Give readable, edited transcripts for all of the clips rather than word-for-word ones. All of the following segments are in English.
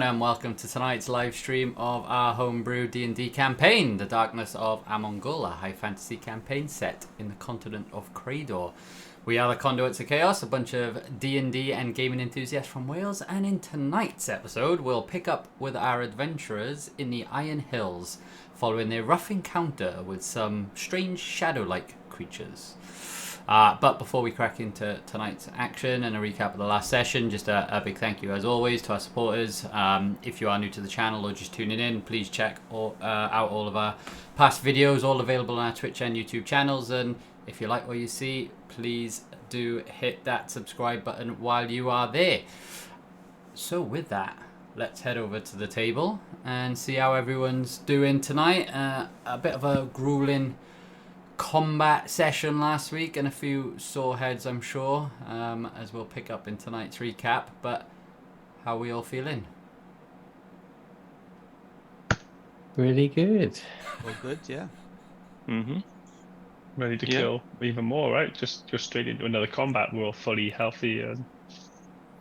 and welcome to tonight's live stream of our homebrew D&D campaign, the Darkness of Amon'Gul, a high fantasy campaign set in the continent of Creydor. We are the Conduits of Chaos, a bunch of D&D and gaming enthusiasts from Wales, and in tonight's episode we'll pick up with our adventurers in the Iron Hills, following their rough encounter with some strange shadow-like creatures. But before we crack into tonight's action and a recap of the last session, just a big thank you as always to our supporters. If you are new to the channel or just tuning in, please check out all of our past videos, all available on our Twitch and YouTube channels. And if you like what you see, please do hit that subscribe button while you are there. So with that, let's head over to the table and see how everyone's doing tonight. A bit of a grueling combat session last week and a few sore heads, I'm sure, as we'll pick up in tonight's recap. But how are we all feeling? Really good. All good, yeah. Ready to kill even more, right? Just go straight into another combat. We're all fully healthy and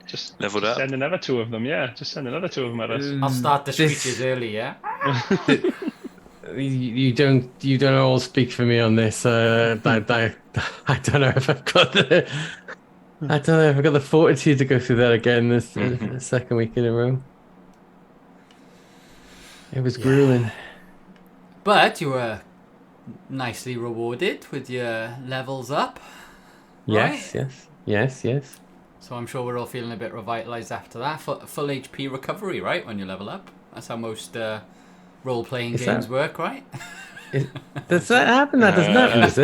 just leveled up. Send another two of them, yeah. Just send another two of them at us. I'll start the screeches early, yeah? You don't all speak for me on this. I don't know if I've got the fortitude to go through that again this second week in a row. It was grueling. But you were nicely rewarded with your levels up. Yes, right? yes. So I'm sure we're all feeling a bit revitalized after that. Full HP recovery, right, when you level up. That's how most role-playing games work, right? Does that happen? That doesn't happen, does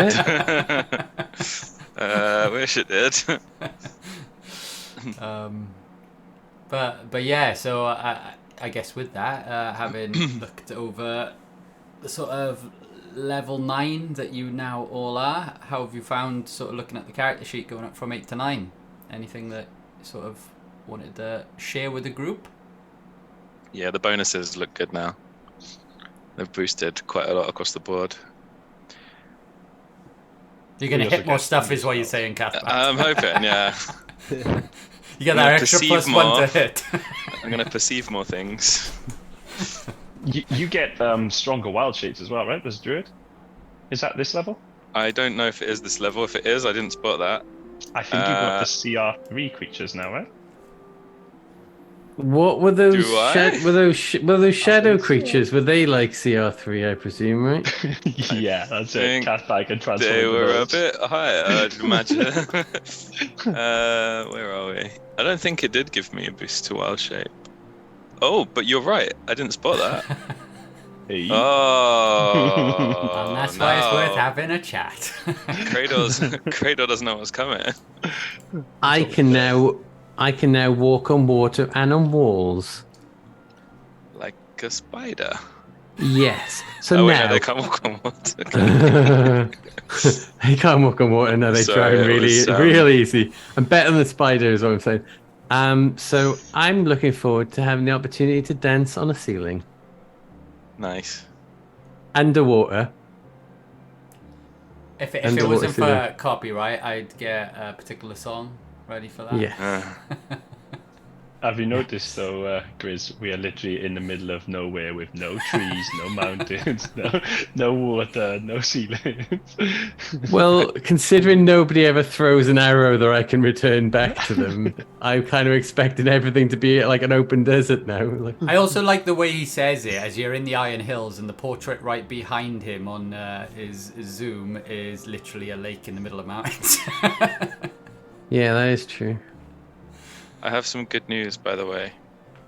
it? Wish it did. But yeah, so I guess with that, having looked over the sort of level 9 that you now all are, how have you found sort of looking at the character sheet going up from 8 to 9? Anything that you sort of wanted to share with the group? Yeah, the bonuses look good now. They've boosted quite a lot across the board. You're going to hit more stuff is what you're saying, Casper. I'm hoping, yeah. You get that extra +1 to hit. I'm going to perceive more things. You get stronger wild shapes as well, right? There's Druid. Is that this level? I don't know if it is this level. If it is, I didn't spot that. I think you've got the CR3 creatures now, right? What were those? Do Were those shadow creatures? Were they like CR3? I presume, right? Yeah, that's it. Cast back and transform. They were a bit higher, I'd imagine. Where are we? I don't think it did give me a boost to wild shape. Oh, but you're right. I didn't spot that. Hey. Oh, and that's why it's worth having a chat. Creydor doesn't know what's coming. I can now walk on water and on walls. Like a spider. Yes. So oh, now no, they can't walk on water. they can't walk on water. No, they drown real easy. I'm better than the spider, is what I'm saying. So I'm looking forward to having the opportunity to dance on a ceiling. Nice. Underwater. If it wasn't for copyright, I'd get a particular song ready for that. Yeah. Have you noticed though, Grizz, we are literally in the middle of nowhere with no trees, no mountains, no water, no ceilings. Well, considering nobody ever throws an arrow that I can return back to them, I'm kind of expecting everything to be like an open desert now. I also like the way he says it, as you're in the Iron Hills and the portrait right behind him on his Zoom is literally a lake in the middle of mountains. Yeah, that is true. I have some good news, by the way.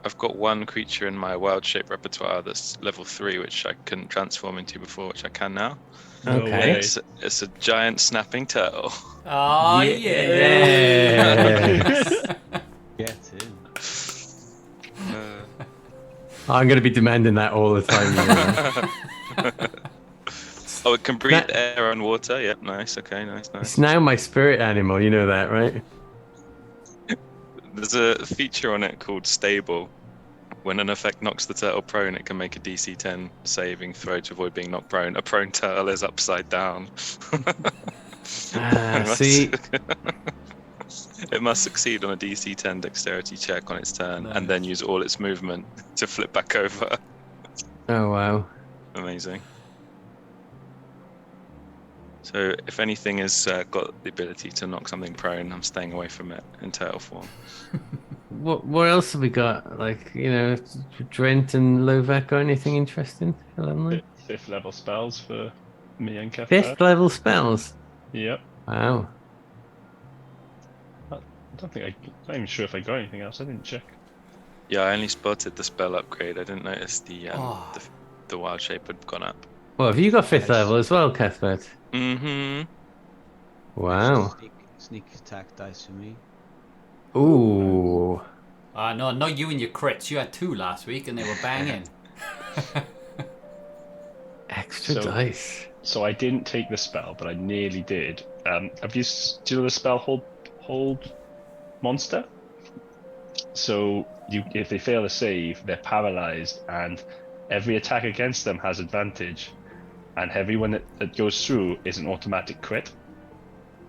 I've got one creature in my wild shape repertoire that's level 3, which I couldn't transform into before, which I can now. Okay. It's a giant snapping turtle. Oh, Yes. Get in. I'm going to be demanding that all the time. Oh, it can breathe air and water. Yep, nice. Okay, nice. It's now my spirit animal. You know that, right? There's a feature on it called Stable. When an effect knocks the turtle prone, it can make a DC 10 saving throw to avoid being knocked prone. A prone turtle is upside down. See, It must succeed on a DC 10 dexterity check on its turn, and then use all its movement to flip back over. Oh wow. Amazing. So if anything has got the ability to knock something prone, I'm staying away from it in turtle form. What else have we got? Like, Drent and Lovek or anything interesting? Fifth level spells for me and Kefka. Fifth level spells? Yep. Wow. I don't think I'm not even sure if I got anything else. I didn't check. Yeah, I only spotted the spell upgrade. I didn't notice the wild shape had gone up. Well, have you got fifth level as well, Cuthbert? Mm-hmm. Wow. Sneak attack dice for me. Ooh. No, not you and your crits. You had 2 last week and they were banging. Extra dice. So I didn't take the spell, but I nearly did. Do you know the spell hold monster? So if they fail a save, they're paralyzed, and every attack against them has advantage, and everyone that goes through is an automatic crit.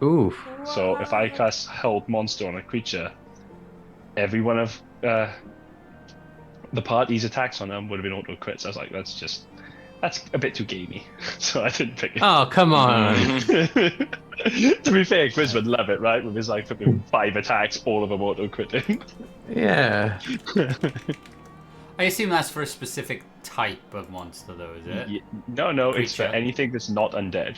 Ooh. So if I cast hold monster on a creature, every one of the party's attacks on them would have been auto crits. I was like, that's a bit too gamey, so I didn't pick it. Oh, come on. To be fair, Grizz would love it, right? With his 5 attacks, all of them auto critting. Yeah. I assume that's for a specific type of monster, though, is it? No, it's for Creature. anything that's not undead.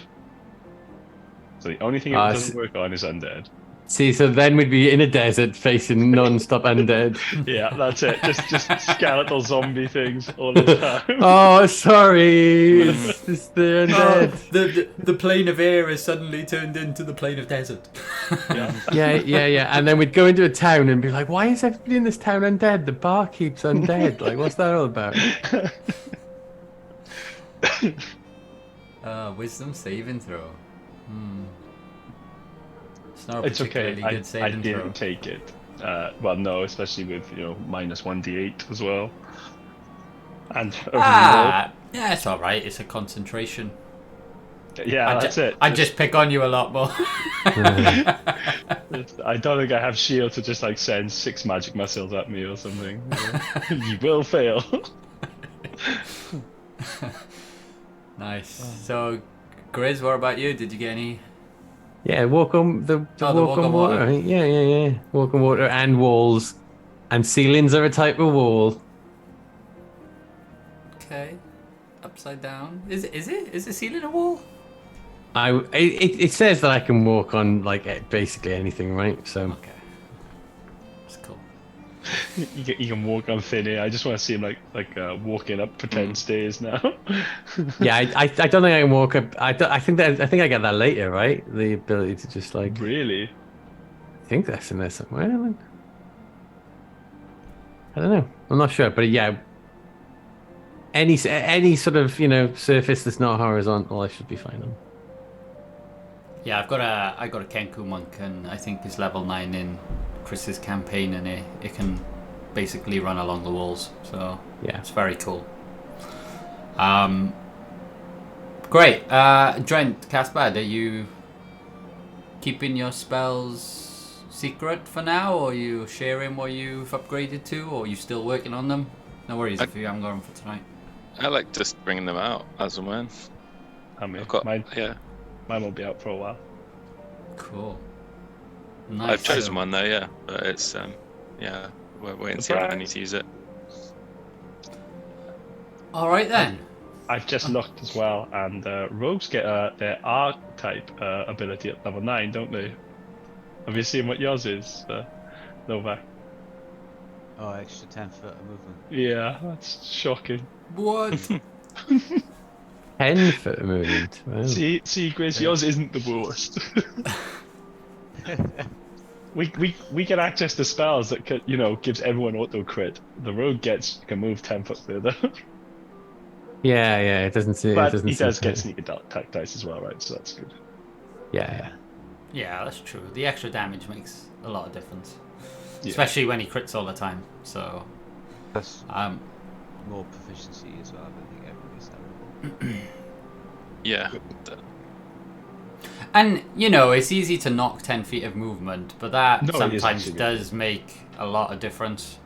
So the only thing it doesn't work on is undead. See, so then we'd be in a desert facing non-stop undead. Yeah, that's it. Just skeletal zombie things all the time. Oh, sorry. It's the undead. The plane of air has suddenly turned into the plane of desert. Yeah. And then we'd go into a town and be like, why is everybody in this town undead? The barkeep's undead. Like, what's that all about? Wisdom saving throw. It's okay. Good I saving didn't throw. take it. Well, no, especially with minus 1d8 as well. And Yeah, it's all right. It's a concentration. yeah, that's it. I just pick on you a lot more. I don't think I have shield to just send 6 magic missiles at me or something. You will fail. Nice. So, Grizz, what about you? Did you get any? Yeah, walk on the walk on water. water. Yeah. Walk on water and walls. And ceilings are a type of wall. Okay. Upside down. Is it? Is the ceiling a wall? It says that I can walk on basically anything, right? So Okay. That's cool. You can walk on thin air. I just want to see him walking up pretend stairs now. yeah, I don't think I can walk up. I think I get that later, right? The ability to just Really? I think that's in there somewhere. I don't know. I'm not sure, but yeah. Any sort of surface that's not horizontal, I should be fine on. Yeah, I got a Kenku monk, and I think it's level 9 in Chris's campaign, and it can basically run along the walls. So yeah, it's very cool. Great. Drent, Caspar, are you keeping your spells secret for now, or are you sharing what you've upgraded to, or are you still working on them? No worries if you haven't got them for tonight. I like just bringing them out as and when. I've got mine will be out for a while. Cool. Nice. I've chosen one though, yeah, but it's we're waiting to see if I need to use it. All right then. I've just looked as well, and rogues get their R-type ability at level 9, don't they? Have you seen what yours is, Novak? Oh, extra 10 foot of movement. Yeah, that's shocking. What? 10 foot of movement. Wow. See, Grace, yours isn't the worst. we get access to spells that gives everyone auto crit. The rogue can move 10 foot further. Yeah, it doesn't see. But it he does get fair. sneak attack dice as well, right? So that's good. Yeah. Yeah, that's true. The extra damage makes a lot of difference, Yeah. especially when he crits all the time. So, Plus more proficiency as well. I don't think everybody's that. Yeah. And, you know, it's easy to knock 10 feet of movement, but that No, it is sometimes actually does make a lot of difference.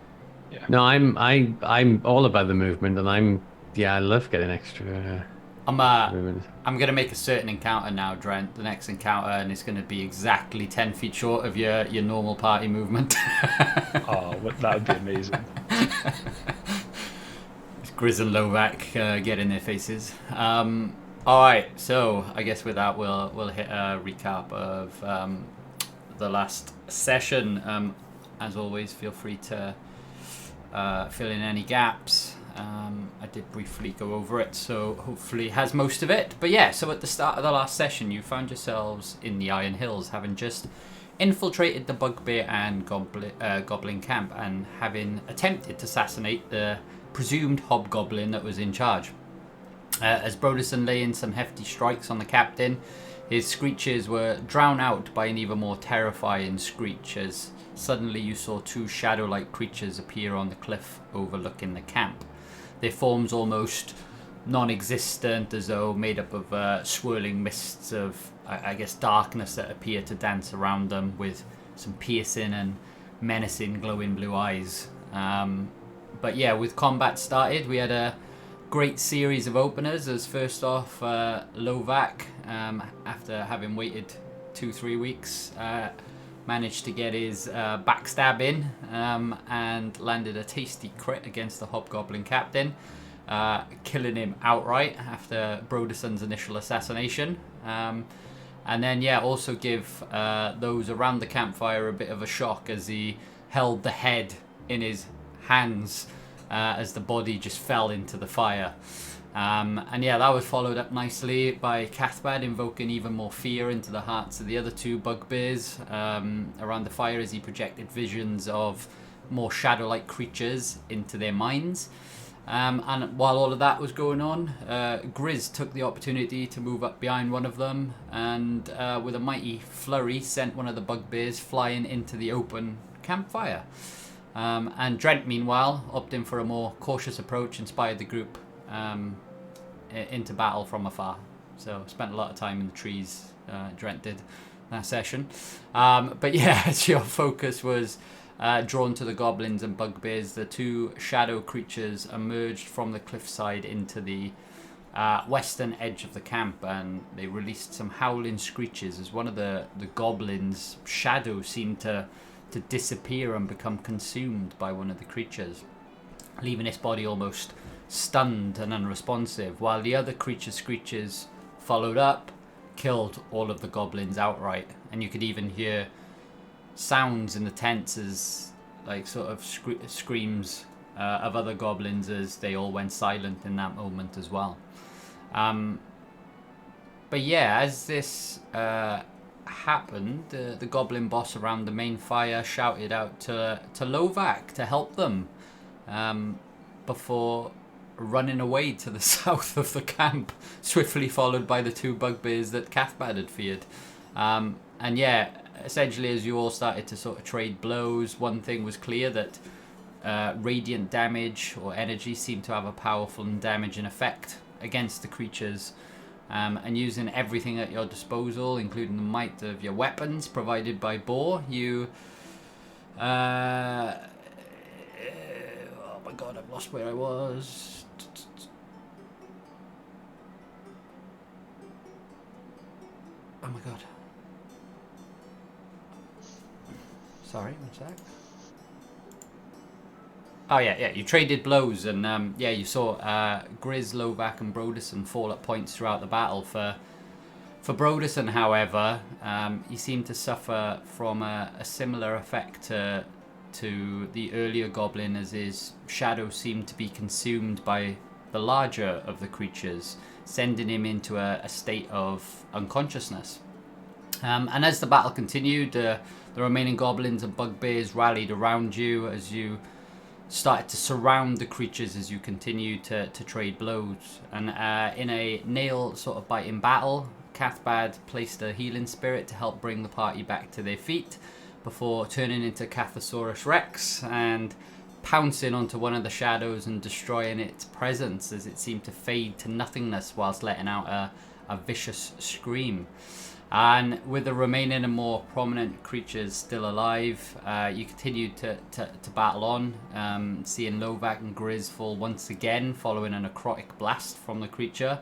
Yeah. No, I'm all about the movement, and I love getting extra movement. I'm going to make a certain encounter now, Drent. The next encounter, and it's going to be exactly 10 feet short of your normal party movement. Oh, that would be amazing. It's Grizz and Lovac get in their faces. Alright, so I guess with that we'll hit a recap of the last session. As always, feel free to fill in any gaps. I did briefly go over it, so hopefully has most of it. But yeah, so at the start of the last session, you found yourselves in the Iron Hills, having just infiltrated the Bugbear and Goblin camp, and having attempted to assassinate the presumed hobgoblin that was in charge. As Broderson lay in some hefty strikes on the captain, his screeches were drowned out by an even more terrifying screech, as suddenly you saw two shadow-like creatures appear on the cliff overlooking the camp. Their forms almost non-existent, as though made up of swirling mists of, I guess, darkness that appear to dance around them, with some piercing and menacing glowing blue eyes. But yeah, with combat started, we had a great series of openers. As first off, Lovac, after having waited 2-3 weeks, managed to get his backstab in and landed a tasty crit against the hobgoblin captain, killing him outright after Broderson's initial assassination. And then also give those around the campfire a bit of a shock as he held the head in his hands as the body just fell into the fire. And that was followed up nicely by Cathbad invoking even more fear into the hearts of the other two bugbears around the fire, as he projected visions of more shadow-like creatures into their minds. And while all of that was going on, Grizz took the opportunity to move up behind one of them, and with a mighty flurry sent one of the bugbears flying into the open campfire. And Drent, meanwhile, opting for a more cautious approach, inspired the group into battle from afar. So spent a lot of time in the trees, Drent did that session. But yeah, as your focus was drawn to the goblins and bugbears, the two shadow creatures emerged from the cliffside into the western edge of the camp, and they released some howling screeches as one of the goblins' shadows seemed to disappear and become consumed by one of the creatures, leaving its body almost stunned and unresponsive, while the other creature's screeches followed up, killed all of the goblins outright. And you could even hear sounds in the tents as like sort of screams of other goblins as they all went silent in that moment as well. But yeah, as this happened, the goblin boss around the main fire shouted out to Lovac to help them before running away to the south of the camp, swiftly followed by the two bugbears that Cathbad had feared. And yeah, essentially as you all started to sort of trade blows, one thing was clear, that radiant damage or energy seemed to have a powerful and damaging effect against the creatures. And using everything at your disposal, including the might of your weapons provided by Boar, you... oh my god, I've lost where I was. Oh my god. Sorry, one sec. Oh yeah, you traded blows, and you saw Grizz, Lovac and Broderson fall at points throughout the battle. For Broderson, however, he seemed to suffer from a similar effect to the earlier goblin, as his shadow seemed to be consumed by the larger of the creatures, sending him into a state of unconsciousness. And as the battle continued, the remaining goblins and bugbears rallied around you as you started to surround the creatures as you continued to trade blows. And in a nail sort of biting battle, Cathbad placed a healing spirit to help bring the party back to their feet before turning into Cathosaurus Rex and pouncing onto one of the shadows and destroying its presence as it seemed to fade to nothingness whilst letting out a vicious scream. And with the remaining and more prominent creatures still alive, you continue to battle on, seeing Lovac and Grizz fall once again following a necrotic blast from the creature,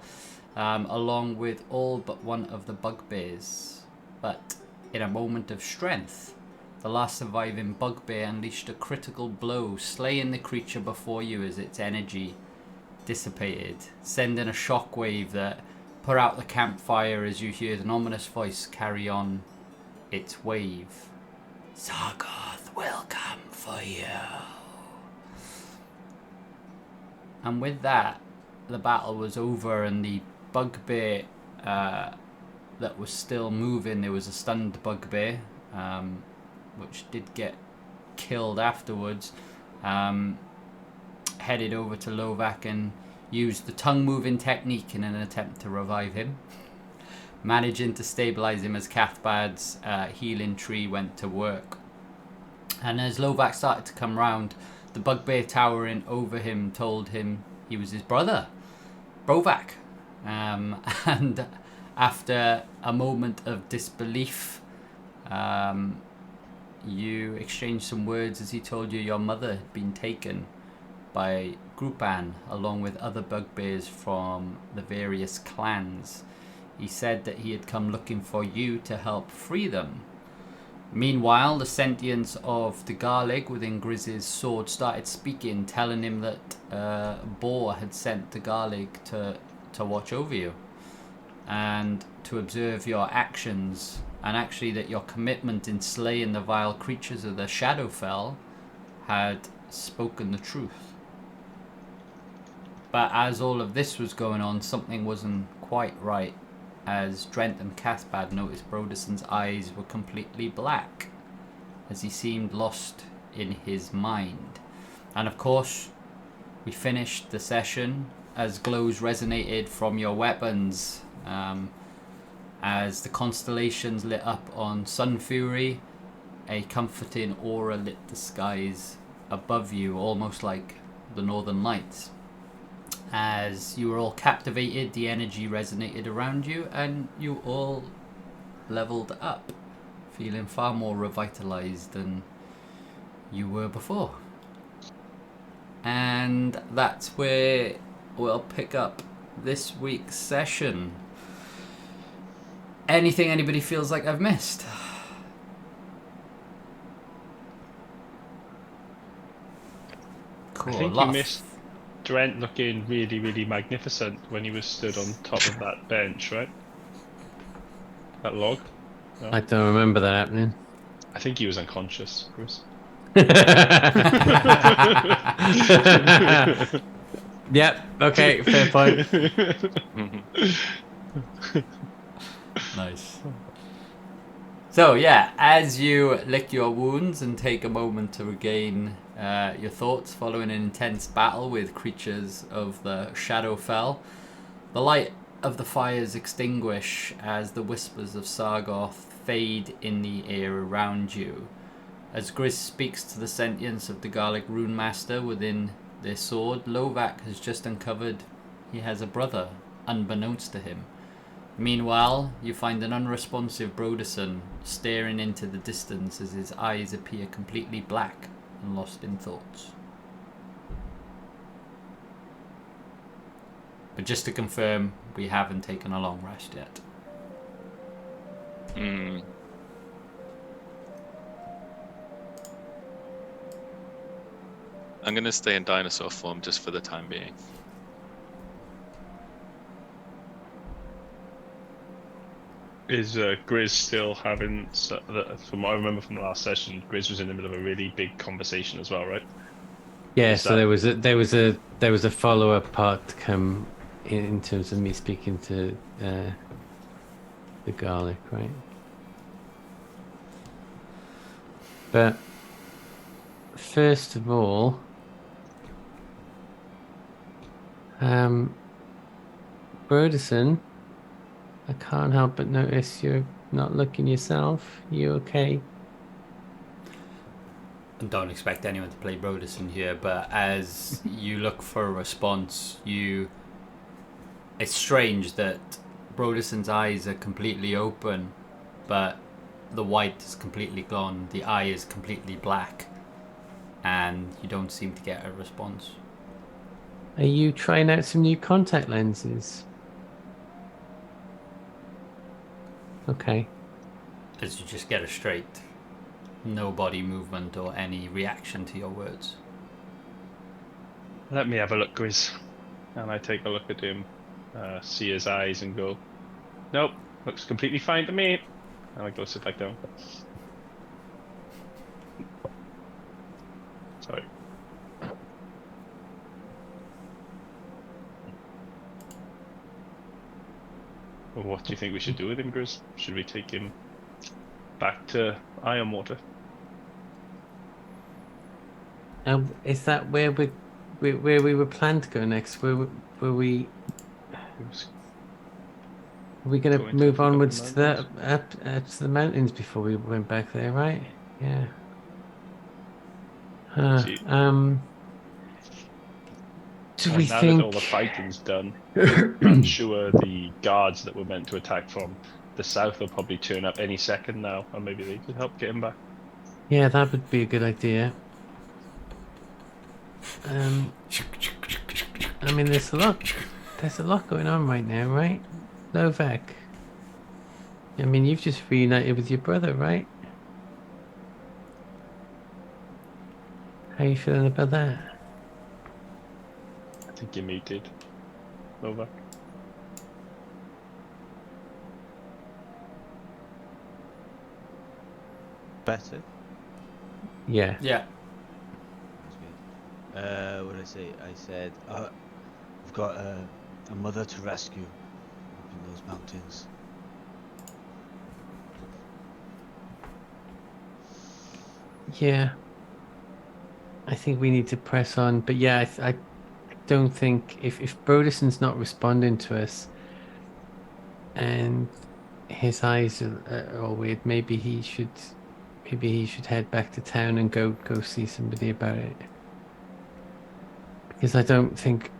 along with all but one of the bugbears. But in a moment of strength, the last surviving bugbear unleashed a critical blow, slaying the creature before you as its energy dissipated, sending a shockwave that put out the campfire as you hear an ominous voice carry on its wave. Sargoth will come for you. And with that, the battle was over, and the bugbear that was still moving, there was a stunned bugbear, which did get killed afterwards, headed over to Lovac and used the tongue moving technique in an attempt to revive him, managing to stabilize him as Cathbad's healing tree went to work. And as Lovac started to come round, the bugbear towering over him told him he was his brother, Brovac. And after a moment of disbelief, you exchanged some words as he told you your mother had been taken by Grupan along with other bugbears from the various clans. He said that he had come looking for you to help free them. Meanwhile, the sentience of the Garlig within Grizz's sword started speaking, telling him that Boar had sent the Garlig to watch over you and to observe your actions, and actually that your commitment in slaying the vile creatures of the Shadowfell had spoken the truth. But as all of this was going on, something wasn't quite right, as Drent and Cathbad noticed Brodeson's eyes were completely black, as he seemed lost in his mind. And of course, we finished the session as glows resonated from your weapons, as the constellations lit up on Sun Fury, a comforting aura lit the skies above you, almost like the Northern Lights. As you were all captivated, the energy resonated around you, and you all leveled up, feeling far more revitalized than you were before. And that's where we'll pick up this week's session. Anything anybody feels like I've missed? Cool. I think you missed Drent looking really, really magnificent when he was stood on top of that bench, right? That log. No? I don't remember that happening. I think he was unconscious, Chris. Yep, okay, fair point. Nice. So yeah, as you lick your wounds and take a moment to regain your thoughts following an intense battle with creatures of the Shadowfell, the light of the fires extinguish as the whispers of Sargoth fade in the air around you. As Grizz speaks to the sentience of the Garlic Rune Master within their sword, Lovac has just uncovered he has a brother, unbeknownst to him. Meanwhile, you find an unresponsive Brodeson staring into the distance as his eyes appear completely black and lost in thoughts. But just to confirm, we haven't taken a long rest yet. I'm going to stay in dinosaur form just for the time being. Is Grizz still having, from what I remember from the last session, Grizz was in the middle of a really big conversation as well, right? Yeah, so there was a follow-up part to come in terms of me speaking to the Garlic, right? But first of all, Brodeson, I can't help but notice you're not looking yourself. You okay? I don't expect anyone to play Brodeson here, but as you look for a response, it's strange that Brodeson's eyes are completely open, but the white is completely gone, the eye is completely black, and you don't seem to get a response. Are you trying out some new contact lenses? Okay. As you just get a straight, no body movement or any reaction to your words. Let me have a look, Grizz. And I take a look at him, see his eyes, and go, nope, looks completely fine to me. And I go sit back down. Sorry. Well, what do you think we should do with him, Grizz? Should we take him back to Ironwater? Is that where we were planned to go next? Were we going to Going to move the onwards to the mountains? up to the mountains before we went back there, right? Yeah. See. Do we now think that all the fighting's done, I'm sure the guards that were meant to attack from the south will probably turn up any second now, and maybe they could help get him back. Yeah, that would be a good idea. I mean, there's a lot going on right now, right? Lovak. I mean, you've just reunited with your brother, right? How you feeling about that? I think you muted. Over. Better? Yeah. Yeah. What did I say? I said, we've got a mother to rescue up in those mountains. Yeah. I think we need to press on, but yeah, I don't think if Brodeson's not responding to us, and his eyes are all weird, maybe he should head back to town and go see somebody about it. Because I don't think.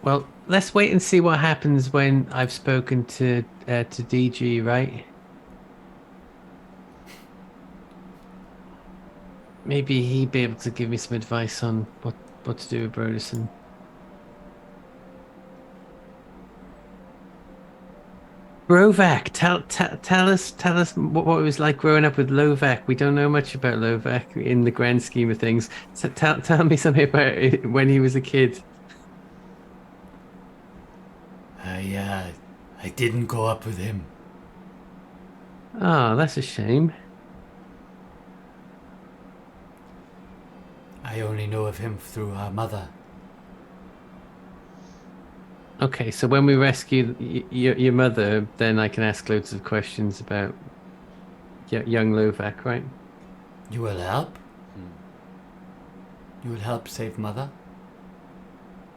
Well, let's wait and see what happens when I've spoken to DG, right? Maybe he'd be able to give me some advice on what to do with Broderson. Rovak, tell us what it was like growing up with Lovak. We don't know much about Lovak in the grand scheme of things. So tell me something about it when he was a kid. I didn't grow up with him. Oh, that's a shame. I only know of him through our mother. Okay, so when we rescue your mother, then I can ask loads of questions about young Lovak, right? You will help? You will help save mother?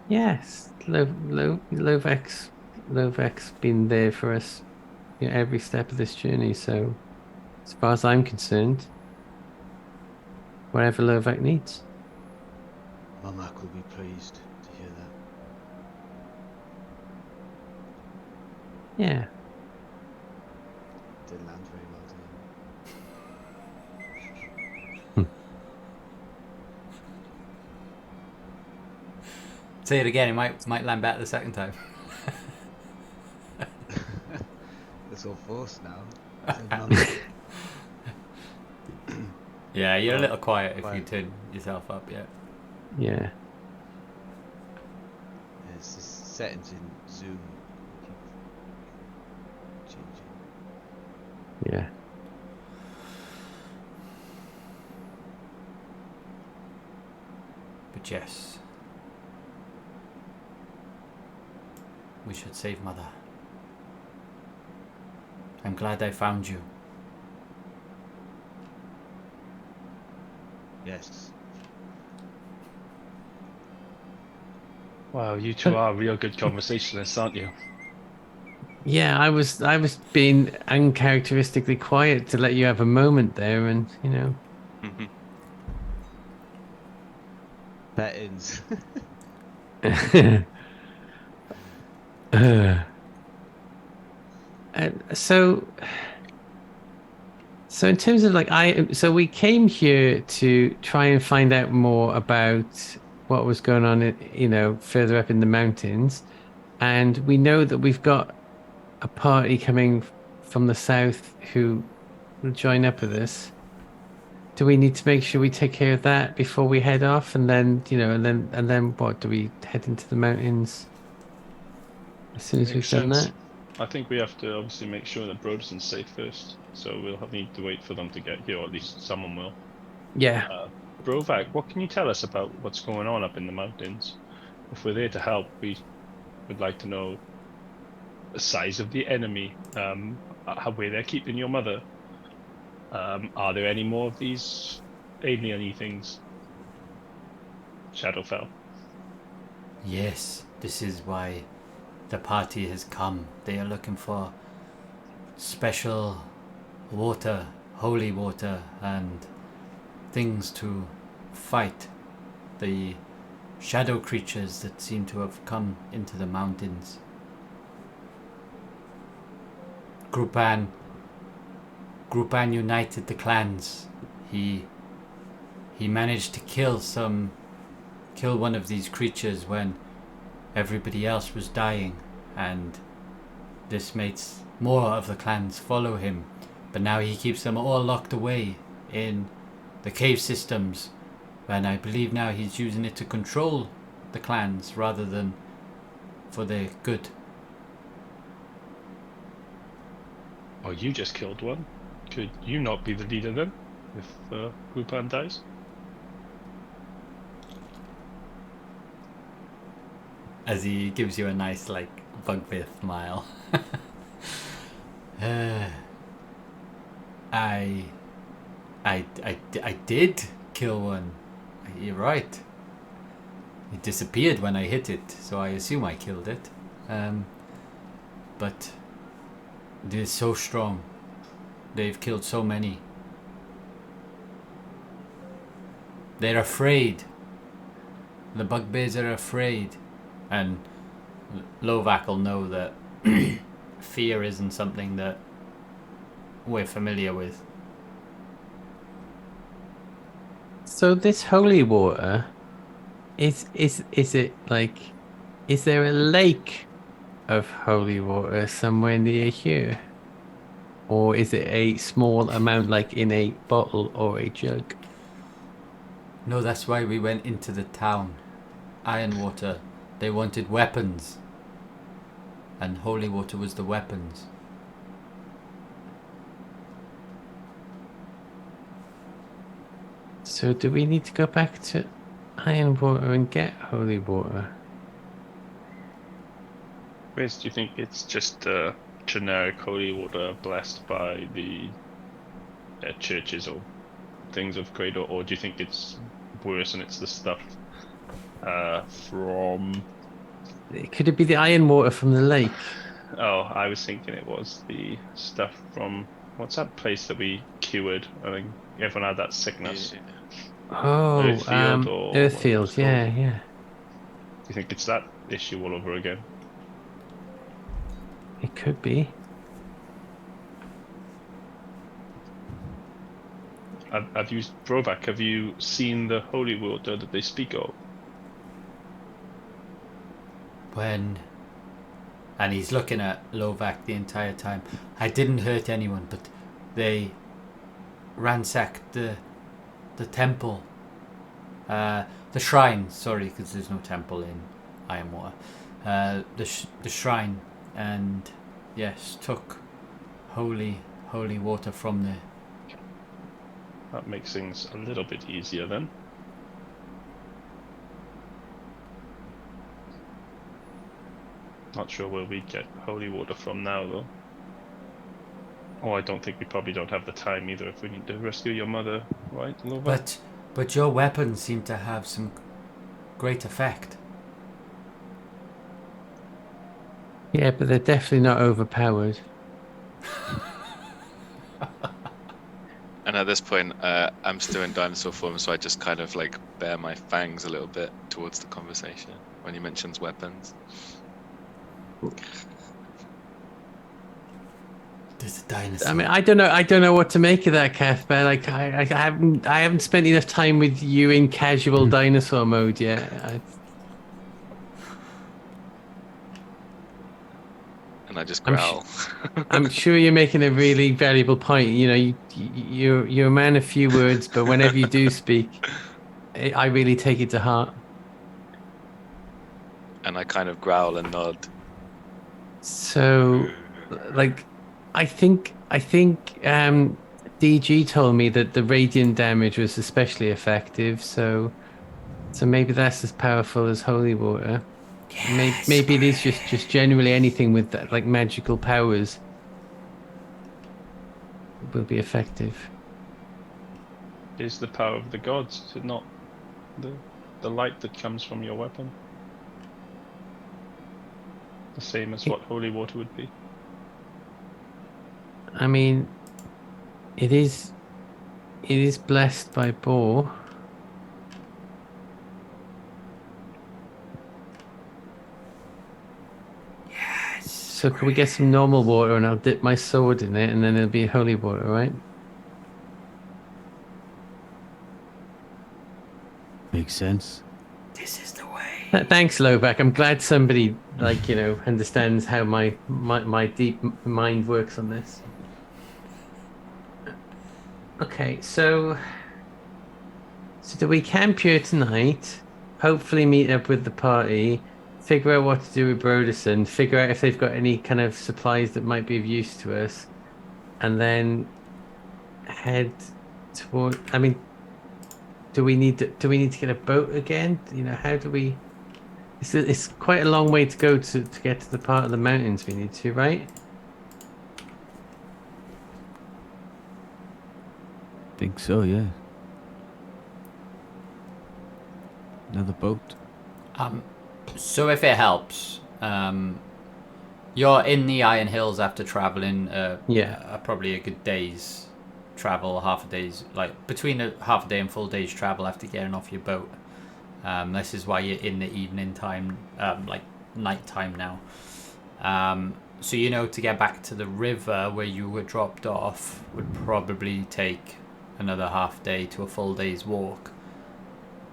Yes, Lovak's been there for us, every step of this journey. So, as far as I'm concerned, whatever Lovak needs. Mamak will be pleased to hear that. Yeah. Didn't land very well, did it? Say it again, it might land better the second time. It's all forced now. Yeah, you're a little quiet if you turn yourself up, yeah. Yeah. It's the settings in Zoom keep changing. Yeah. But yes, we should save mother. I'm glad I found you. Yes. Wow, you two are real good conversationalists, aren't you? Yeah, I was being uncharacteristically quiet to let you have a moment there, and Bettins. So So in terms of like so we came here to try and find out more about what was going on, further up in the mountains, and we know that we've got a party coming from the south who will join up with us. Do we need to make sure we take care of that before we head off, and then and then what? Do we head into the mountains as soon as we've Makes done sense. that? I think we have to obviously make sure that Broderson's safe first, so need to wait for them to get here, or at least someone will. Yeah. Brovak, what can you tell us about what's going on up in the mountains? If we're there to help, we would like to know the size of the enemy, where they're keeping your mother. Are there any more of these alien-y things? Shadowfell. Yes, this is why the party has come. They are looking for special water, holy water, and things to fight the shadow creatures that seem to have come into the mountains. Grupan united the clans. He managed to kill one of these creatures when everybody else was dying, and this makes more of the clans follow him. But now he keeps them all locked away in the cave systems, and I believe now he's using it to control the clans rather than for their good. Oh, you just killed one. Could you not be the leader then, if Grupan dies? As he gives you a nice, like, bugbear smile. I did kill one. You're right. It disappeared when I hit it, so I assume I killed it. But they're so strong. They've killed so many. They're afraid. The bugbears are afraid. And Lovak will know that fear isn't something that we're familiar with. So this holy water, is it like, is there a lake of holy water somewhere near here? Or is it a small amount like in a bottle or a jug? No, that's why we went into the town. Ironwater. They wanted weapons. And holy water was the weapons. So do we need to go back to Ironwater and get holy water? Whereas do you think it's just generic holy water blessed by the churches or things of Creydor, or do you think it's worse and it's the stuff from... Could it be the Ironwater from the lake? Oh, I was thinking it was the stuff from... What's that place that we cured? I think everyone had that sickness. Yeah. Oh, Earthfield or Earthfield, yeah, yeah. Do you think it's that issue all over again? It could be. Have you, Brovak, have you seen the holy water that they speak of? And he's looking at Lovak the entire time. I didn't hurt anyone, but they ransacked the temple. The shrine, sorry, because there's no temple in Ironwater. The shrine, and yes, took holy water from there. That makes things a little bit easier then. Not sure where we get holy water from now, though. Oh, I don't think we probably don't have the time either if we need to rescue your mother, right, Lovak? But your weapons seem to have some great effect. Yeah, but they're definitely not overpowered. And at this point, I'm still in dinosaur form, so I just kind of like bare my fangs a little bit towards the conversation when he mentions weapons. There's a dinosaur. I mean, I don't know what to make of that, Cuthbert. Like, I haven't spent enough time with you in casual dinosaur mode yet. And I just I'm growl. I'm sure you're making a really valuable point. You know, you're a man of few words, but whenever you do speak, I really take it to heart. And I kind of growl and nod. So, like, I think DG told me that the radiant damage was especially effective. So maybe that's as powerful as holy water. Maybe it is just generally anything with that, like magical powers will be effective. Is the power of the gods, is it not the light that comes from your weapon? The same as what holy water would be. I mean, it is blessed by Boar. Yes. So can we get some normal water and I'll dip my sword in it and then it'll be holy water, right? Makes sense. This is the way. Thanks, Lovak. I'm glad somebody understands how my deep mind works on this. Okay, so do we camp here tonight? Hopefully meet up with the party, figure out what to do with Broderson, figure out if they've got any kind of supplies that might be of use to us, and then head toward. I mean, do we need to get a boat again? You know, how do we? It's quite a long way to go to get to the part of the mountains we need to, right? Think so, yeah. Another boat. So if it helps, you're in the Iron Hills after traveling. Probably a good day's travel, half a day's, like between a half a day and full day's travel after getting off your boat. This is why you're in the evening time, like night time now. So to get back to the river where you were dropped off would probably take another half day to a full day's walk.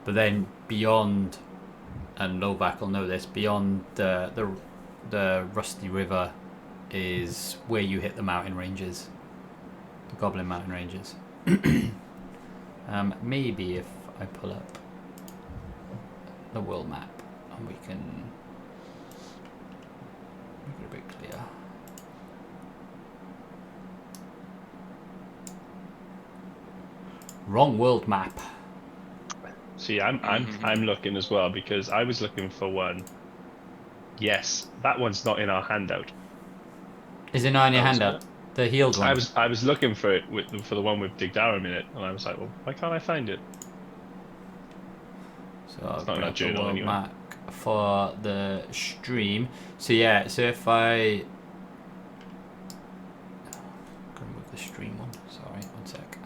But then beyond, and Lovak will know this, beyond the Rusty River is where you hit the mountain ranges, the Goblin Mountain Ranges. Maybe if I pull up the world map and we can make it a bit clear. Wrong world map. See, I'm looking as well because I was looking for one. Yes, that one's not in our handout. Is it not in your handout? The healed one. I was looking for it for the one with Digdarum in it, and I was like, well, why can't I find it? So I'll It's not in our grab the journal world anyway. map for the stream. So yeah, so if I move the stream one. Sorry, one sec.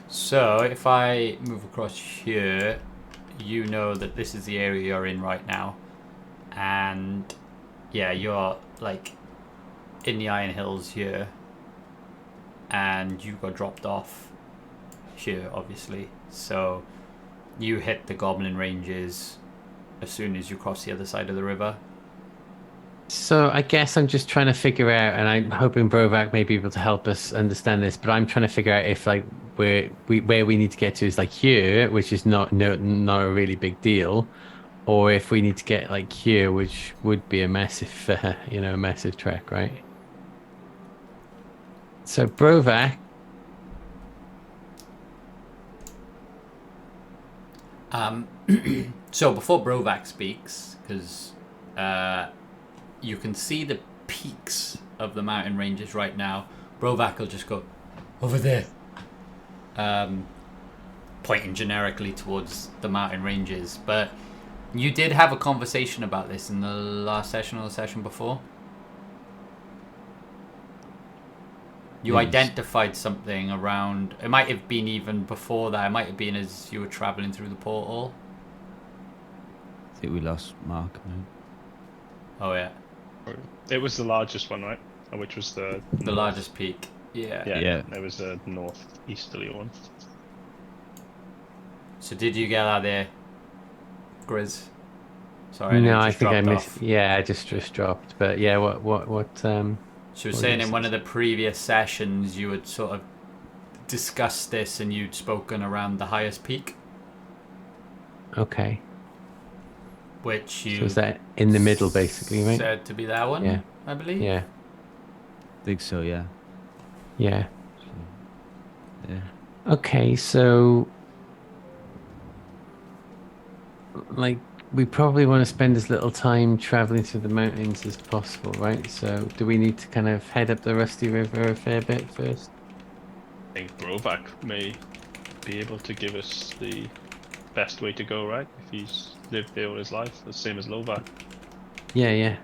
So if I move across here, you know that this is the area you're in right now, and yeah, you're like in the Iron Hills here, and you got dropped off here, obviously. So you hit the Goblin Ranges as soon as you cross the other side of the river. So I guess I'm just trying to figure out, and I'm hoping Brovak may be able to help us understand this, but I'm trying to figure out if like where we need to get to is like here, which is not a really big deal, or if we need to get like here, which would be a massive a massive trek, right? So Brovak. So before Brovak speaks, because you can see the peaks of the mountain ranges right now, Brovak will just go over there, pointing generically towards the mountain ranges. But you did have a conversation about this in the last session or the session before. You identified something around, it might have been even before that, it might have been as you were travelling through the portal. I think we lost Mark now. Oh yeah. It was the largest one, right? which was the The largest peak. Yeah. Yeah, there was a northeasterly one. So did you get out there, Grizz? Sorry, No, it I just think I dropped missed. off. Yeah, I just dropped. But yeah, what? She was What saying is in one it? of the previous sessions you had sort of discussed this and you'd spoken around the highest peak, Okay. which you So is that in the middle, basically, right? said to be that one, Yeah. I believe. Yeah. Think so, yeah. Yeah. Yeah. Okay, so like we probably want to spend as little time traveling through the mountains as possible, right? So do we need to kind of head up the Rusty River a fair bit first? I think Brovak may be able to give us the best way to go, right? If he's lived there all his life, the same as Lovak. Yeah.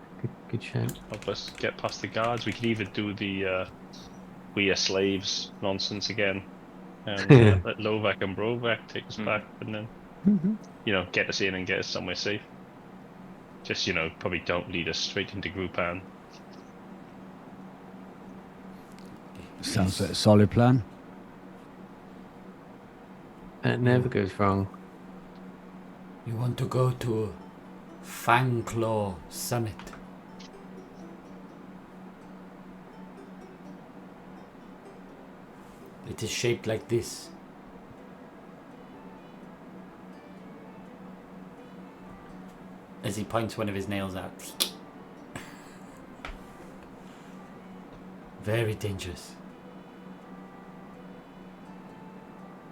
Good shout. Help us get past the guards. We could either do the we are slaves nonsense again, and let Lovak and Brovak take us back, and then get us in and get us somewhere safe. Just probably don't lead us straight into Grupan. Sounds like a solid plan. That never goes wrong. You want to go to Fangclaw Summit. It is shaped like this. As he points one of his nails out. Very dangerous.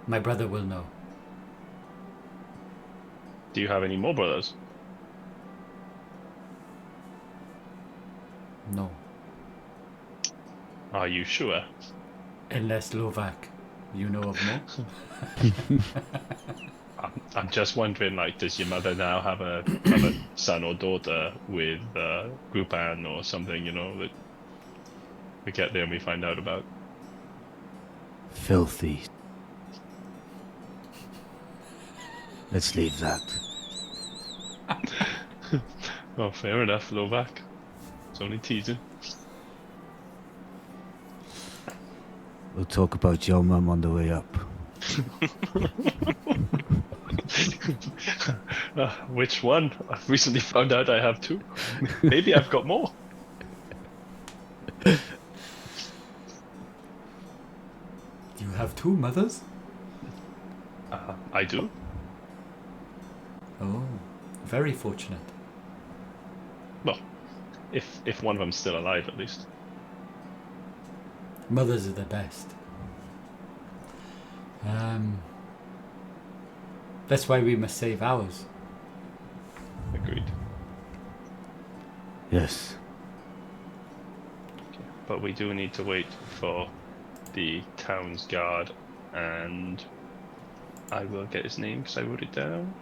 My brother will know. Do you have any more brothers? No. Are you sure? Unless Lovak, you know of more? I'm just wondering, like, does your mother now have a son or daughter with Grupan or something, that we get there and we find out about? Filthy. Let's leave that. Oh, fair enough, Lovak. It's only teasing. We'll talk about your mum on the way up. Which one? I've recently found out I have two. Maybe I've got more. You have two mothers? I do. Oh, very fortunate. Well, if one of them's still alive, at least. Mothers are the best. That's why we must save ours. Agreed. Yes. Okay. But we do need to wait for the town's guard, and I will get his name because I wrote it down.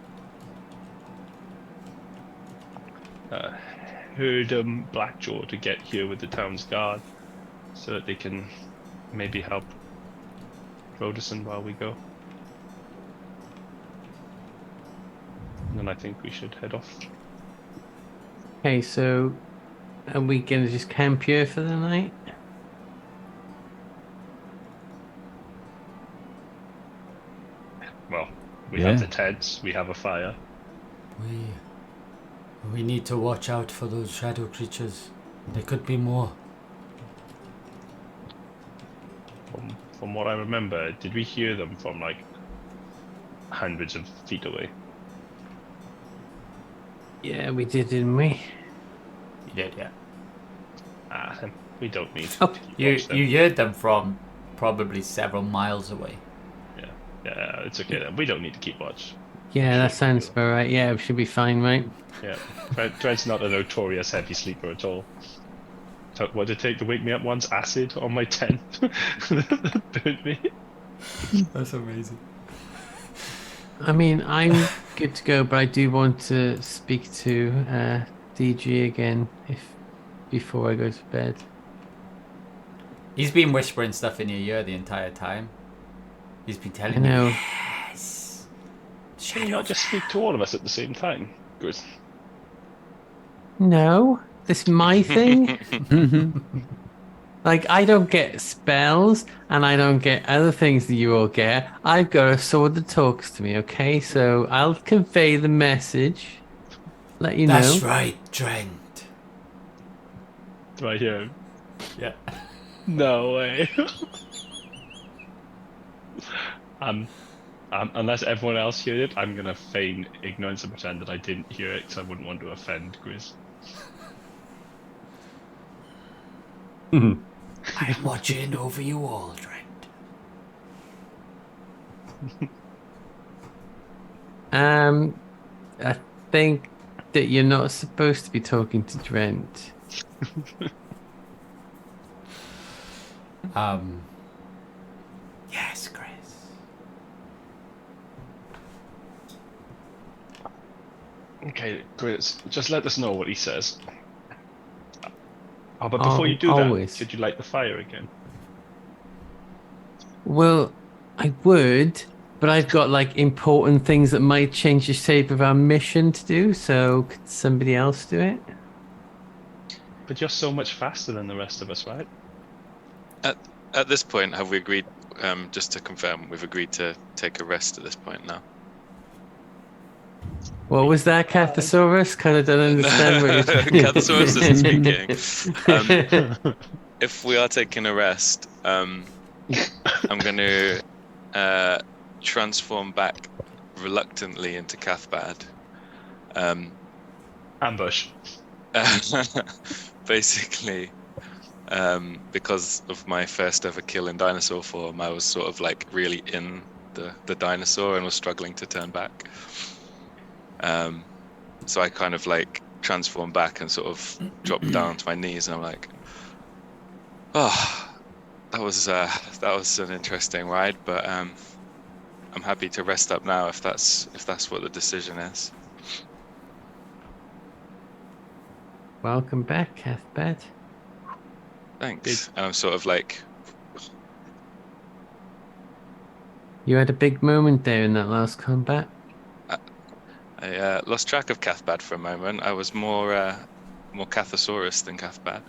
Heard Blackjaw to get here with the town's guard so that they can maybe help Rhodison while we go. And then I think we should head off. Okay, so are we gonna just camp here for the night? Well, we Yeah. have the tents, we have a fire. We need to watch out for those shadow creatures. There could be more. From what I remember, did we hear them from like hundreds of feet away? Yeah, we did, didn't we? You did, yeah. Then we don't need Oh, to keep you watch them. you heard them from probably several miles away. Yeah, it's okay then. We don't need to keep watch. Yeah, that sounds about right. Yeah, we should be fine, right? Yeah, Trent's not a notorious heavy sleeper at all. So what did it take to wake me up once? Acid on my tent. Burnt me. That's amazing. I mean, I'm good to go, but I do want to speak to DG again before I go to bed. He's been whispering stuff in your ear the entire time. He's been I telling know. me, yes. Can you not just speak to all of us at the same time? Good. No, this is my thing. Like, I don't get spells, and I don't get other things that you all get. I've got a sword that talks to me, okay? So I'll convey the message, let you That's know. right, Trent. Do I hear him? Yeah. No way. Unless everyone else heard it, I'm gonna feign ignorance and pretend that I didn't hear it because I wouldn't want to offend Grizz. I'm watching over you all, Trent. I think that you're not supposed to be talking to Drent. Yes, Chris. Okay, Grizz, just let us know what he says. Oh, but before you do always. that, could you light the fire again? Well, I would, but I've got like important things that might change the shape of our mission to do, so could somebody else do it? But you're so much faster than the rest of us, right? At this point, have we agreed? Just to confirm, we've agreed to take a rest at this point now. What was that, Cathosaurus? Kind of don't understand what you're Cathosaurus isn't speaking. If we are taking a rest, I'm going to transform back reluctantly into Cathbad. Ambush. Basically, because of my first ever kill in dinosaur form, I was sort of like really in the dinosaur and was struggling to turn back. So I kind of like transformed back and sort of dropped down to my knees, and I'm like, oh, that was an interesting ride, but I'm happy to rest up now if that's what the decision is. Welcome back, Cathbad. Thanks. And I'm sort of like, You had a big moment there in that last combat. I lost track of Cathbad for a moment. I was more Cathosaurus than Cathbad.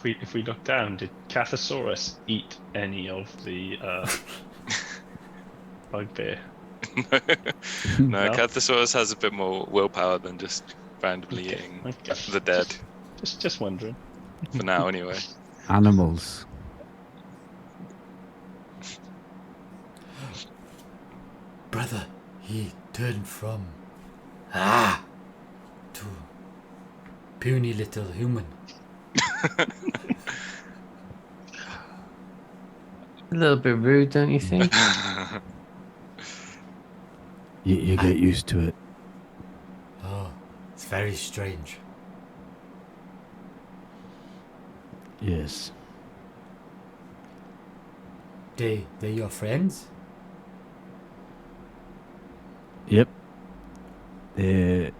If we look down, did Cathosaurus eat any of the bugbear? No, Cathosaurus has a bit more willpower than just randomly eating the dead. Just wondering. For now, anyway. Animals. Brother, he turned from to puny little human. A little bit rude, don't you think? You get used to it. Oh, it's very strange. Yes. They're your friends? Yep. They're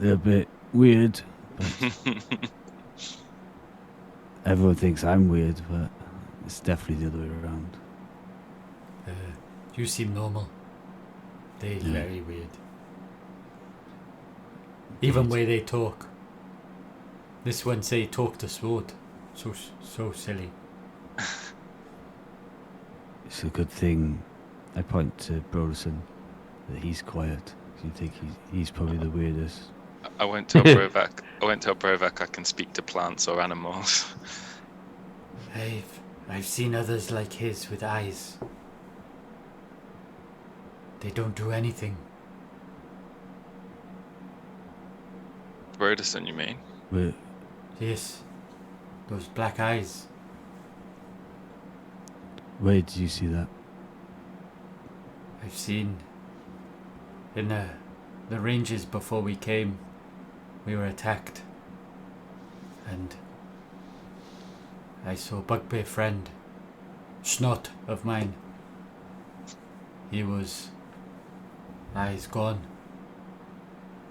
a bit weird, but everyone thinks I'm weird, but it's definitely the other way around. You seem normal. They're very weird. Even way they talk. This one say talk to sword. So silly. It's a good thing. I point to Broderson that he's quiet. You think he's probably the weirdest. I went to Brovac. I can speak to plants or animals. I've seen others like his with eyes. They don't do anything. Broderson, you mean? Yes. Those black eyes. Where did you see that? I've seen in the ranges before we came. We were attacked. And I saw Bugbear friend, Snot of mine. He was eyes gone.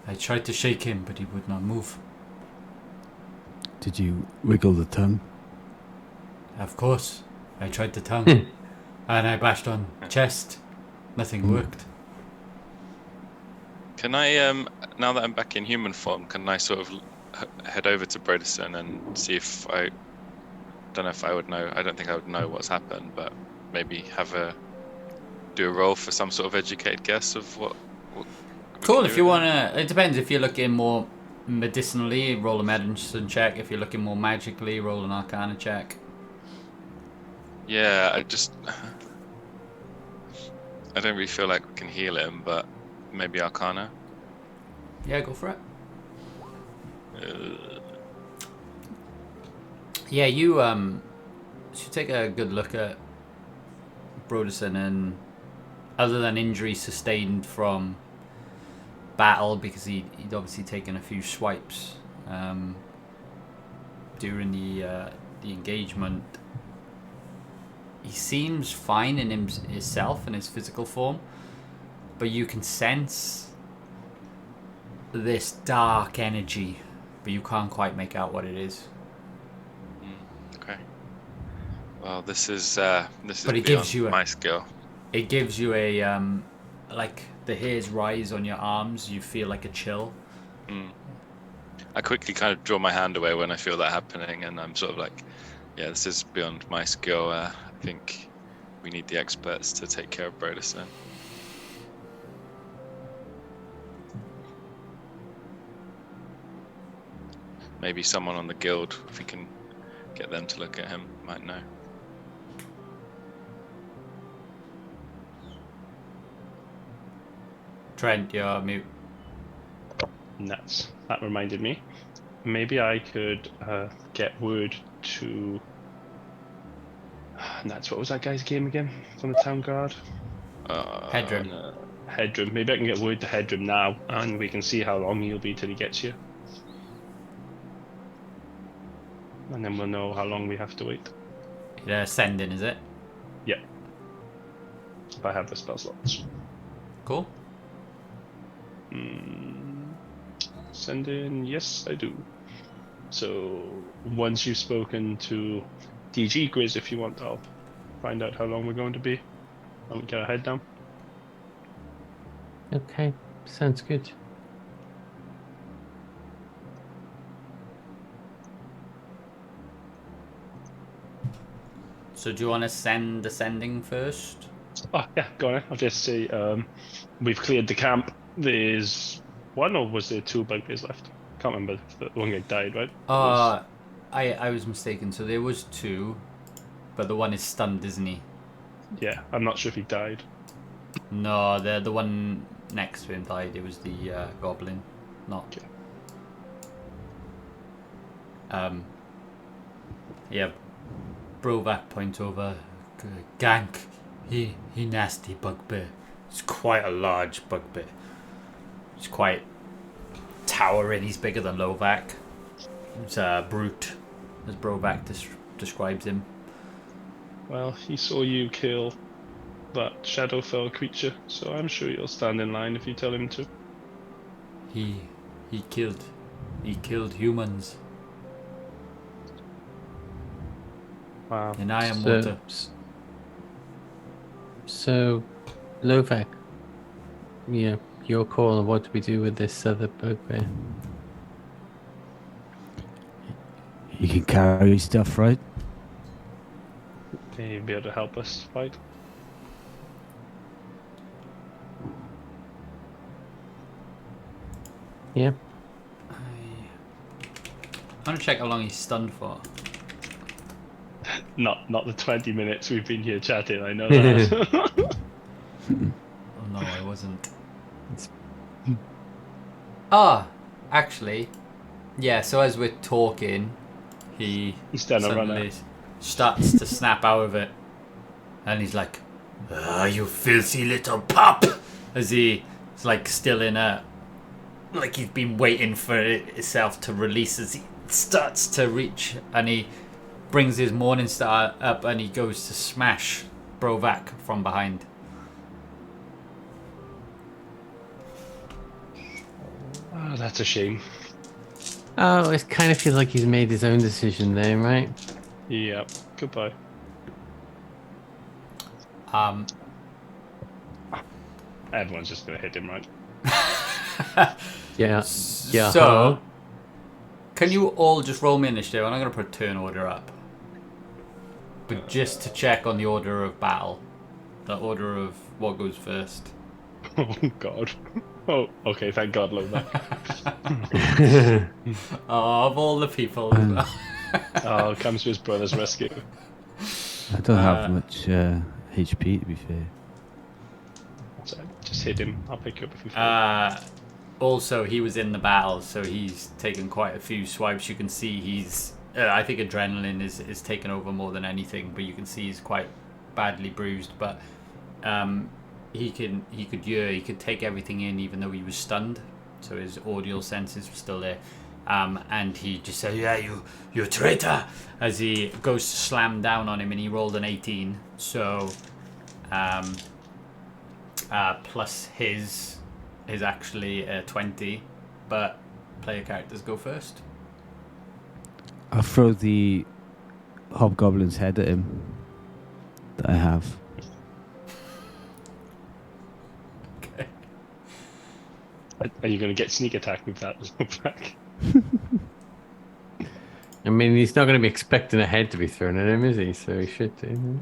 I tried to shake him, but he would not move. Did you wiggle the tongue? Of course, I tried the tongue, and I bashed on chest. Nothing worked. Can I, now that I'm back in human form, can I sort of head over to Broderson and see if I don't know if I would know. I don't think I would know what's happened, but maybe do a roll for some sort of educated guess of what we Cool. can If do you with want to, it depends. If you're looking more medicinally, roll a medicine check. If you're looking more magically, roll an arcana check. Yeah, I don't really feel like we can heal him, but maybe Arcana. Yeah, go for it. Uh, Yeah, you should take a good look at Broderson, and other than injury sustained from battle, because he'd obviously taken a few swipes during the engagement, he seems fine in himself and his physical form, but you can sense this dark energy, but you can't quite make out what it is. okay. Well, this is But it beyond gives you my skill. It gives you a like the hairs rise on your arms. You feel like a chill. I quickly kind of draw my hand away when I feel that happening, and I'm sort of like, yeah, this is beyond my skill. I think we need the experts to take care of Broderson. Maybe someone on the guild, if we can get them to look at him, might know. Trent, you're mute. Nuts. That reminded me. Maybe I could get word to. Nuts. What was that guy's game again? From the town guard. Hedron. Hedron. Maybe I can get word to Hedron now, and we can see how long he'll be till he gets here. And then we'll know how long we have to wait. Sending, is it? Yeah. If I have the spell slots. Cool. Send in, yes, I do. So once you've spoken to DG Grizz, if you want, I'll find out how long we're going to be. I'll get our head down. Okay, sounds good. So do you want to send the sending first? Oh yeah, go on. I'll just say we've cleared the camp. There's one, or was there two bugbears left? Can't remember. The one guy died, right? I was mistaken. So there was two, but the one is stunned, isn't he? Yeah, I'm not sure if he died. No, the one next to him died. It was the goblin, not. Okay. Yeah. Brovac point over. Gank. He nasty bugbear. It's quite a large bugbear. It's quite towering. He's bigger than Lovac. He's a brute, as Brovac describes him. Well, he saw you kill that Shadowfell creature, so I'm sure he'll stand in line if you tell him to. He killed humans, Wow. and I am So, water. so Lovac, yeah, your call on what do we do with this other bugbear? You can carry stuff, right? May be able to help us fight. Yeah. I want to check how long he's stunned for. Not the 20 minutes we've been here chatting, I know that. Oh no, I wasn't. It's- Actually, yeah. So as we're talking, he He's done a suddenly runner. starts to snap out of it, and he's like, "Ah, you filthy little pup!" As he's like still in a, like he's been waiting for it itself to release. As he starts to reach, and he brings his morning star up, and he goes to smash Brovac from behind. Oh, that's a shame. Oh, it kind of feels like he's made his own decision there, right? Yeah. Goodbye. Everyone's just gonna hit him, right? Yeah. Yeah. So, Can you all just roll me initiative? I'm not going to put turn order up. But just to check on the order of battle. The order of what goes first. Oh God. Oh, okay. Thank God, Lomac. Oh, of all the people as well. Oh, comes to his brother's rescue. I don't have much HP, to be fair. So just hit him. I'll pick you up if you fall. Also, he was in the battle, so he's taken quite a few swipes. You can see he's... I think adrenaline is taken over more than anything, but you can see he's quite badly bruised. But he could take everything in, even though he was stunned. So his audio senses were still there. And he just said, "Yeah, you traitor!" as he goes to slam down on him, and he rolled an 18. So plus his is actually 20, but player characters go first. I'll throw the hobgoblin's head at him that I have. Okay. Are you going to get sneak attack with that? Lomac? I mean, he's not going to be expecting a head to be thrown at him, is he? So he should do.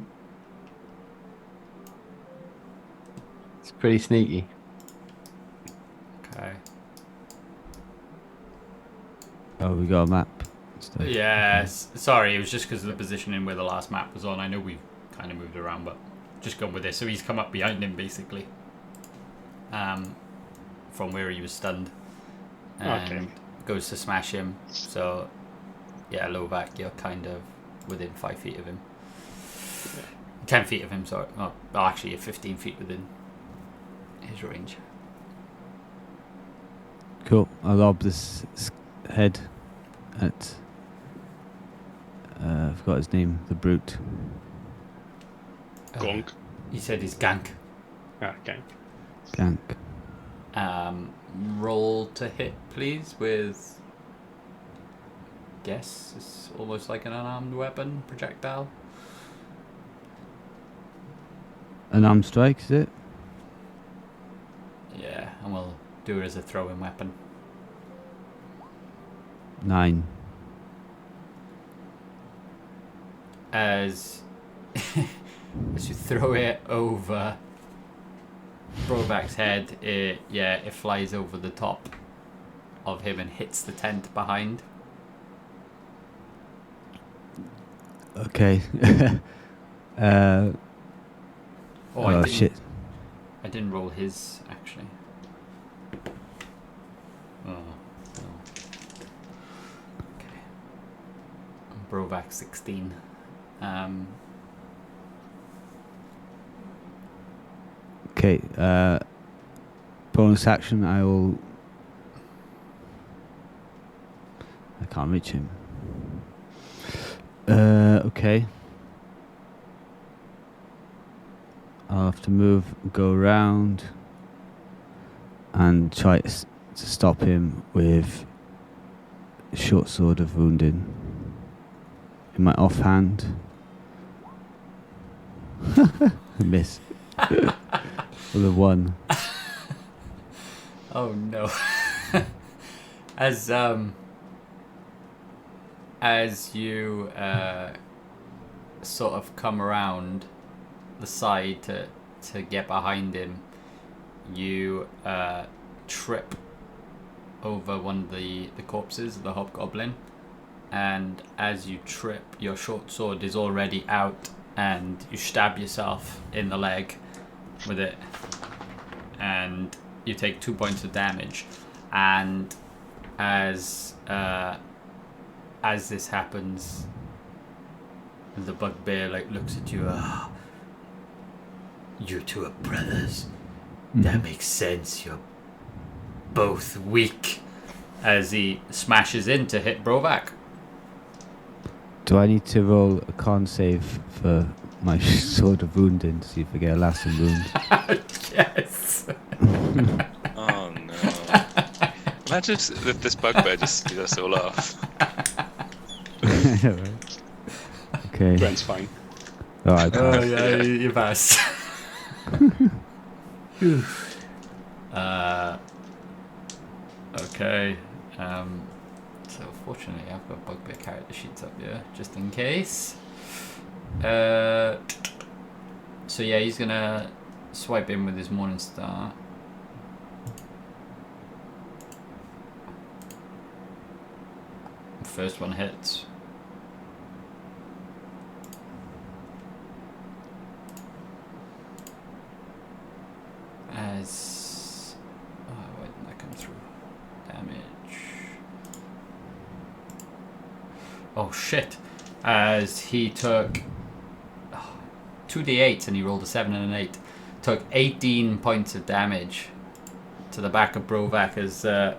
It's pretty sneaky. Okay. Oh, we got a map. Stuff. Yes. Sorry, it was just because of the positioning where the last map was on. I know we kind of moved around, but just gone with this. So he's come up behind him, basically. From where he was stunned. And goes to smash him. So, yeah, Lovac, you're kind of within 5 feet of him. 10 feet of him, sorry. Oh, actually, you're 15 feet within his range. Cool. I'll lob this head at... I forgot his name. The brute. Gonk. He said he's gank. Okay. Gank. Roll to hit, please, with... Guess it's almost like an unarmed weapon projectile. An arm strike, is it? Yeah, and we'll do it as a throwing weapon. 9. As you throw it over Brovac's head, it flies over the top of him and hits the tent behind. Okay. I shit. I didn't roll his, actually. Oh, no. Okay. Brovac 16. Okay. Bonus action, I can't reach him. Okay. I'll have to go around and try to stop him with a short sword of wounding in my offhand. I miss. With a 1. Oh no. As you sort of come around the side to get behind him, you trip over one of the corpses of the hobgoblin, and as you trip, your short sword is already out and you stab yourself in the leg with it, and you take 2 points of damage. And as this happens, the bugbear looks at you. You two are brothers. That makes sense. You're both weak. As he smashes in to hit Brovac. Do I need to roll a con save for my sword of wounding to see if I get a lasting wound? Yes. Oh no. Imagine if this bugbear just sees us all off. Okay. Brent's fine. Alright. Oh yeah, you passed. Okay. So fortunately, I've got bugbear character sheets up here just in case. So yeah, he's gonna swipe in with his Morning Star. First one hits. As why didn't that come through? Damage. Oh shit! As he took 2d8 and he rolled a 7 and an 8, took 18 points of damage to the back of Brovak as the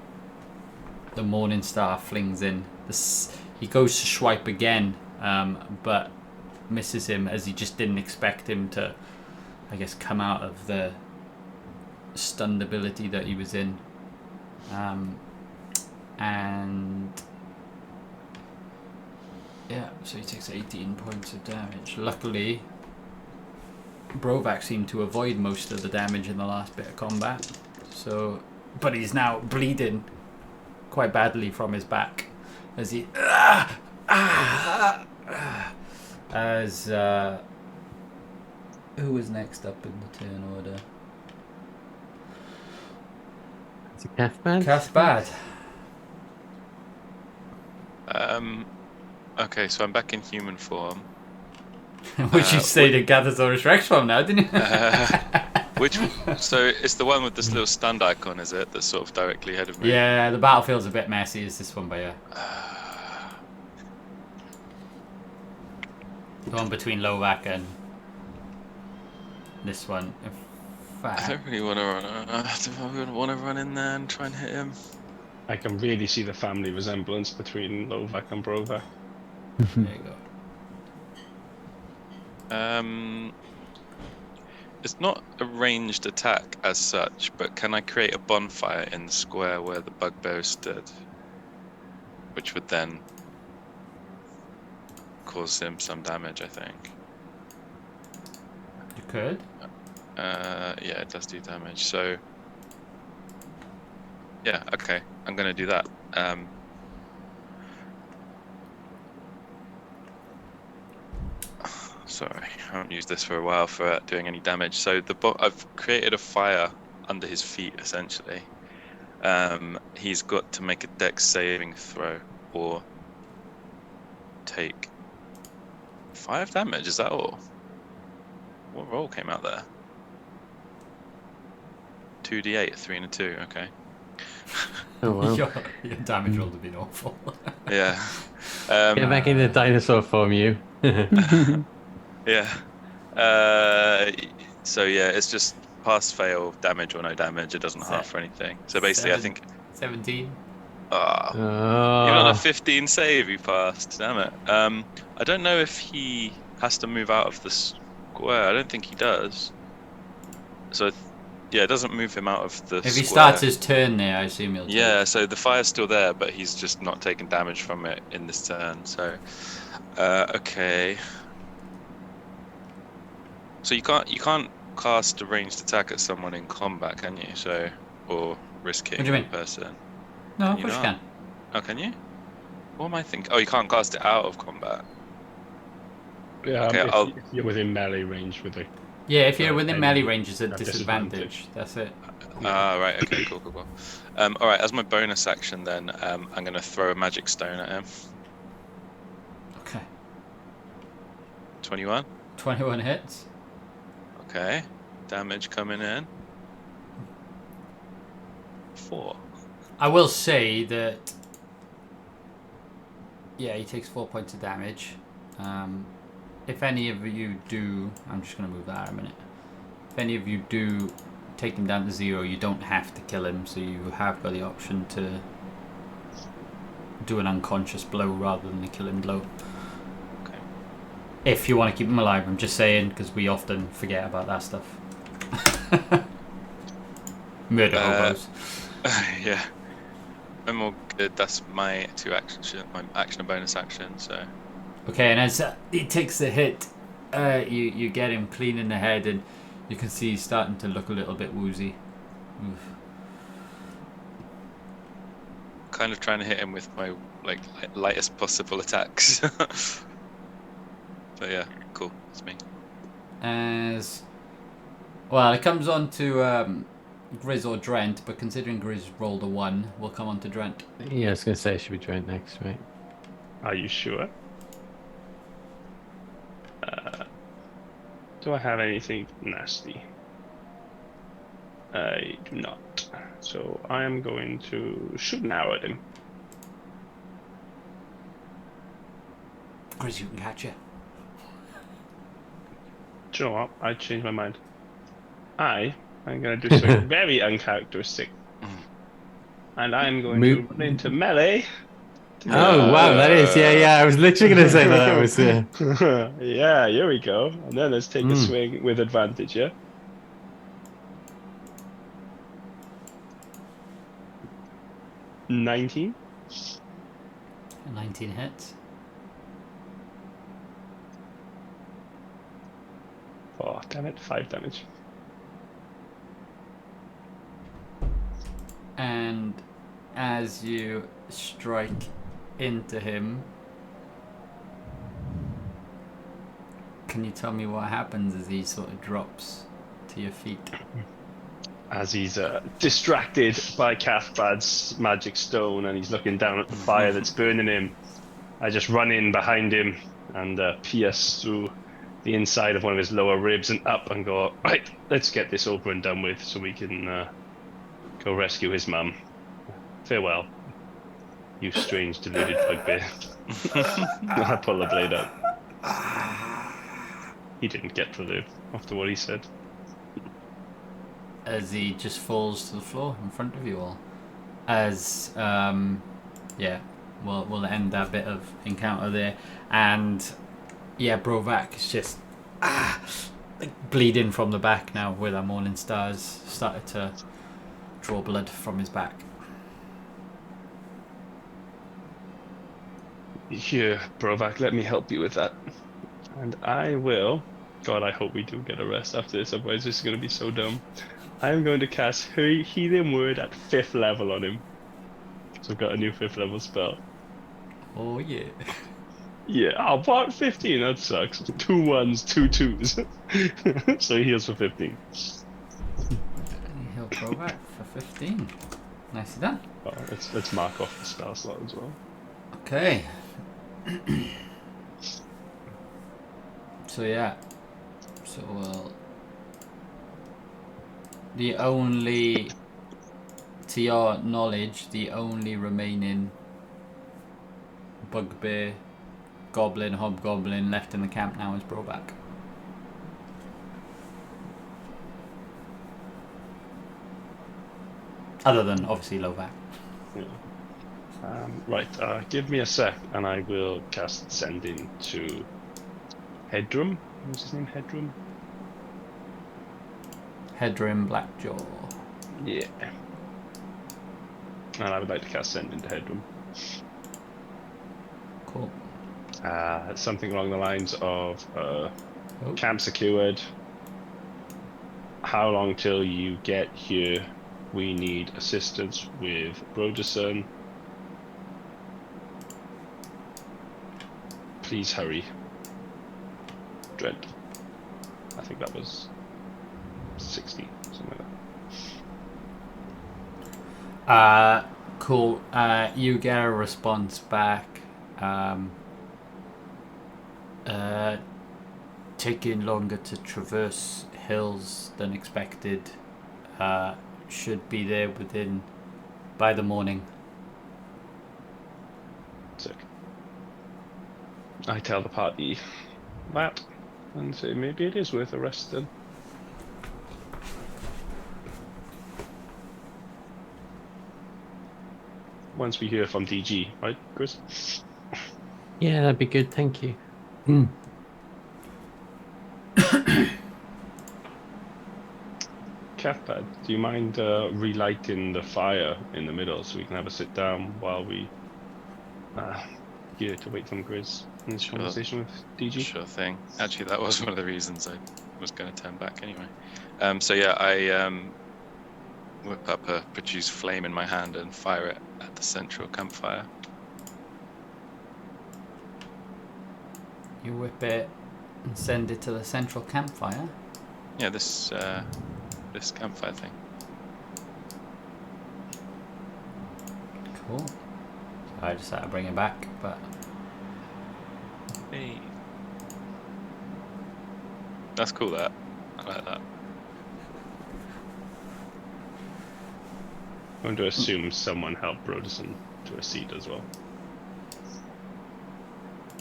Morning Star flings in. He goes to swipe again, but misses him as he just didn't expect him to, I guess, come out of the stunned ability that he was in. And yeah, so he takes 18 points of damage. Luckily, Brovak seemed to avoid most of the damage in the last bit of combat. So, but he's now bleeding quite badly from his back as he as who was next up in the turn order? It's a Cathbad. Cathbad. Okay, so I'm back in human form. Which you say to Gathersaurus Rex from now, didn't you? So it's the one with this little stand icon, is it? That's sort of directly ahead of me. Yeah, the battlefield's a bit messy. Is this one by you? The one between Lovak and this one. In I fact, don't really want to run. I want to run in there and try and hit him. I can really see the family resemblance between Lovak and Brovak. there you go. It's not a ranged attack as such, but can I create a bonfire in the square where the bugbear stood? Which would then cause him some damage, I think. You could. Yeah, it does do damage, so... Yeah, okay, I'm gonna do that. Sorry, I haven't used this for a while for doing any damage. So I've created a fire under his feet, essentially. He's got to make a dex saving throw or take 5 damage. Is that all? What roll came out there? 2d8, a 3 and a 2. Okay. Oh wow. Your damage roll have been awful. Yeah. Get back in the dinosaur form, you. Yeah. So yeah, it's just pass, fail, damage or no damage. It doesn't half or anything. So basically, I think 17. even on a 15 save, he passed. Damn it. I don't know if he has to move out of the square. I don't think he does. So yeah, it doesn't move him out of the If square. he starts his turn there, I assume he'll. Yeah. So the fire's still there, but he's just not taking damage from it in this turn. So okay. So you can't cast a ranged attack at someone in combat, can you? So, or risk hitting What do you a mean? person. No, of you course you not? can. Oh, can you? What am I thinking? Oh, you can't cast it out of combat. Yeah, Okay, if you're within melee range with it. Yeah, if you're within Any melee range, it's a disadvantage. disadvantage. That's it. Ah, right. Okay, cool. All right. As my bonus action, then I'm going to throw a magic stone at him. Okay. 21. 21 hits. Okay. Damage coming in. 4. I will say that. Yeah, he takes 4 points of damage. If any of you do, I'm just going to move that a minute. If any of you do take him down to 0, you don't have to kill him, so you have got the option to do an unconscious blow rather than a killing blow. Okay. If you want to keep him alive, I'm just saying, because we often forget about that stuff. Murder hobos. Yeah. I'm all good. That's my 2 action, my action and bonus action. So. Okay, and as he takes the hit, you get him clean in the head, and you can see he's starting to look a little bit woozy. Oof. kind of trying to hit him with my lightest possible attacks. But yeah, cool. It's me. As well, it comes on to Grizz or Drent, but considering Grizz rolled a 1, we'll come on to Drent. Yeah, I was going to say it should be Drent next, right? Are you sure? Do I have anything nasty? I do not. So I am going to shoot an arrow at him. Grizz, you can catch it. Do you know what? I changed my mind. I'm going to do something very uncharacteristic. And I'm going to run into melee. Oh, wow, that is. Yeah. I was literally going to say that was. Yeah, here we go. And then let's take a swing with advantage, yeah? $19. 19 hits. Oh, damn it. 5 damage. And as you strike into him, can you tell me what happens as he sort of drops to your feet? As he's distracted by Cathbad's magic stone and he's looking down at the fire that's burning him, I just run in behind him and pierce through the inside of one of his lower ribs and up and go, right, let's get this over and done with so we can go rescue his mum. Farewell, you strange deluded bugbear. I pull the blade out. He didn't get to live after what he said. As he just falls to the floor in front of you all. As, we'll end that bit of encounter there. And, yeah, Brovak is just bleeding from the back now with our morning stars started to draw blood from his back. Here, Brovak, let me help you with that. And I will... God, I hope we do get a rest after this, otherwise this is going to be so dumb. I am going to cast Healing Word at 5th level on him. So I've got a new 5th level spell. Oh, yeah. Yeah, oh, what? 15? That sucks. 2 1s, 2 2s. So he heals for 15. He'll throw back for 15. Nicely done. Oh, let's mark off the spell slot as well. Okay. So yeah. So the only, to your knowledge, the only remaining bugbear, goblin, hobgoblin left in the camp now is Broback. Other than obviously Lovac. Yeah. Right, give me a sec and I will cast Send In to Hedrum. What's his name? Hedrum? Hedrim Blackjaw. Yeah. And I would like to cast Send into Hedrum. Cool. Something along the lines of camp secured. How long till you get here? We need assistance with Broderson. Please hurry. Dread. I think that was 60, something like that. Cool. You get a response back. Taking longer to traverse hills than expected. Should be there by the morning. Sick. I tell the party that and say maybe it is worth a rest then. Once we hear from DG, right, Chris? Yeah, that'd be good, thank you. Cathpad, do you mind relighting the fire in the middle so we can have a sit down while we here to wait for Grizz in this conversation with DG? Sure thing. Actually, that was one of the reasons I was going to turn back anyway. So yeah, I whip up a produce flame in my hand and fire it at the central campfire. You whip it and send it to the central campfire. Yeah, this campfire thing. Cool. I just had to bring it back, but Hey. That's cool, that. I like that. I'm going to assume someone helped Broderson to a seat as well.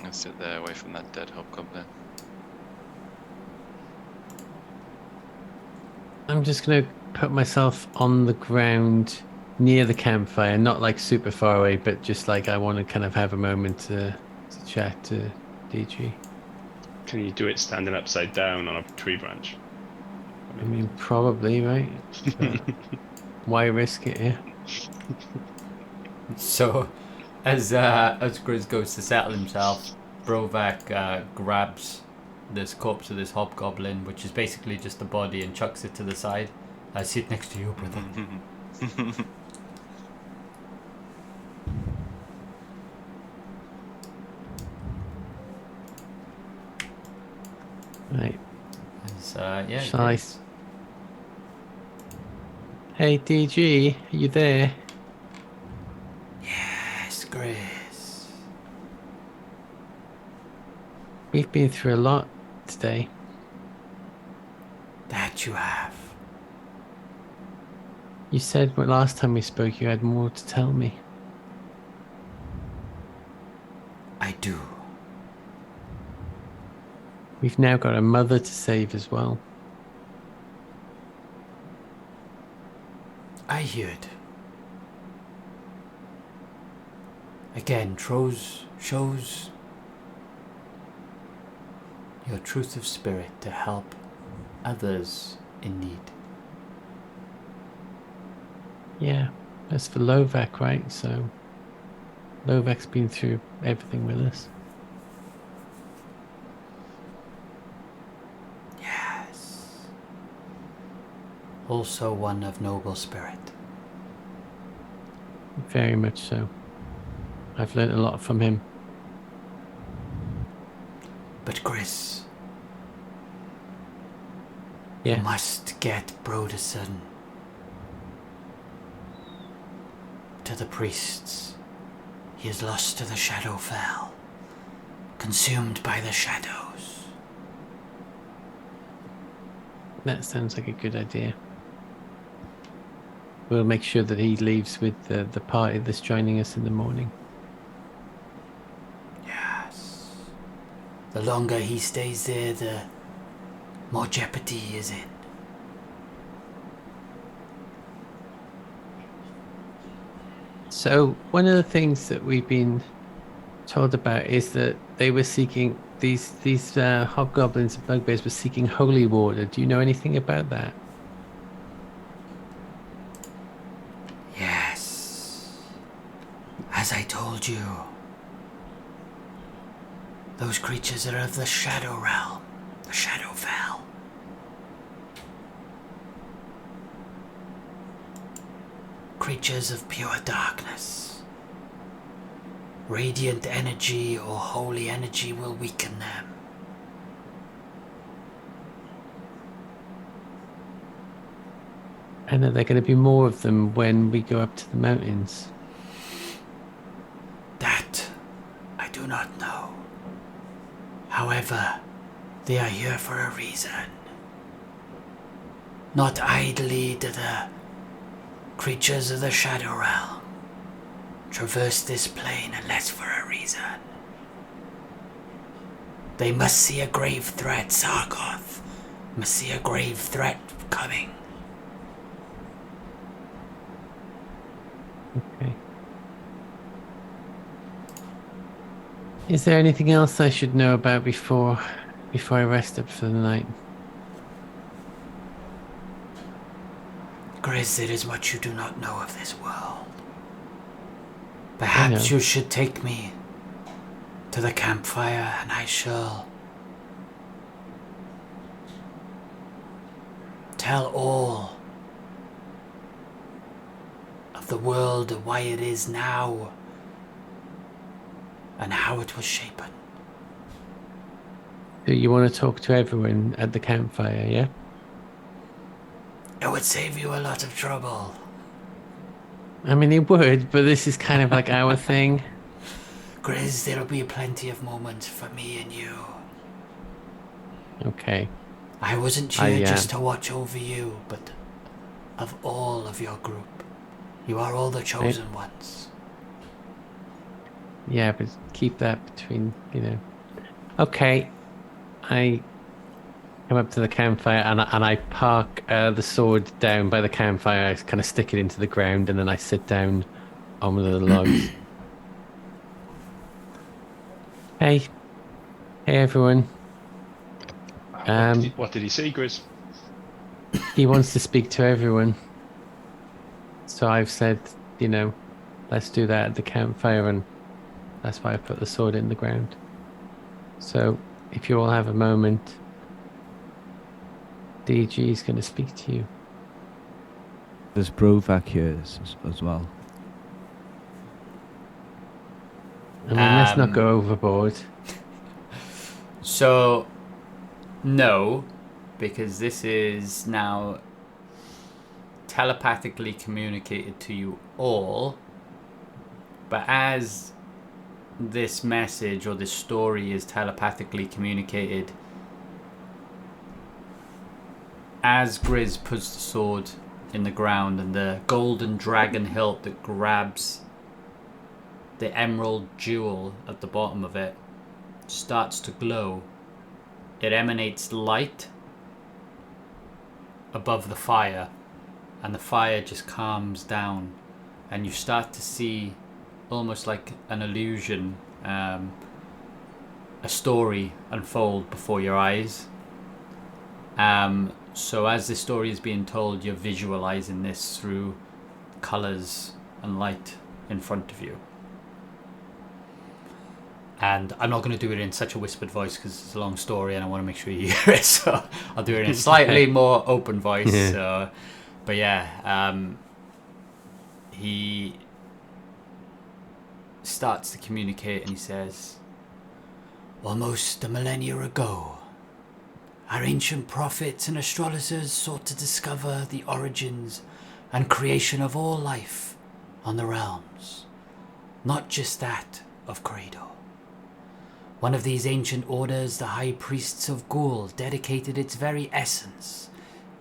I'll sit there away from that dead hobgoblin. I'm just gonna put myself on the ground near the campfire, not like super far away, but just like I want to kind of have a moment to chat to DG. Can you do it standing upside down on a tree branch? I mean, probably, right? But why risk it? Yeah. so as Grizz goes to settle himself, Brovak grabs this corpse of this hobgoblin, which is basically just a body, and chucks it to the side. I sit next to you, brother. Right. As, yeah. Shall I Grizz. Hey, DG, are you there? Yes, Grizz. We've been through a lot today. That you have. You said last time we spoke you had more to tell me. I do. We've now got a mother to save as well. I heard. Again, shows your truth of spirit to help others in need. Yeah, that's for Lovak, right? So Lovak's been through everything with us. Yes. Also one of noble spirit. Very much so. I've learnt a lot from him. But Grizz, Yeah. you must get Broderson to the priests. He is lost to the Shadowfell, consumed by the shadows. That sounds like a good idea. We'll make sure that he leaves with the party that's joining us in the morning. Yes. The longer he stays there, the more jeopardy he is in. So one of the things that we've been told about is that they were seeking these hobgoblins and bugbears were seeking holy water. Do you know anything about that? Yes. As I told you, those creatures are of the Shadow Realm, the Shadowfell. Creatures of pure darkness. Radiant energy or holy energy will weaken them. And are there going to be more of them when we go up to the mountains? That I do not know. However, they are here for a reason. Not idly do the creatures of the Shadow Realm traverse this plane unless for a reason. They must see a grave threat, Sargoth. Must see a grave threat coming. Okay. Is there anything else I should know about before I rest up for the night? Grizz, there is much you do not know of this world. Perhaps you should take me to the campfire and I shall tell all the world why it is now and how it was shapen. Do you want to talk to everyone at the campfire, yeah? It would save you a lot of trouble. I mean, it would, but this is kind of like our thing. Grizz, there'll be plenty of moments for me and you. Okay. I wasn't here just to watch over you, but of all of your group. You are all the chosen ones. Yeah, but keep that between, Okay. I come up to the campfire and I park the sword down by the campfire. I kind of stick it into the ground and then I sit down on one of the logs. Hey everyone. What did he say, Grizz? He wants to speak to everyone. So I've said, let's do that at the campfire, and that's why I put the sword in the ground. So if you all have a moment, DG is going to speak to you. There's Brovac here as well. I mean, let's not go overboard. So, no, because this is now telepathically communicated to you all. But as this message or this story is telepathically communicated, as Grizz puts the sword in the ground and the golden dragon hilt that grabs the emerald jewel at the bottom of it starts to glow, it emanates light above the fire, and the fire just calms down, and you start to see, almost like an illusion, a story unfold before your eyes. So as this story is being told, you're visualizing this through colors and light in front of you. And I'm not going to do it in such a whispered voice because it's a long story and I want to make sure you hear it. So I'll do it in a slightly more open voice. Yeah. But yeah, he starts to communicate and he says, almost a millennia ago, our ancient prophets and astrologers sought to discover the origins and creation of all life on the realms, not just that of Creydor. One of these ancient orders, the High Priests of Gul, dedicated its very essence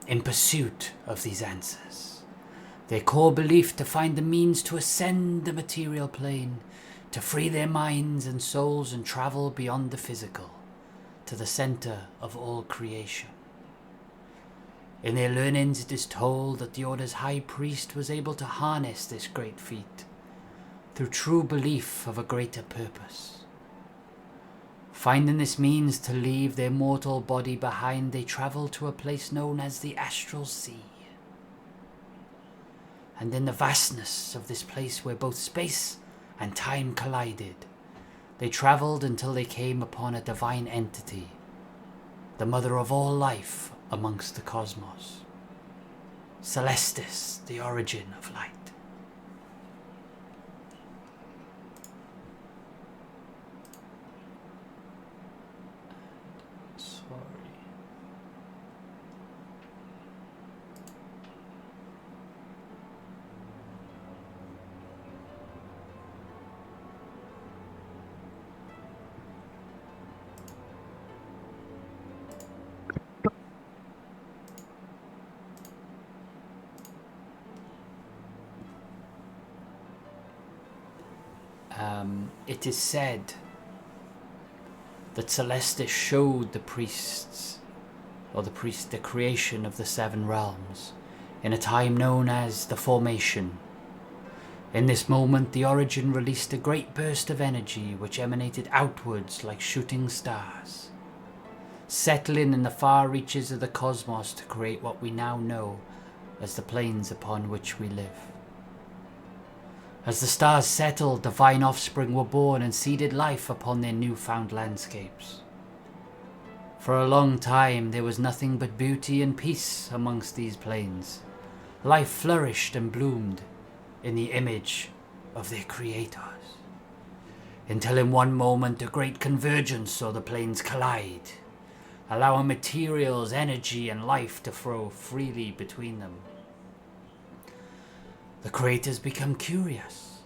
in pursuit of these answers. Their core belief to find the means to ascend the material plane, to free their minds and souls and travel beyond the physical, to the center of all creation. In their learnings it is told that the Order's High Priest was able to harness this great feat through true belief of a greater purpose. Finding this means to leave their mortal body behind, they travelled to a place known as the Astral Sea. And in the vastness of this place where both space and time collided, they travelled until they came upon a divine entity, the mother of all life amongst the cosmos. Celestis, the origin of light. It is said that Celestis showed the priests, or the creation of the seven realms, in a time known as the Formation. In this moment, the Origin released a great burst of energy which emanated outwards like shooting stars, settling in the far reaches of the cosmos to create what we now know as the planes upon which we live. As the stars settled, divine offspring were born and seeded life upon their newfound landscapes. For a long time there was nothing but beauty and peace amongst these plains. Life flourished and bloomed, in the image of their creators. Until in one moment a great convergence saw the planes collide, allowing materials, energy, and life to flow freely between them. The creators become curious,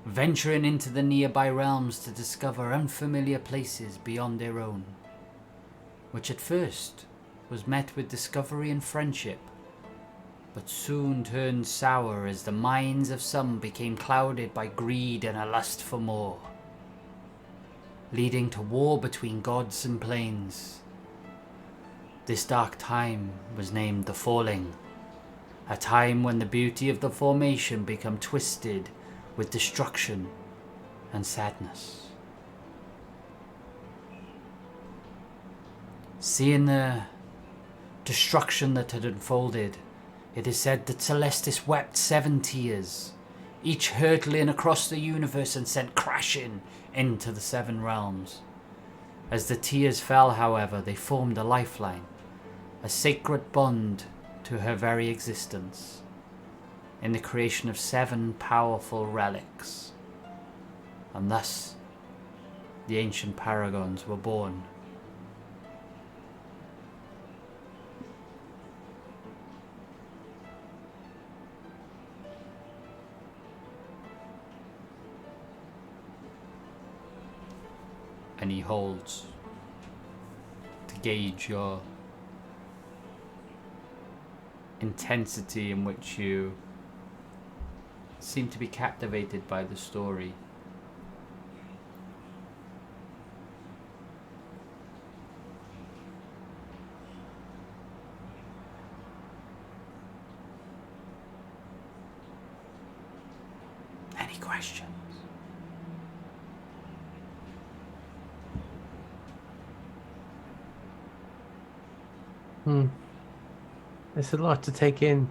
venturing into the nearby realms to discover unfamiliar places beyond their own, which at first was met with discovery and friendship, but soon turned sour as the minds of some became clouded by greed and a lust for more, leading to war between gods and planes. This dark time was named the Falling, a time when the beauty of the formation became twisted with destruction and sadness. Seeing the destruction that had unfolded, it is said that Celestis wept 7 tears, each hurtling across the universe and sent crashing into the 7 realms. As the tears fell, however, they formed a lifeline, a sacred bond to her very existence, in the creation of 7 powerful relics. And thus, the ancient paragons were born. And he holds to gauge your intensity in which you seem to be captivated by the story. Any questions? There's a lot to take in.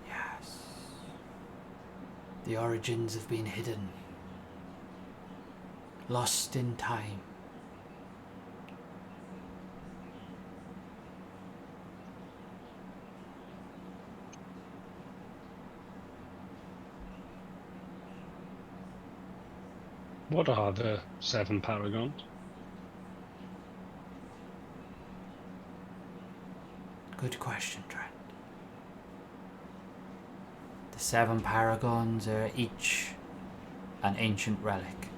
Yes. The origins have been hidden, lost in time. What are the 7 paragons? Good question, Trent. The 7 paragons are each an ancient relic,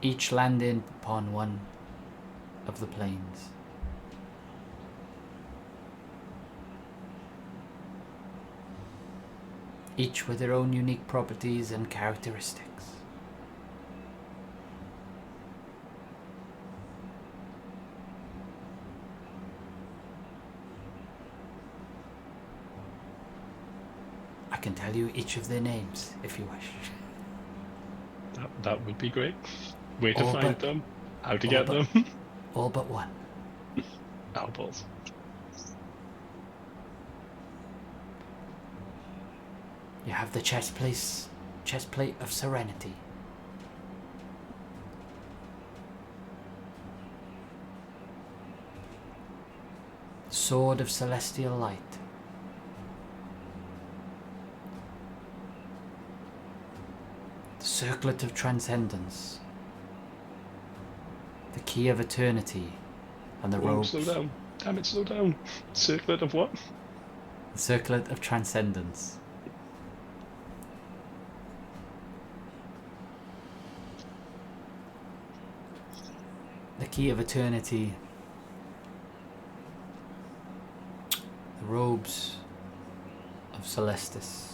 each landing upon one of the planes. Each with their own unique properties and characteristics. I can tell you each of their names if you wish. That would be great. Where to All find but- them? How to all get but- them? All but one. Apples. You have the chestplate of serenity. Sword of celestial light. The circlet of transcendence. The key of eternity. And the Whoa, robes. slow down. Damn it, slow down. Circlet of what? The circlet of transcendence. The key of eternity. The robes of Celestis.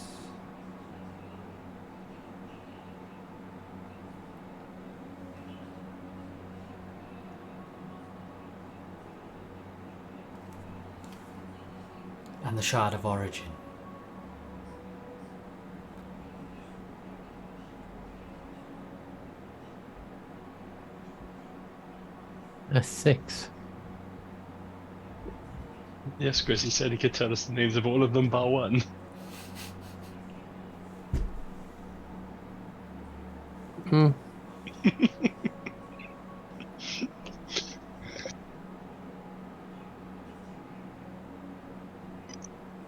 And the shard of origin. A 6. Yes, Chris, he said he could tell us the names of all of them bar one. Hmm.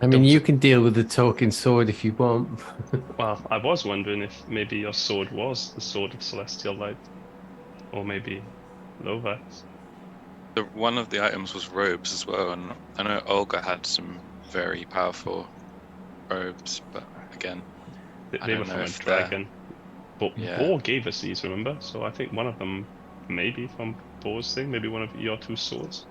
I mean, you can deal with the talking sword if you want. Well, I was wondering if maybe your sword was the sword of celestial light, or maybe Lovak's. One of the items was robes as well, and I know Olga had some very powerful robes, but again, I They don't were know from a if they're- dragon. But Yeah. Boar gave us these, remember? So I think one of them maybe from Boar's thing, maybe one of your two swords.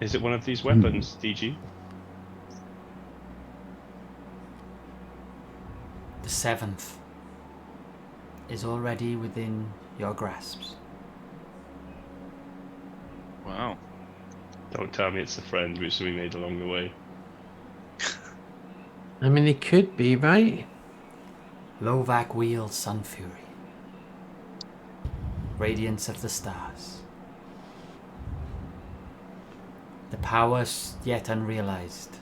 Is it one of these weapons, DG? The seventh is already within your grasps. Wow. Don't tell me it's the friend which we made along the way. I mean, it could be, right? Lovak wields Sun Fury, radiance of the stars. The powers yet unrealized.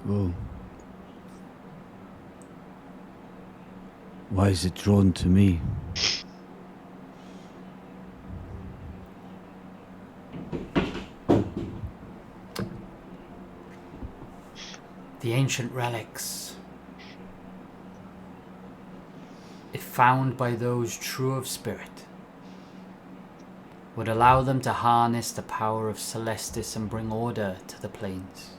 Oh. Why is it drawn to me? The ancient relics, if found by those true of spirit, would allow them to harness the power of Celestis and bring order to the planes.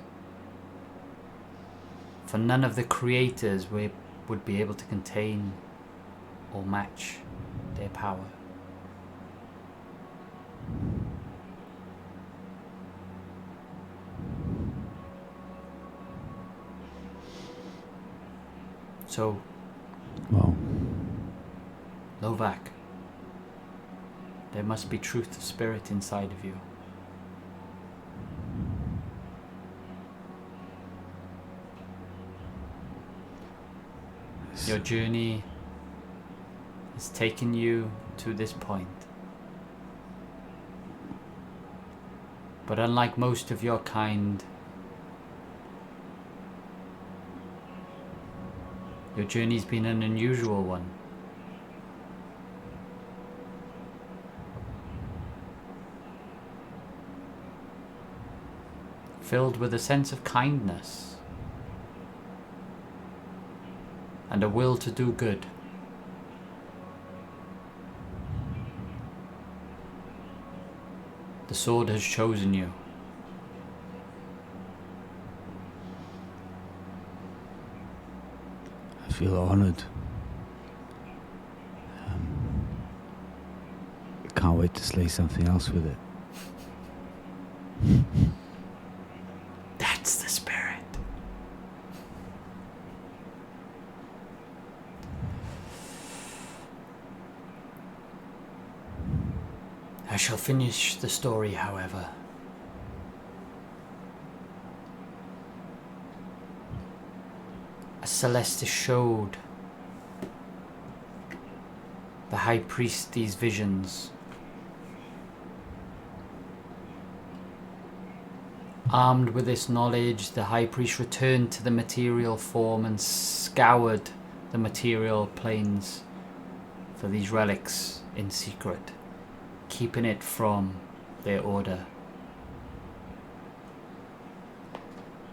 For none of the creators would be able to contain or match their power. So, Well, Lovak, there must be truth of spirit inside of you. Your journey has taken you to this point. But unlike most of your kind, your journey's been an unusual one. Filled with a sense of kindness and a will to do good. The sword has chosen you. I feel honoured. Can't wait to slay something else with it. That's the spirit. I shall finish the story, however. As Celestis showed the High Priest these visions, armed with this knowledge, the High Priest returned to the material form and scoured the material planes for these relics in secret, keeping it from their order.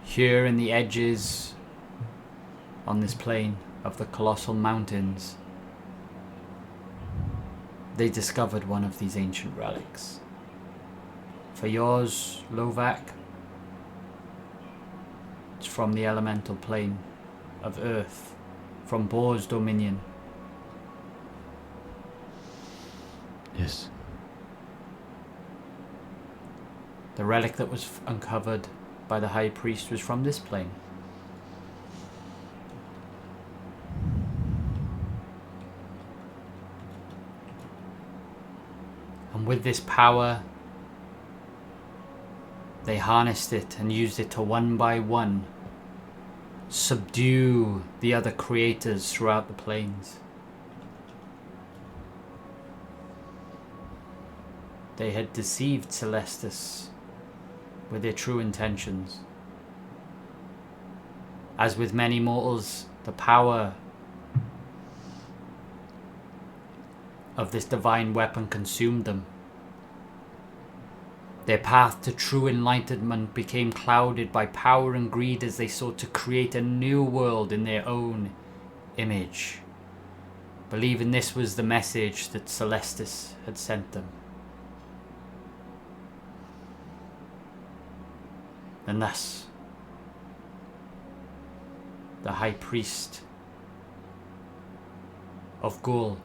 Here in the edges on this plane of the colossal mountains, they discovered one of these ancient relics. For yours, Lovak, it's from the elemental plane of Earth, from Boar's dominion. Yes. The relic that was uncovered by the High Priest was from this plane. And with this power, they harnessed it and used it to one by one subdue the other creators throughout the planes. They had deceived Celestis with their true intentions. As with many mortals, the power of this divine weapon consumed them, Their path to true enlightenment became clouded by power and greed as they sought to create a new world in their own image, believing this was the message that Celestis had sent them. And thus, the High Priest of Gul,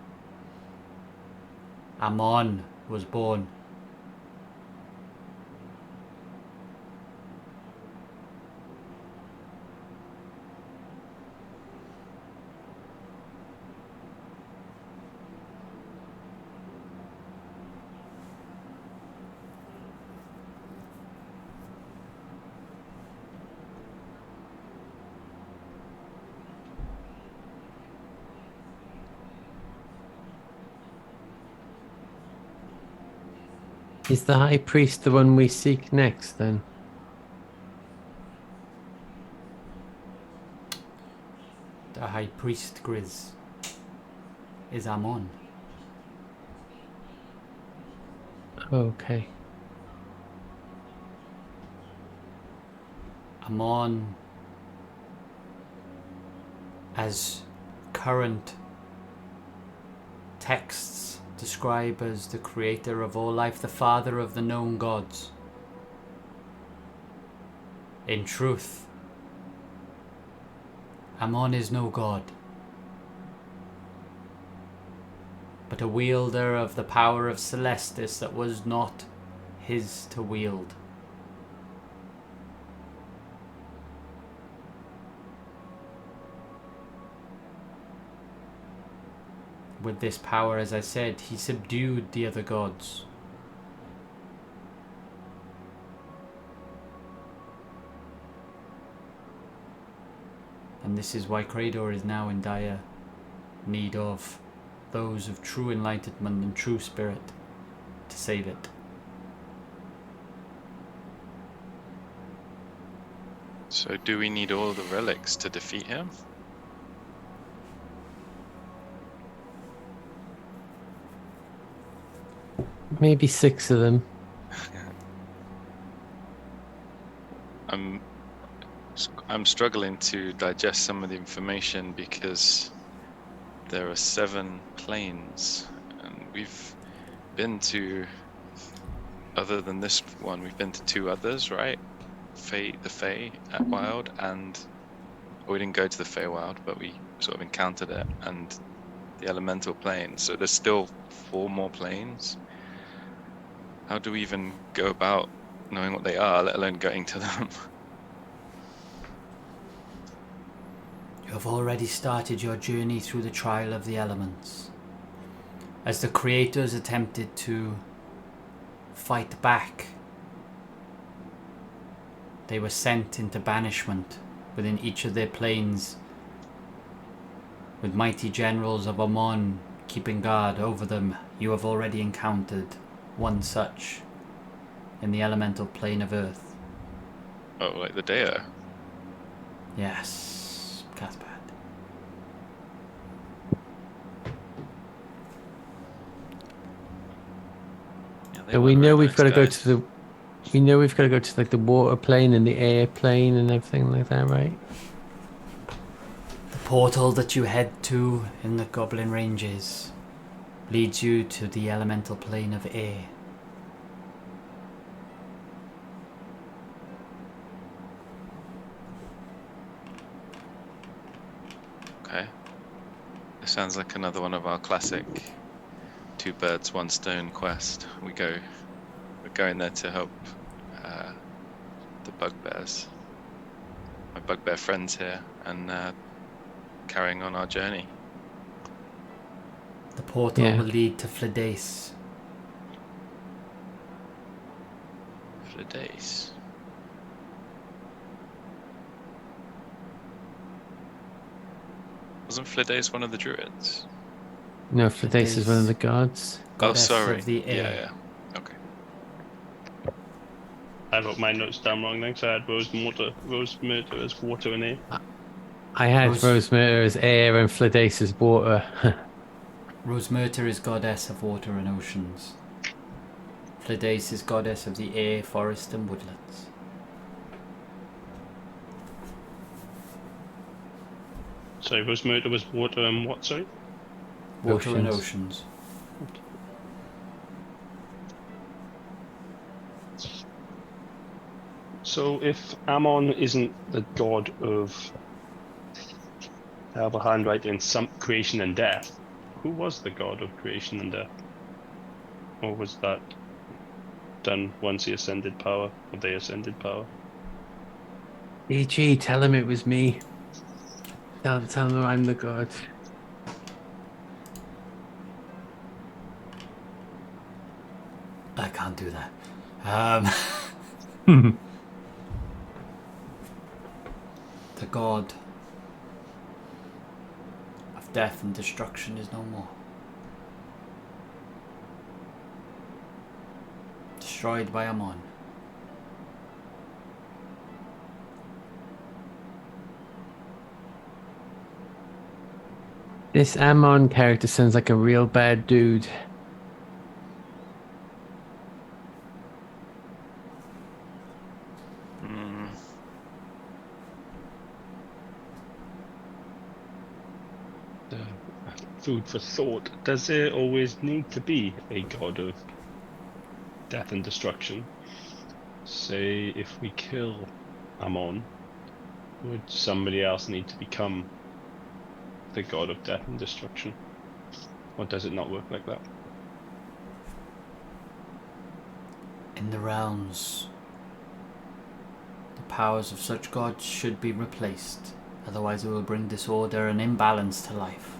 Amon, was born. Is the High Priest the one we seek next, then? The High Priest, Grizz, is Amon. Okay. Amon, as current texts describe as the creator of all life, the father of the known gods. In truth, Amon is no god, but a wielder of the power of Celestis that was not his to wield. With this power, as I said, he subdued the other gods. And this is why Creydor is now in dire need of those of true enlightenment and true spirit to save it. So do we need all the relics to defeat him? Maybe 6 of them. I'm struggling to digest some of the information because there are 7 planes, and we've been to, other than this one, we've been to 2 others, right? The Fae at Wild, and we didn't go to the Fae Wild, but we sort of encountered it, and the elemental plane. So there's still 4 more planes. How do we even go about knowing what they are, let alone going to them? You have already started your journey through the trial of the elements. As the creators attempted to fight back, they were sent into banishment within each of their planes, with mighty generals of Amon keeping guard over them. You have already encountered one such in the elemental plane of Earth. Oh, like the Deo? Yes, Cathbad. Yeah, they So we weren't know very we've nice got to go guys. to the. We know we've got to go to like the water plane and the air plane and everything like that, right? The portal that you head to in the Goblin Ranges leads you to the elemental plane of air. Okay. This sounds like another one of our classic 2 birds, 1 stone quest. We're going there to help the bugbears, my bugbear friends here, and carrying on our journey. The portal Yeah. will lead to Fledace. Fledace. Wasn't Fledace one of the druids? No, Fledace is one of the gods. Goddess Oh, sorry. of the air. Yeah. Okay. I wrote my notes down wrong then, because I had Rose Murder as water and air. I had Rosemary as air and Fledace as water. Rosemerta is goddess of water and oceans. Pledace is goddess of the air, forest, and woodlands. Sorry, Rosemurder was water and what, sorry? Water and Oceans. oceans. So if Ammon isn't the god of the handwriting, some creation and death, who was the god of creation and death? Or was that done once he ascended power, or they ascended power? DG, tell him it was me. Tell him I'm the god. I can't do that. The god of death and destruction is no more. Destroyed by Amon. This Ammon character sounds like a real bad dude. Mm. Food for thought. Does there always need to be a god of death and destruction? Say, if we kill Ammon, would somebody else need to become the god of death and destruction? Or does it not work like that? In the realms, the powers of such gods should be replaced, otherwise it will bring disorder and imbalance to life.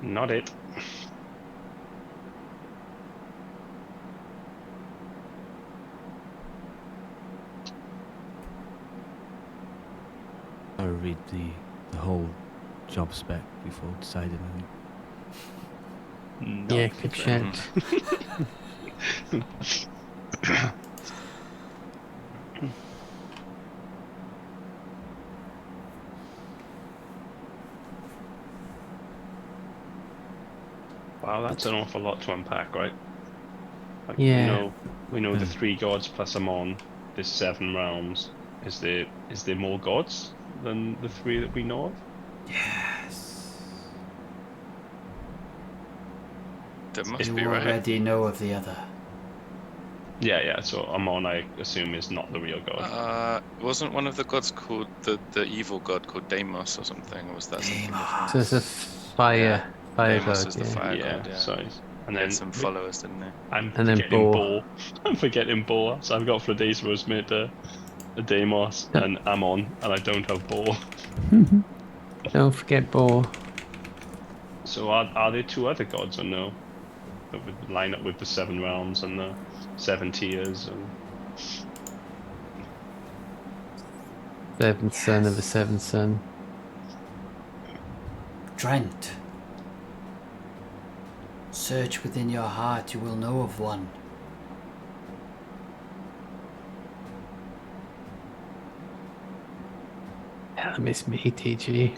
Not it. I read the whole job spec before deciding. Not Yeah, good friend. shout. Wow, that's an awful lot to unpack, right? Like, Yeah. we know the Hmm. 3 gods plus Ammon. There's 7 realms. Is there more gods than the 3 that we know of? Yes. There must You be, right? already know of the other. Yeah. So Ammon, I assume, is not the real god. Wasn't one of the gods called the evil god called Deimos or something? Or was that something different? So it's a fire Deimos god, is the yeah. fire yeah. god. Yeah. Sorry. And He then had some followers, didn't he? I'm And then forgetting Bo. I'm forgetting Bo. So I've got Fladace, Rosemate, Deimos, Yeah. and Ammon, and I don't have Bo. Don't forget Bo. So are there 2 other gods or no? That would line up with the 7 realms and the 7 tiers and Seventh son of a seventh son. Drent. Search within your heart, you will know of one. I miss me, TG.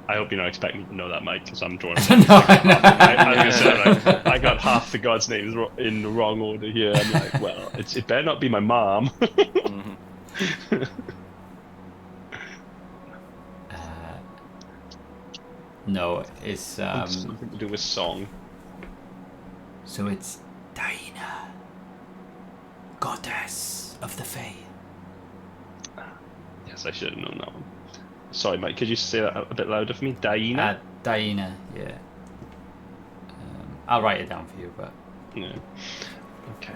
I hope you're not expecting me to know that, Mike, because I'm drawing. No, I know. I was gonna say, like, I got half the gods' names in the wrong order here. I'm like, well, it better not be my mom. Mhm. No, it's Something to do with song. so it's Daina, goddess of the Fae. Yes, I should have known that one. Sorry, Mike. Could you say that a bit louder for me? Daina. Daina, yeah. I'll write it down for you, but Yeah. Okay.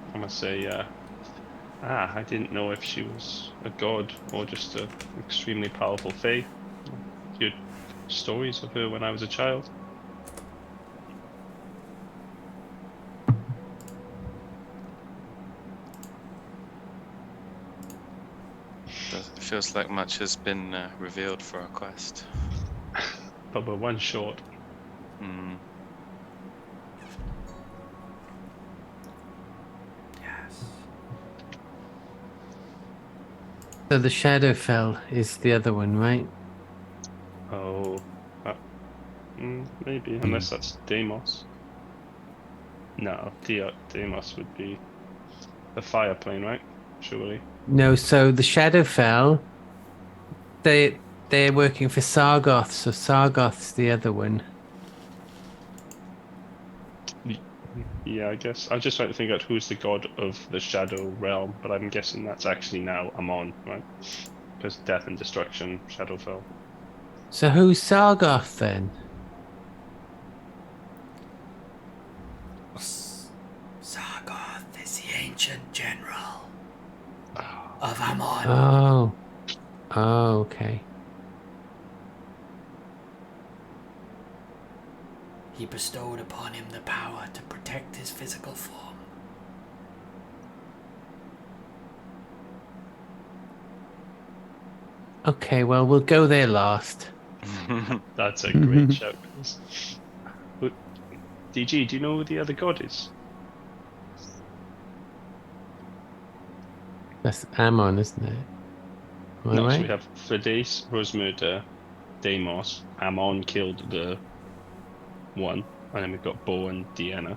I'm gonna say. I didn't know if she was a god or just an extremely powerful fae. Good stories of her when I was a child. It feels like much has been revealed for our quest. But we're one short. Hmm. So the Shadowfell is the other one, right? Oh, maybe, unless that's Deimos. No, Deimos would be the fire plane, right? Surely. No, so the Shadowfell, they're working for Sargoth, so Sargoth's the other one. Yeah, I guess. I was just trying to think out who's the god of the Shadow Realm, but I'm guessing that's actually now Amon, right? Because death and destruction, Shadowfell. So who's Sargoth then? Sargoth is the ancient general of Amon. Oh. Oh, okay. He bestowed upon him the power to protect his physical form. Okay, well, we'll go there last. That's a great shout. But, DG, do you know who the other god is? That's Ammon, isn't it? Am I No, so right? we have Fides, Rosemurder, Deimos, Amon killed the one, and then we've got Bo and Deanna.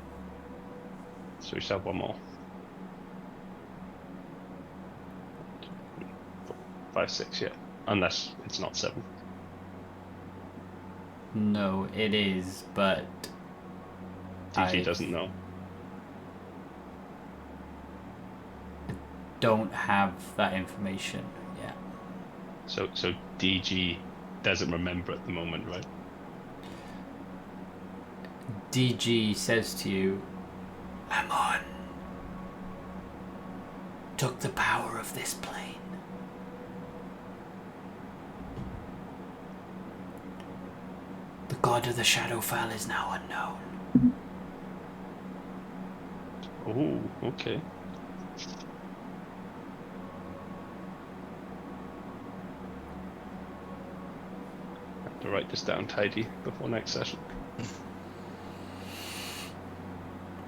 So we still have one more. 5, 6, yeah. Unless it's not 7. No, it is, but DG doesn't know. don't have that information yet. So DG doesn't remember at the moment, right? DG says to you, Amon took the power of this plane. The god of the Shadowfell is now unknown. Oh, okay. Have to write this down tidy before next session.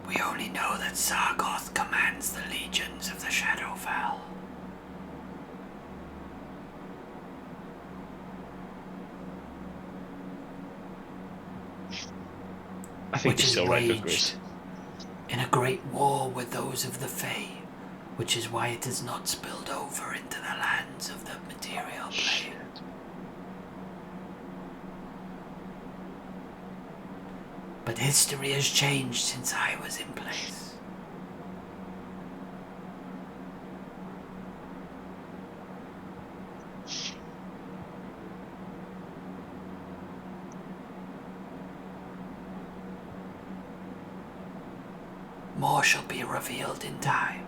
We only know that Sargoth commands the legions of the Shadowfell. I think Which you're is still right, though, waged Grace. in a great war with those of the Fae, which is why it has not spilled over into the lands of the material plane. But history has changed since I was in place. More shall be revealed in time.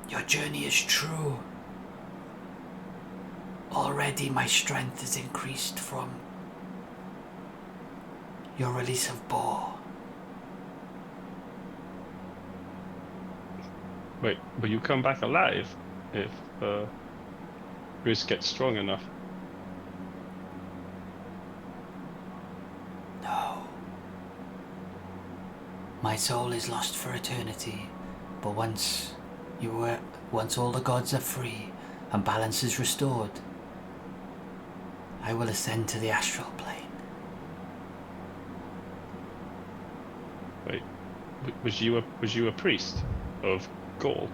Your journey is true. Already my strength is increased from your release of Boar. Wait, will you come back alive if Grace gets strong enough? No. My soul is lost for eternity, but once all the gods are free and balance is restored, I will ascend to the astral plane. Wait, was you a priest of Gaul?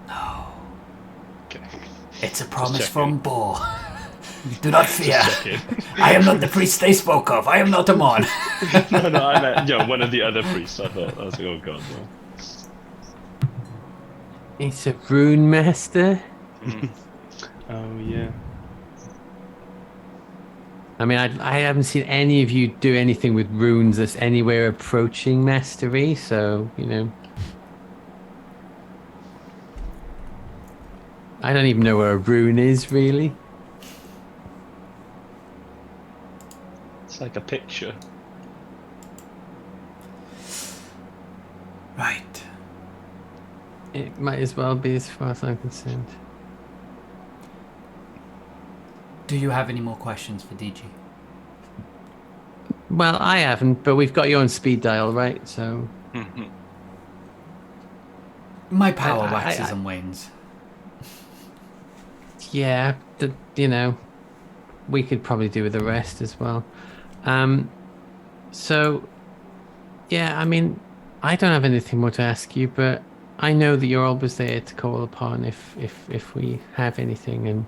No. Okay. It's a promise checking. from Boar. Do not fear. Just checking. I am not the priest they spoke of. I am not Amon. No, I meant one of the other priests. I thought I was like, oh god, no. It's a rune master. Oh yeah. I mean, I haven't seen any of you do anything with runes that's anywhere approaching mastery, so, you know. I don't even know where a rune is, really. It's like a picture. Right. It might as well be, as far as I'm concerned. Do you have any more questions for DG? Well, I haven't, but we've got you on speed dial, right? So My power I- waxes I- and wanes. Yeah, we could probably do with the rest as well. So yeah, I mean, I don't have anything more to ask you, but I know that you're always there to call upon if we have anything, and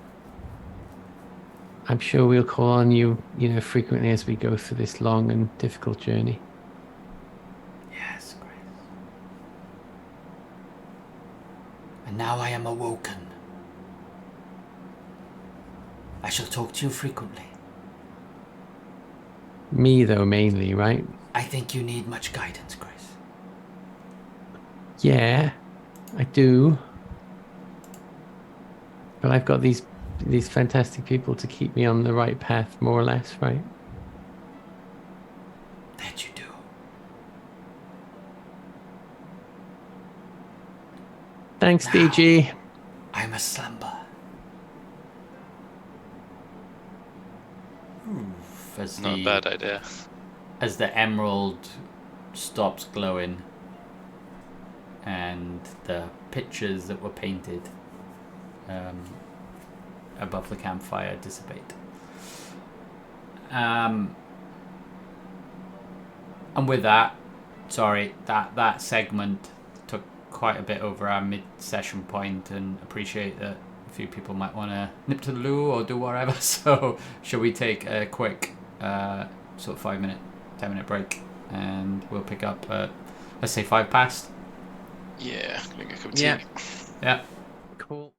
I'm sure we'll call on you, frequently as we go through this long and difficult journey. Yes, Grace. And now I am awoken. I shall talk to you frequently. Me, though, mainly, right? I think you need much guidance, Grace. Yeah, I do. But I've got these fantastic people to keep me on the right path, more or less, right? That you do. Thanks, Now. DG. I must slumber. As Not a the, bad idea. as the emerald stops glowing and the pictures that were painted above the campfire dissipate. And with that, sorry, that segment took quite a bit over our mid-session point, and appreciate that a few people might want to nip to the loo or do whatever. So shall we take a quick sort of 5-minute, 10-minute break, and we'll pick up at, let's say, 5 past. Yeah, gonna get a cup of tea. Yeah. Yeah. Cool.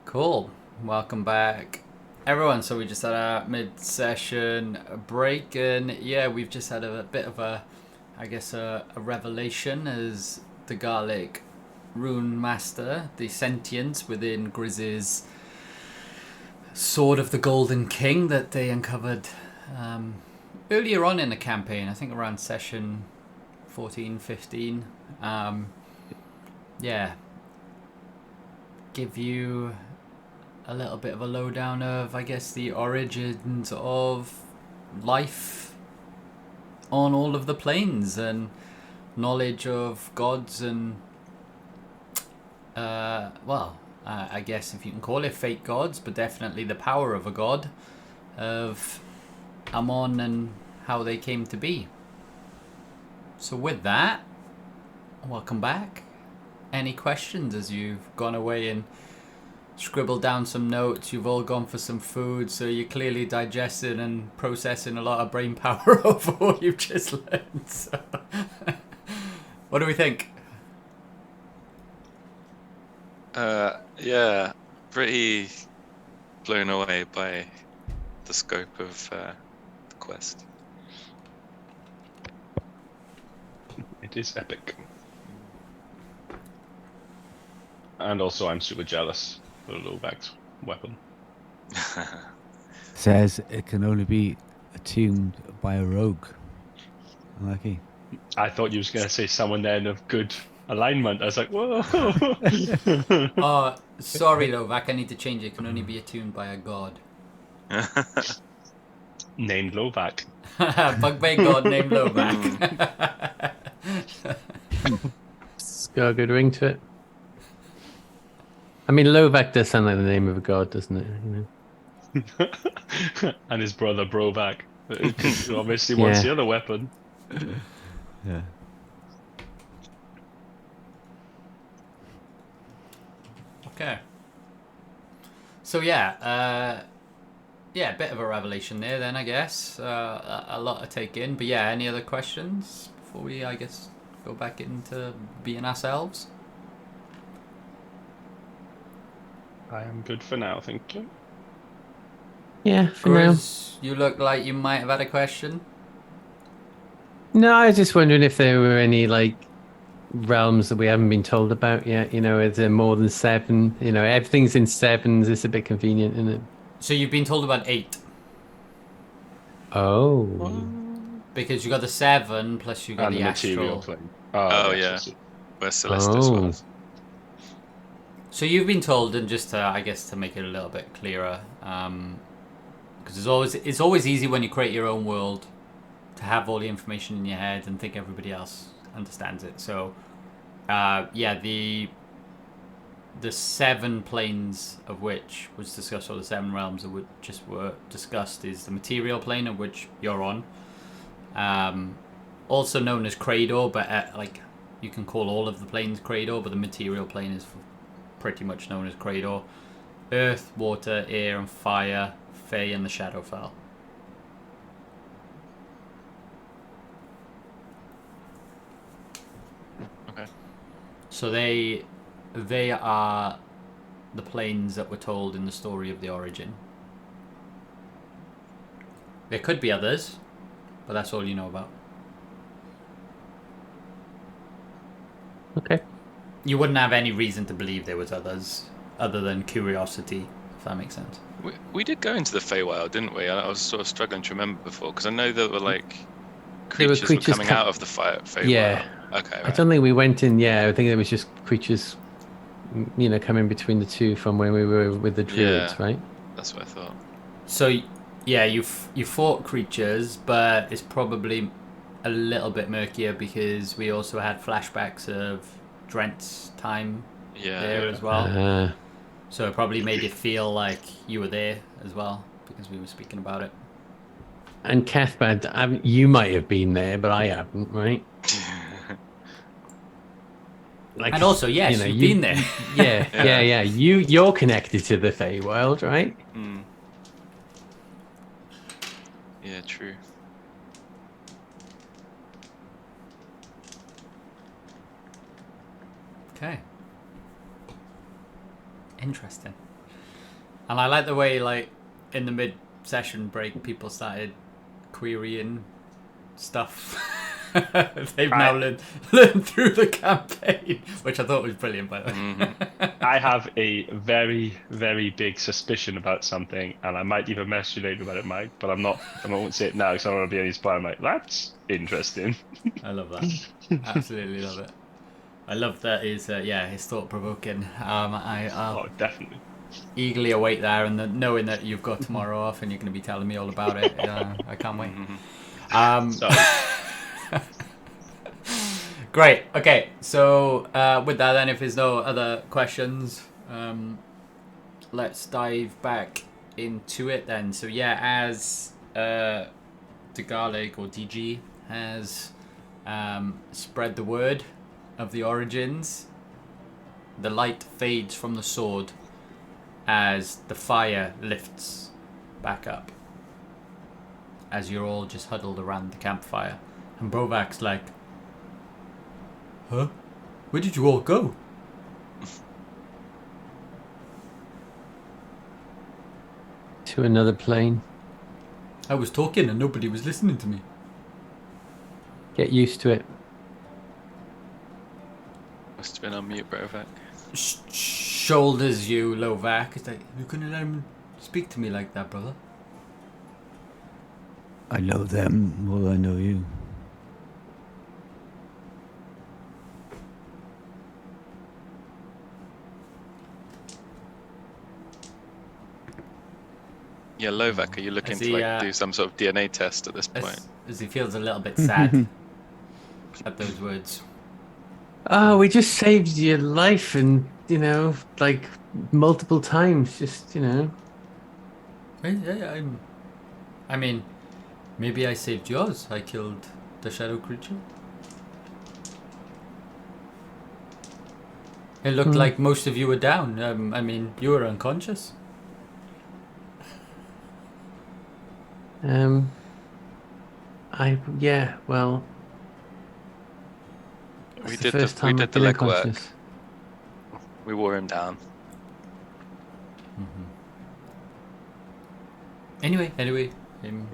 Cool. Welcome back, everyone. So we just had our mid-session break, and yeah, we've just had a bit of a revelation as the Garlic Rune Master, the sentience within Grizz's Sword of the Golden King that they uncovered earlier on in the campaign, I think around session 14, 15. Yeah. Give you a little bit of a lowdown of, I guess, the origins of life on all of the planes, and knowledge of gods and I guess if you can call it fake gods, but definitely the power of a god of Amon and how they came to be. So with that, welcome back. Any questions as you've gone away and scribbled down some notes? You've all gone for some food, so you're clearly digesting and processing a lot of brain power over what you've just learned. So what do we think? Yeah, pretty blown away by the scope of the quest. It is epic. And also, I'm super jealous for Lovak's weapon. Says it can only be attuned by a rogue. Unlucky. I thought you was going to say someone then of good alignment. I was like, whoa. Oh, sorry, Lovak, I need to change it. It can only be attuned by a god. Named Lovak. Bugbear god named Lovak. It's got a good ring to it. I mean, Lovak does sound like the name of a god, doesn't it? And his brother Brovak. Who obviously wants Yeah. the other weapon. Yeah. Okay. So yeah, a bit of a revelation there then, I guess. A lot to take in. But yeah, any other questions before we, I guess, go back into being ourselves? I am good for now, thank you. Yeah, for now. Grizz, you look like you might have had a question. No, I was just wondering if there were any realms that we haven't been told about yet. Is there more than 7? Everything's in 7s. It's a bit convenient, isn't it? So you've been told about 8. Oh. Because you got the 7 plus you got And the the material astral. plane. Oh, yes, yeah. I see. Where Celestis Oh. was. So you've been told, and just to, I guess to make it a little bit clearer, because it's always easy when you create your own world to have all the information in your head and think everybody else understands it. So, the 7 planes of which was discussed, or the 7 realms of which just were discussed, is the material plane, of which you're on, also known as Creydor, but like you can call all of the planes Creydor, but the material plane is pretty much known as Creydor. Earth, water, air, and fire, Fey, and the Shadowfell. Okay. So they are the planes that were told in the story of the origin. There could be others, but that's all you know about. Okay. You wouldn't have any reason to believe there was others, other than curiosity, if that makes sense. We did go into the Feywild, didn't we? I was sort of struggling to remember before, because I know there were like There were creatures, were coming co- out of the Feywild. Yeah. Okay. I Right. don't think we went in. Yeah, I think there was just creatures, coming between the two from when we were with the druids, Yeah. right? That's what I thought. So, yeah, you fought creatures, but it's probably a little bit murkier because we also had flashbacks of Drent's time Yeah. there as well. Uh, So it probably made it feel like you were there as well because we were speaking about it. and Cathbad, you might have been there, but I haven't, right? Like, And also, yes, you've been there. Yeah. You're connected to the Feywild, right? Hmm. Yeah, true. Okay. Interesting. And I like the way, like, in the mid-session break, people started querying stuff they've now learned through the campaign, which I thought was brilliant, by the way. Mm-hmm. I have a very, very big suspicion about something, and I might even mess you later about it, Mike. But I won't say it now because I don't want to be any spoiler. I'm like, that's interesting. I love that. Absolutely love it. I love that it's thought-provoking. I'll Oh, definitely. eagerly await there, and knowing that you've got tomorrow off and you're going to be telling me all about it. I can't wait. So, Great. Okay. So with that, then, if there's no other questions, let's dive back into it then. So yeah, as Garlic or DG has spread the word of the origins, the light fades from the sword as the fire lifts back up, as you're all just huddled around the campfire. And Brovak's like, huh? Where did you all go? To another plane. I was talking and nobody was listening to me. Get used to it. Must have been on mute, Brovak. Shoulders you, Lovak. It's like, you couldn't let him speak to me like that, brother. I know them more than I know you. Yeah, Lovak, are you looking As to he, do some sort of DNA test at this point? As he feels a little bit sad at those words. Oh, we just saved your life, and like multiple times. Just Yeah, I mean, maybe I saved yours. I killed the shadow creature. It looked like most of you were down. I mean, you were unconscious. Well, We it's did the first we time did I've the been legwork. unconscious. We wore him down. Anyway, I'm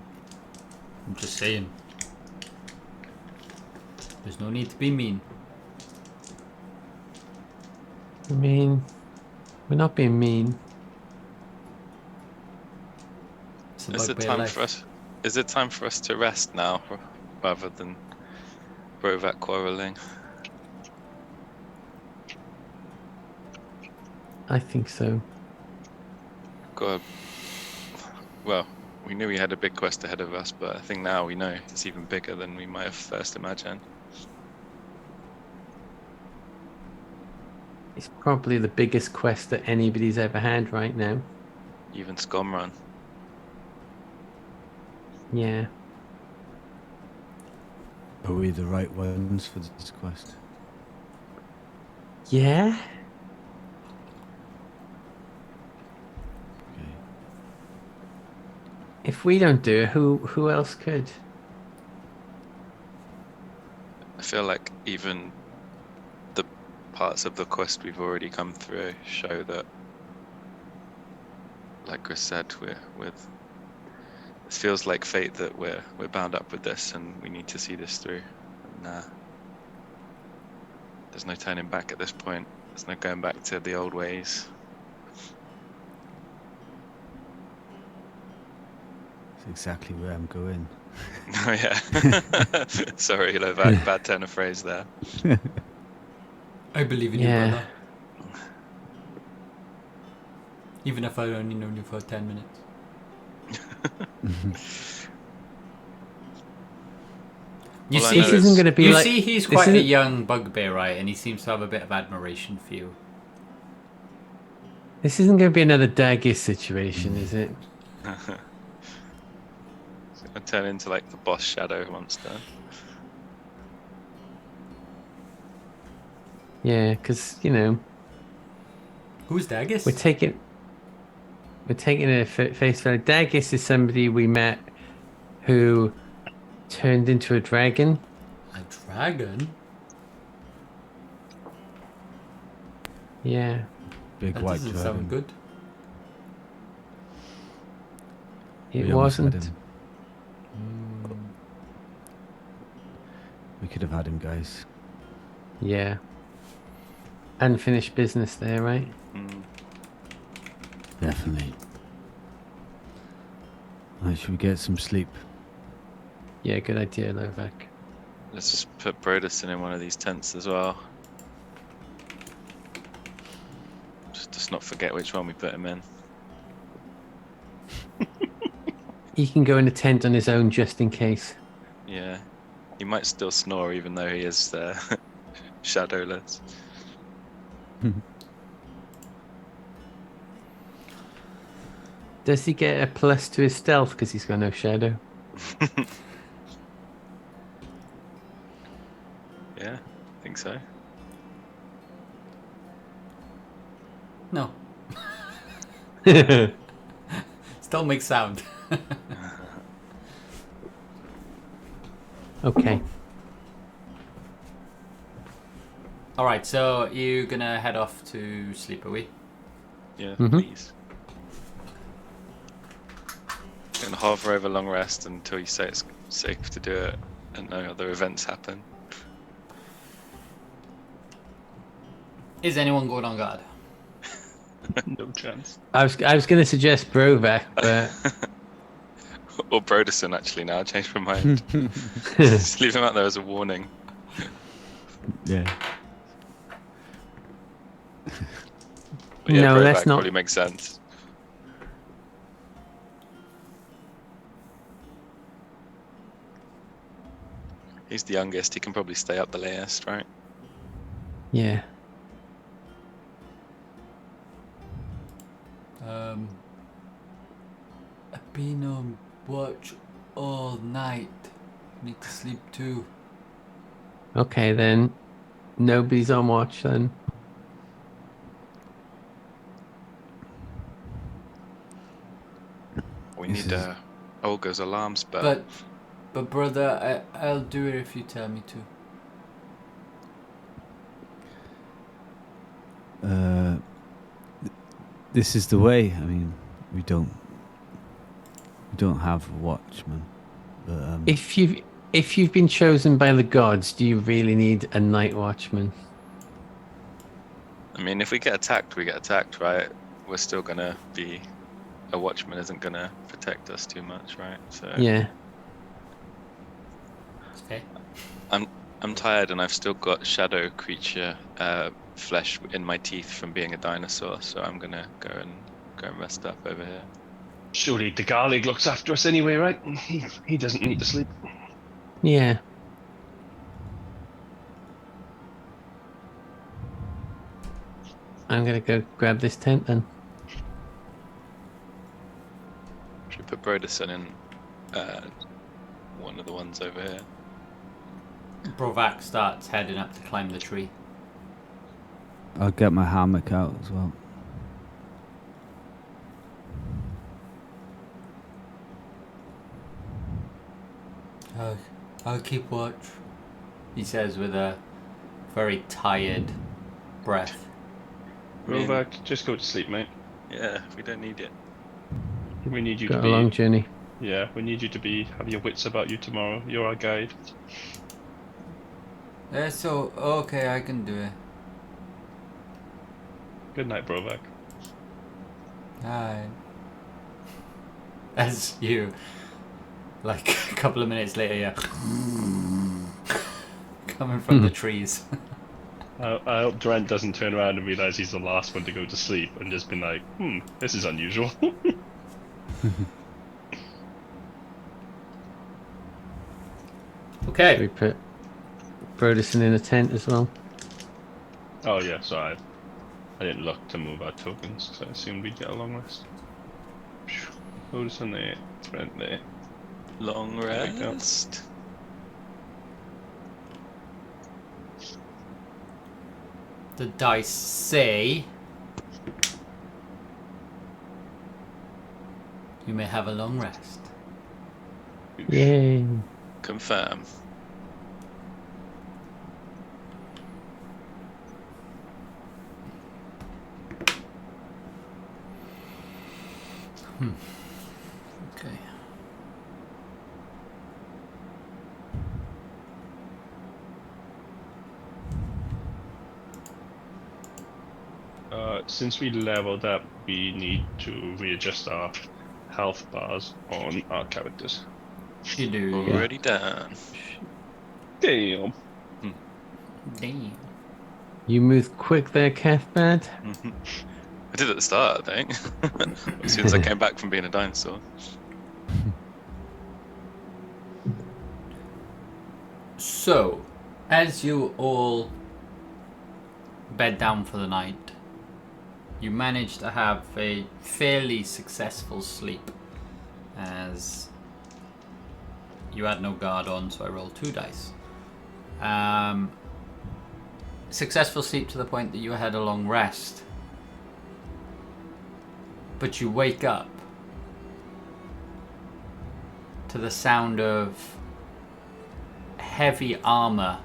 just saying. There's no need to be mean. I mean, we're not being mean. It's Is about it way of time life. for us? Is it time for us to rest now, rather than Brovak quarreling? I think so. God. Well, we knew we had a big quest ahead of us, but I think now we know it's even bigger than we might have first imagined. It's probably the biggest quest that anybody's ever had right now. Even Scomrun. Yeah. Are we the right ones for this quest? Yeah? Okay. If we don't do it, who else could? I feel like even the parts of the quest we've already come through show that, like Chris said, it feels like fate that we're bound up with this and we need to see this through. And, there's no turning back at this point. There's no going back to the old ways. That's exactly where I'm going. Oh yeah. Sorry, Lovak, bad turn of phrase there. I believe in you, Yeah. brother. Even if I'd only known you for 10 minutes. You All I see, know This isn't is- going to be you like. see, he's this quite a isn't- young bugbear, right? And he seems to have a bit of admiration for you. This isn't going to be another Daggis situation, is it? It's gonna turn into like the boss shadow monster. Yeah, because Who's Daggis? we're taking it at face value. Daggis is somebody we met who turned into a dragon. A dragon? Yeah, Big That white doesn't dragon. sound good. it We almost had wasn't. him. We could have had him, guys. Yeah. Unfinished business there, right? Mm. Definitely. Right, should we get some sleep? Yeah, good idea, Lovak. Let's just put Broderson in one of these tents as well. Just not forget which one we put him in. He can go in a tent on his own just in case. Yeah. He might still snore even though he is shadowless. Does he get a plus to his stealth because he's got no shadow? Yeah, I think so. No. Still makes sound. Okay. Alright, so you're gonna head off to sleep, are we? Yeah, Mhm. please. And hover over long rest until you say it's safe to do it and no other events happen. Is anyone going on guard? No chance. I was going to suggest Brovak, but Or Broderson actually now, I changed my mind. Just leave him out there as a warning. Yeah. But yeah, No, let's Brovac not- probably makes sense. He's the youngest, he can probably stay up the latest, right? yeah. I've been on watch all night. Need to sleep too. Okay, then. Nobody's on watch then. We This need is- Olga's alarm spell. But brother, I'll do it if you tell me to. This is the way. I mean, we don't have a watchman, but If you've been chosen by the gods, do you really need a night watchman? I mean, if we get attacked, we get attacked, right? We're still gonna be... A watchman isn't gonna protect us too much, right? So Yeah. Okay. I'm tired and I've still got shadow creature flesh in my teeth from being a dinosaur, so I'm gonna go and rest up over here. Surely the garlic looks after us anyway, right? He doesn't need to sleep. Yeah. I'm gonna go grab this tent then. Should we put Broderson in one of the ones over here? Brovak starts heading up to climb the tree. I'll get my hammock out as well. I'll keep watch, he says with a very tired breath. Rovak, just go to sleep, mate. Yeah, we don't need it. We need you Got to a be. long journey. Yeah, we need you to have your wits about you tomorrow. You're our guide. So, okay, I can do it. Good night, Brovak. Hi. As you, like a couple of minutes later, yeah, coming from the trees. I hope Drent doesn't turn around and realise he's the last one to go to sleep and just been like, this is unusual. Okay. We put Broderson in a tent as well. Oh yeah, sorry. I didn't look to move our tokens because I assumed we'd get a long rest. Broderson there, Drent there. Long There we go. rest. The dice say you may have a long rest. Yay. Confirm. Okay. Since we leveled up, we need to readjust our health bars on our characters. You do, yeah. Already done. Damn. Damn. You moved quick there, Cathbad. I did at the start, I think. As soon as I came back from being a dinosaur. So, as you all bed down for the night, you manage to have a fairly successful sleep, as you had no guard on, so I rolled 2 dice. Successful sleep to the point that you had a long rest, but you wake up to the sound of heavy armor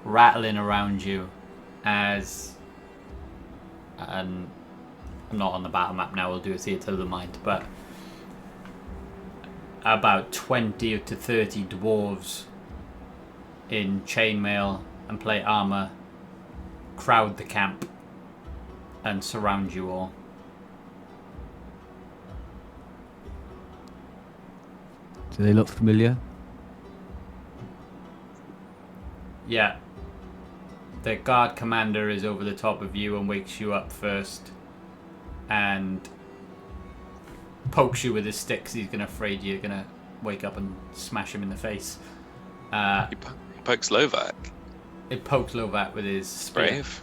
rattling around you as, and I'm not on the battle map now, we'll do a theatre of the mind, but about 20 to 30 dwarves in chainmail and plate armor crowd the camp and surround you all. Do they look familiar? Yeah. The guard commander is over the top of you and wakes you up first and pokes you with his stick 'cause he's afraid you're gonna wake up and smash him in the face. He pokes Lovak. It pokes Lovat with his spear. Brave.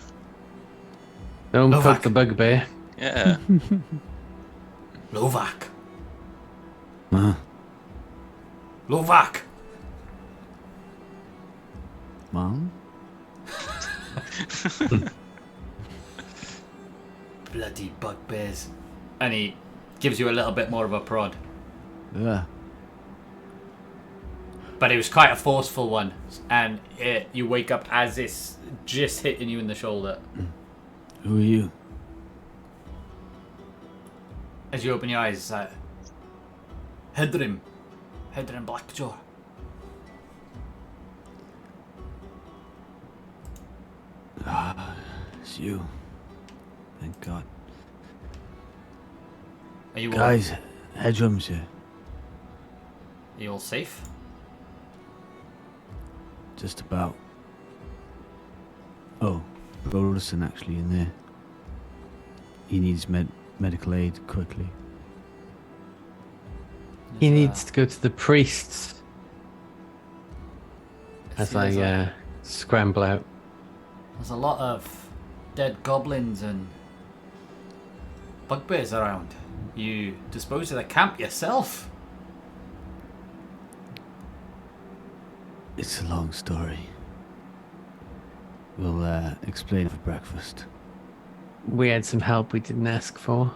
Don't Novak. poke the bugbear. Yeah. Lovak! Huh? Lovak! Mom? Bloody bugbears. And he gives you a little bit more of a prod. Yeah. But it was quite a forceful one. And you wake up as it's just hitting you in the shoulder. Who are you? As you open your eyes, Hedrim Blackjaw. It's you. Thank God. Are you Guys, Hedrum's here. Are you all safe? Just about. Oh, Broderson actually in there. He needs medical aid quickly. He There's, needs to go to the priests as see, there's a- I scramble out. There's a lot of dead goblins and bugbears around. You dispose of the camp yourself. It's a long story. We'll explain for breakfast. We had some help we didn't ask for.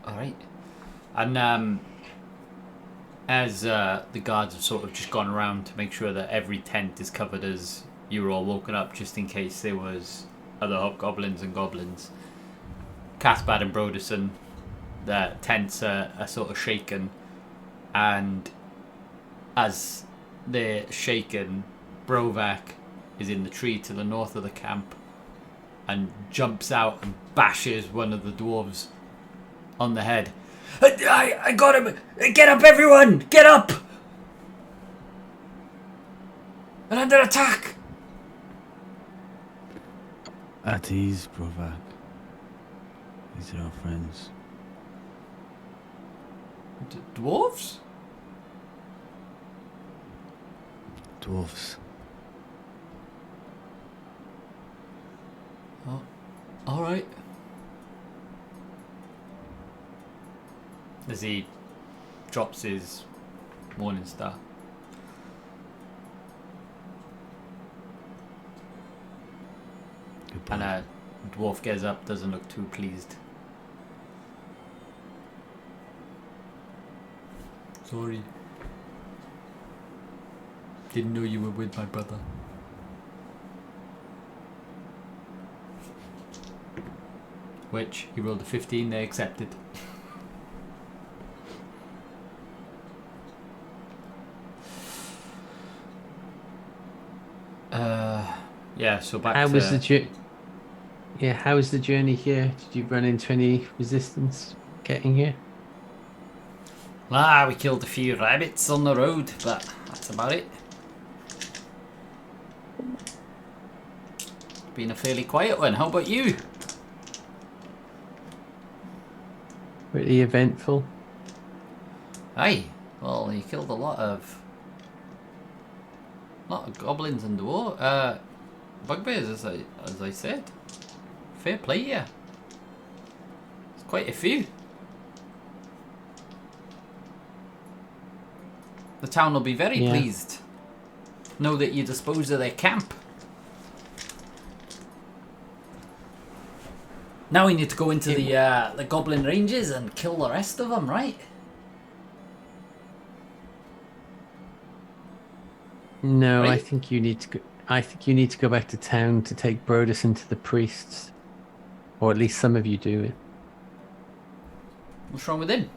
Alright. And as the guards have sort of just gone around to make sure that every tent is covered as you were all woken up, just in case there was other hobgoblins and goblins, Cathbad and Broderson, the tents are sort of shaken, and as they're shaken, Brovak is in the tree to the north of the camp and jumps out and bashes one of the dwarves on the head. I got him! Get up, everyone! Get up! They're under attack! At ease, Brovak. These are our friends. Dwarves? Dwarves. Oh, alright. As he drops his morning star. Goodbye. And dwarf gets up, doesn't look too pleased. Sorry. Didn't know you were with my brother. Which, he rolled a 15, they accepted. Yeah, so back How to... was the journey? Yeah, how was the journey here? Did you run into any resistance getting here? We killed a few rabbits on the road, but that's about it. Been a fairly quiet one. How about you? Pretty eventful. Aye. Well, you killed a lot of goblins and dwarves. Bugbears, as I said. Fair play, yeah. It's quite a few. The town will be very pleased. Know that you disposed of their camp. Now we need to go into the goblin ranges and kill the rest of them, right? No, Right? I think you need to go. I think you need to go back to town to take Broderson to the priests, or at least some of you do. What's wrong with him?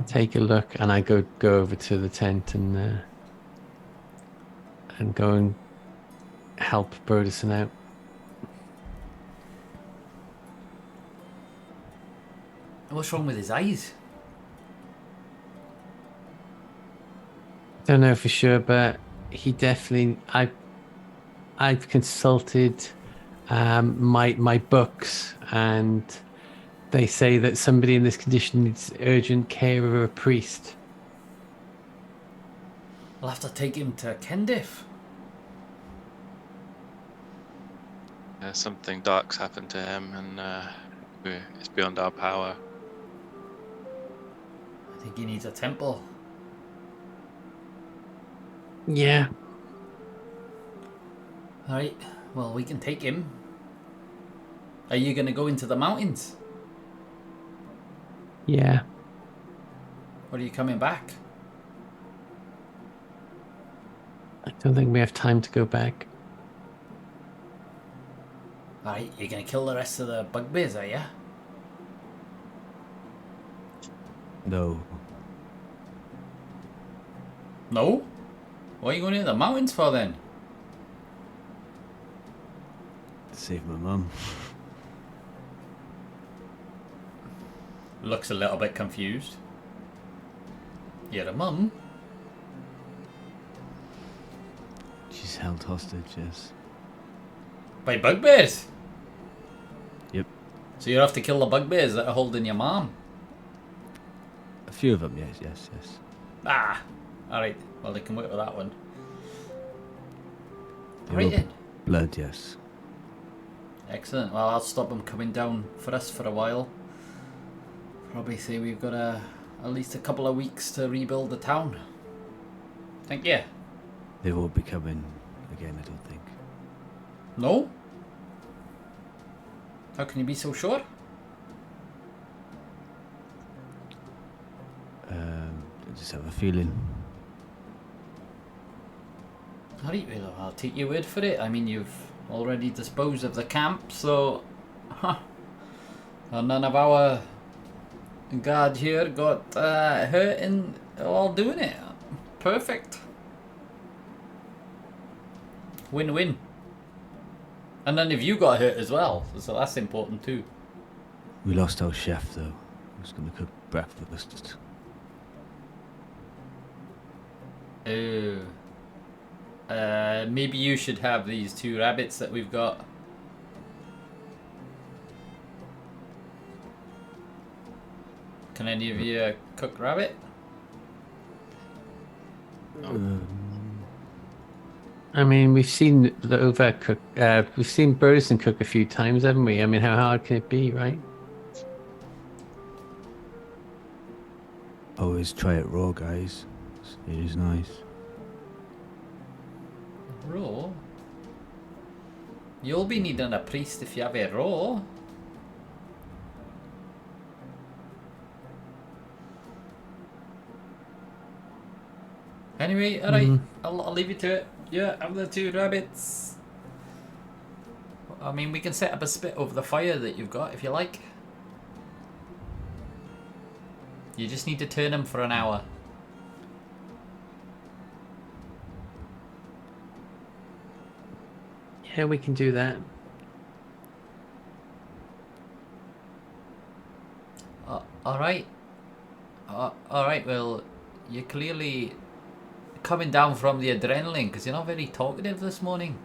Take a look, and I go over to the tent and go and help Broderson out. What's wrong with his eyes? Don't know for sure, but he definitely. I've consulted my books, and they say that somebody in this condition needs urgent care of a priest. I'll have to take him to Kendif. Something dark's happened to him, and it's beyond our power. I think he needs a temple. Yeah. Alright, well, we can take him. Are you going to go into the mountains? Yeah. Or are you coming back? I don't think we have time to go back. Alright, you're going to kill the rest of the bugbears, are you? No. No? What are you going into the mountains for then? Save my mum. Looks a little bit confused. You're a mum? held hostage, yes. By bugbears? Yep. So you have to kill the bugbears that are holding your mom? A few of them, yes. Ah! Alright, well, they can work with that one. They Right will then. blood, yes. Excellent. Well, I'll stop them coming down for us for a while. Probably say we've got at least a couple of weeks to rebuild the town. Thank you. They won't be coming again, I don't think. No? How can you be so sure? I just have a feeling. Alright, well, I'll take your word for it. I mean, you've already disposed of the camp, so... Huh. And none of our guard here got hurt in while doing it. Perfect. Win-win. And none of you got hurt as well, so that's important too. We lost our chef, though. He was going to cook breakfast. Maybe you should have these 2 rabbits that we've got. Can any of you cook rabbit? I mean, we've seen the overcook. We've seen Broderson cook a few times, haven't we? I mean, how hard can it be, right? Always try it raw, guys. It is nice. Raw? You'll be needing a priest if you have it raw. Anyway, alright, I'll leave you to it. Yeah, have the 2 rabbits. I mean, we can set up a spit over the fire that you've got if you like. You just need to turn them for an hour. Yeah, we can do that. Alright. Alright, well, you're clearly coming down from the adrenaline because you're not very talkative this morning.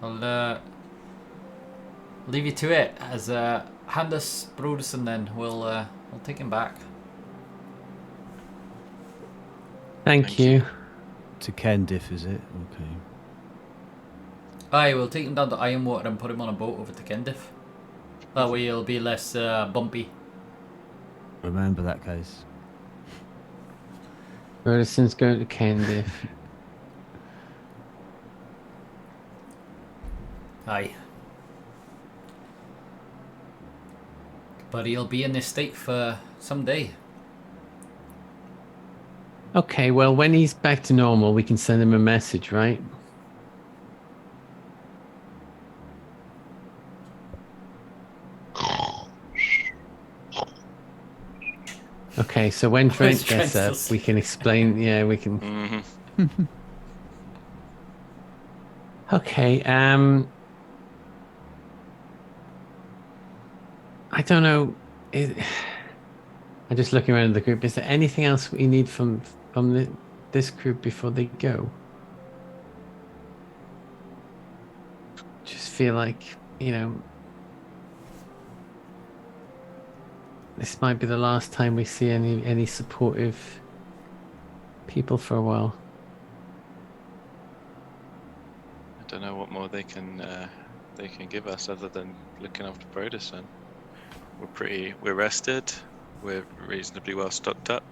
I'll leave you to it as hand us Broderson then. We'll take him back. Thank you. To Kendiff, is it? Okay. Aye, we'll take him down to Ironwater and put him on a boat over to Kendiff. That way he'll be less bumpy. Remember that, guys. Broderson's going to Candiff. Aye. But he'll be in this state for some day. Okay, well, when he's back to normal, we can send him a message, right? Okay, so when Trent gets up, we can explain. Yeah, we can. Mm-hmm. Okay. I don't know. I'm just looking around the group. Is there anything else we need from this group before they go? Just feel like, this might be the last time we see any supportive people for a while. I don't know what more they can give us other than looking after Broderson. We're rested. We're reasonably well stocked up.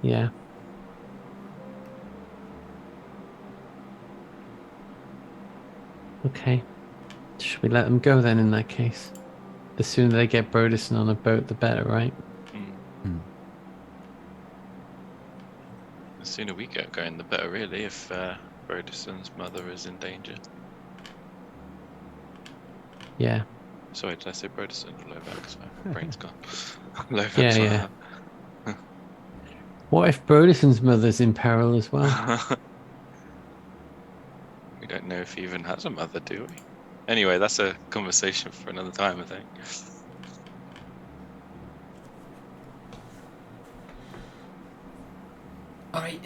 Yeah. Okay. Should we let them go then in that case? The sooner they get Broderson on a boat, the better, right? The sooner we get going, the better, really, if Broderson's mother is in danger. Yeah. Sorry, did I say Broderson or Lovax? My brain's gone. Lovax. Yeah. What if Broderson's mother's in peril as well? We don't know if he even has a mother, do we? Anyway, that's a conversation for another time, I think. All right.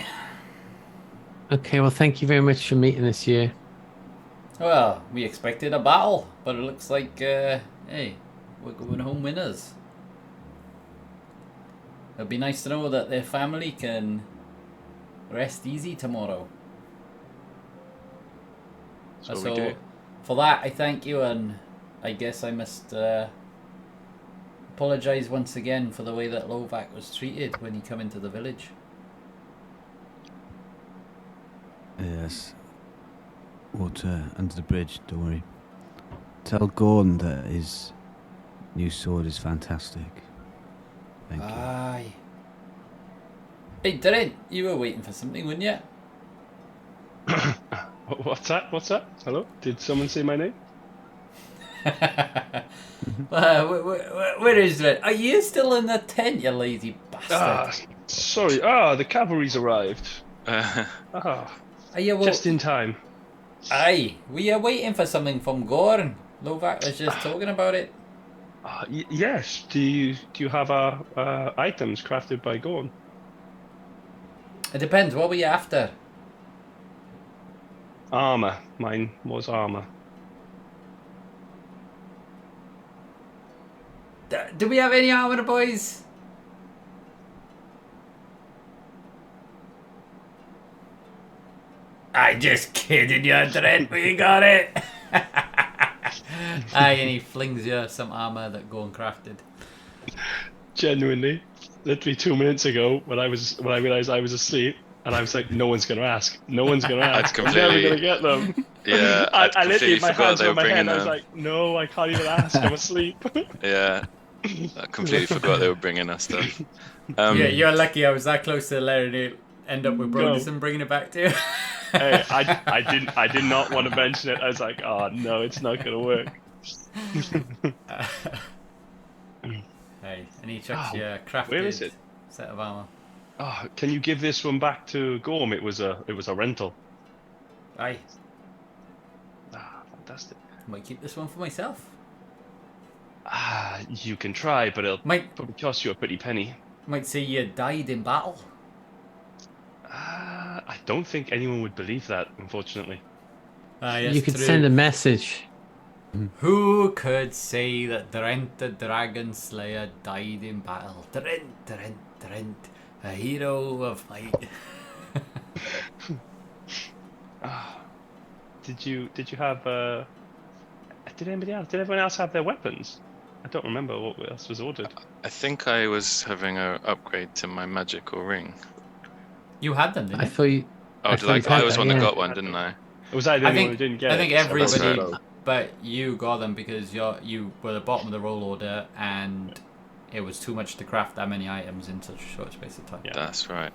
Okay, well, thank you very much for meeting us here. Well, we expected a battle, but it looks like, hey, we're going home winners. It'd be nice to know that their family can rest easy tomorrow. That's what we do. For that, I thank you, and I guess I must apologise once again for the way that Lovak was treated when he came into the village. Yes. Water under the bridge, don't worry. Tell Gordon that his new sword is fantastic. Thank you. Aye. Hey, Darren, you were waiting for something, weren't you? What's that? What's that? Hello? Did someone say my name? Where is it? Are you still in the tent, you lazy bastard? Sorry. The cavalry's arrived. Are you Just in time. Aye, we are waiting for something from Gorn. Lovak was just talking about it. Yes. Do you have items crafted by Gorn? It depends. What were you after? Armor. Mine was armor. Do we have any armor, boys? I just kidding you, Trent. We got it. Aye, and he flings you some armor that Gorn crafted. Genuinely, literally 2 minutes ago, when I realized I was asleep, and I was like, no one's gonna ask. No one's gonna ask. I'm never gonna get them. Yeah, I literally, my hands they were were on my head. bringing I was them. like, no, I can't even ask. I'm asleep. Yeah, I completely forgot they were bringing us stuff. Yeah, you're lucky. I was that close to letting it end up with Brodus bringing it back to you. Hey, I did not want to mention it. I was like, oh no, it's not gonna work. Hey, and he chucks you a crafted where is it? set of armor. Oh, can you give this one back to Gorm? It was a rental. Aye, Fantastic. might keep this one for myself. You can try, but it'll Might probably cost you a pretty penny. say you died in battle. I don't think anyone would believe that, unfortunately. Yes, You could true. send a message. Who could say that Drent the Dragon Slayer died in battle? Drent, a hero of might. Did you have did everyone else have their weapons? I don't remember what else was ordered. I think I was having an upgrade to my magical ring. You had them, didn't I you? thought you. Oh, I did thought you I had was that, one that yeah. got one, didn't I? Was I the only one who didn't get it? I think So that's everybody, right. but you got them because you were the bottom of the roll order, and it was too much to craft that many items in such a short space of time. Yeah. That's right.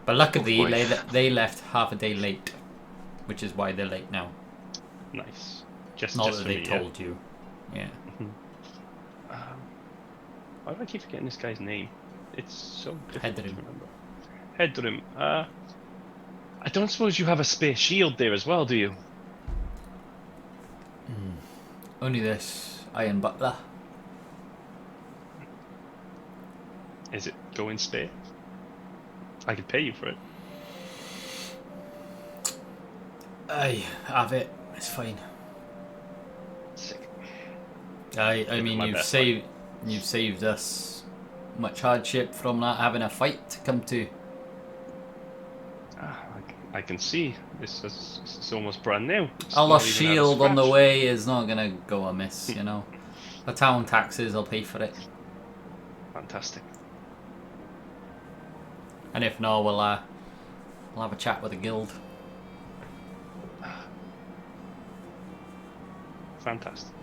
But luckily, Oh, boy. they left half a day late, which is why they're late now. Nice. Just Not for that they me, yeah. told you. Yeah. Why do I keep forgetting this guy's name? It's so difficult to Hedrim. remember. Hedrim. I don't suppose you have a spare shield there as well, do you? Only this iron butler. Is it going spare? I could pay you for it. Aye, have it. It's fine. Sick. I Give it mean, my you've best saved us much hardship from not having a fight to come to. I can see this is almost brand new. It's A not lost even out of shield on the scratch. way is not gonna go amiss, you know. The town taxes will pay for it, Fantastic. and if not, we'll have a chat with the guild. Fantastic.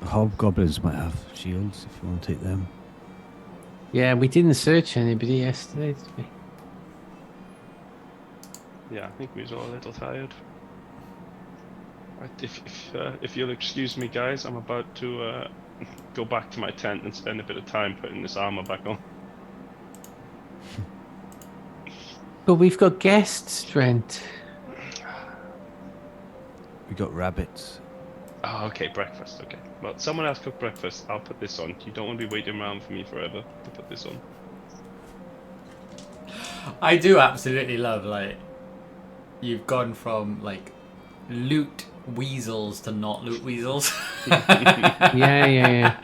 Hobgoblins might have shields if you want to take them. Yeah, we didn't search anybody yesterday, did we? Yeah, I think we was all a little tired. Right, if you'll excuse me, guys, I'm about to go back to my tent and spend a bit of time putting this armor back on. But we've got guests, Trent. We got rabbits. Oh, okay, breakfast. Okay. Well, someone else cook breakfast. I'll put this on. You don't want to be waiting around for me forever to put this on. I do absolutely love, like, you've gone from, like, loot weasels to not loot weasels. Yeah.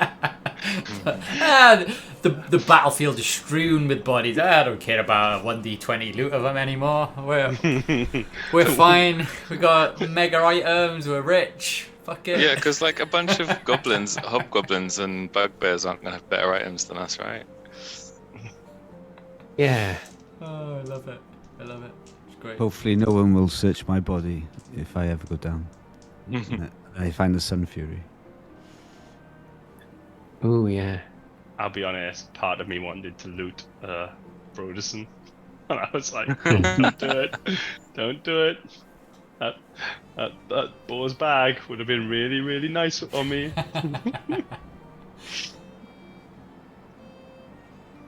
And the battlefield is strewn with bodies. I don't care about a 1d20 loot of them anymore. We're fine. We got mega items. We're rich. Fuck it. Yeah, because like a bunch of goblins, hobgoblins, and bugbears aren't gonna have better items than us, right? Yeah. Oh, I love it. I love it. It's great. Hopefully, no one will search my body if I ever go down. And I find the Sun Fury. Oh yeah. I'll be honest, part of me wanted to loot Broderson. And I was like, don't do it. Don't do it. That Boar's bag would have been really, really nice on me.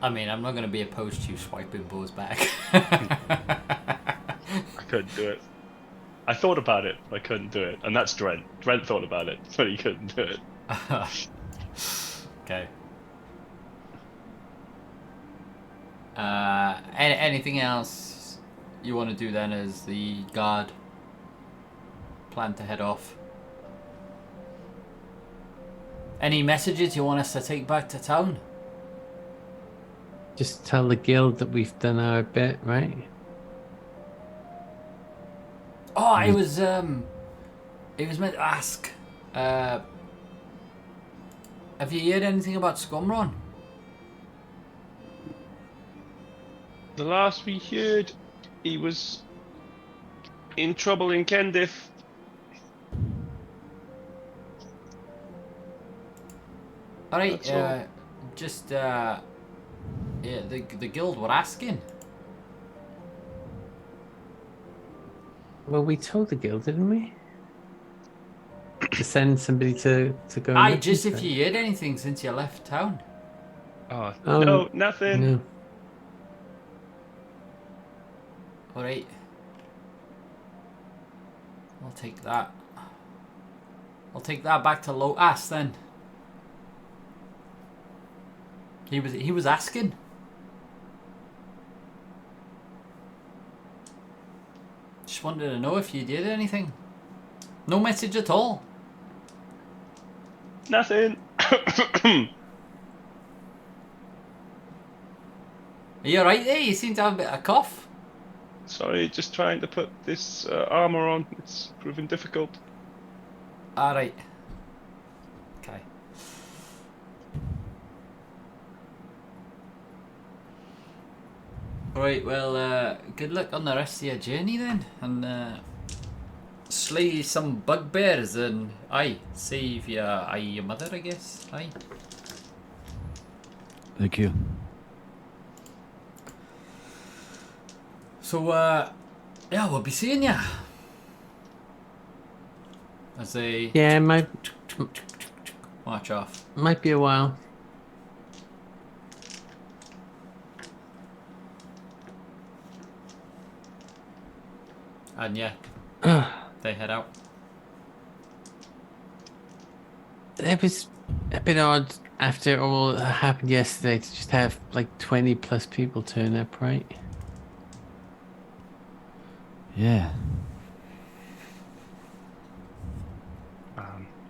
I mean, I'm not going to be opposed to you swiping Bo's back. I couldn't do it. I thought about it, but I couldn't do it. And that's Drent. Drent thought about it, but he couldn't do it. Okay. Anything else you want to do then as the guard plan to head off? Any messages you want us to take back to town? Just tell the guild that we've done our bit, right? Oh, I was meant to ask. Have you heard anything about Scumron? The last we heard, he was in trouble in Kendif. All right, That's all. just yeah, the guild were asking. Well, we told the guild, didn't we? To send somebody to go. and I look just into if it. you heard anything since you left town. Oh, Oh, no, nothing. No. All right. I'll take that. I'll take that back to Lotas then. He was asking. Just wanted to know if you did anything. No message at all. Nothing. Are you alright there? You seem to have a bit of a cough. Sorry, just trying to put this armor on. It's proving difficult. Alright. Okay. Right, well, good luck on the rest of your journey then. And slay some bugbears and save your mother, I guess. Aye. Thank you. So, yeah, we'll be seeing ya. As they Yeah, might march off. be a while. And yeah, they head out. It was a bit odd after all that happened yesterday to just have like 20 plus people turn up, right? Yeah.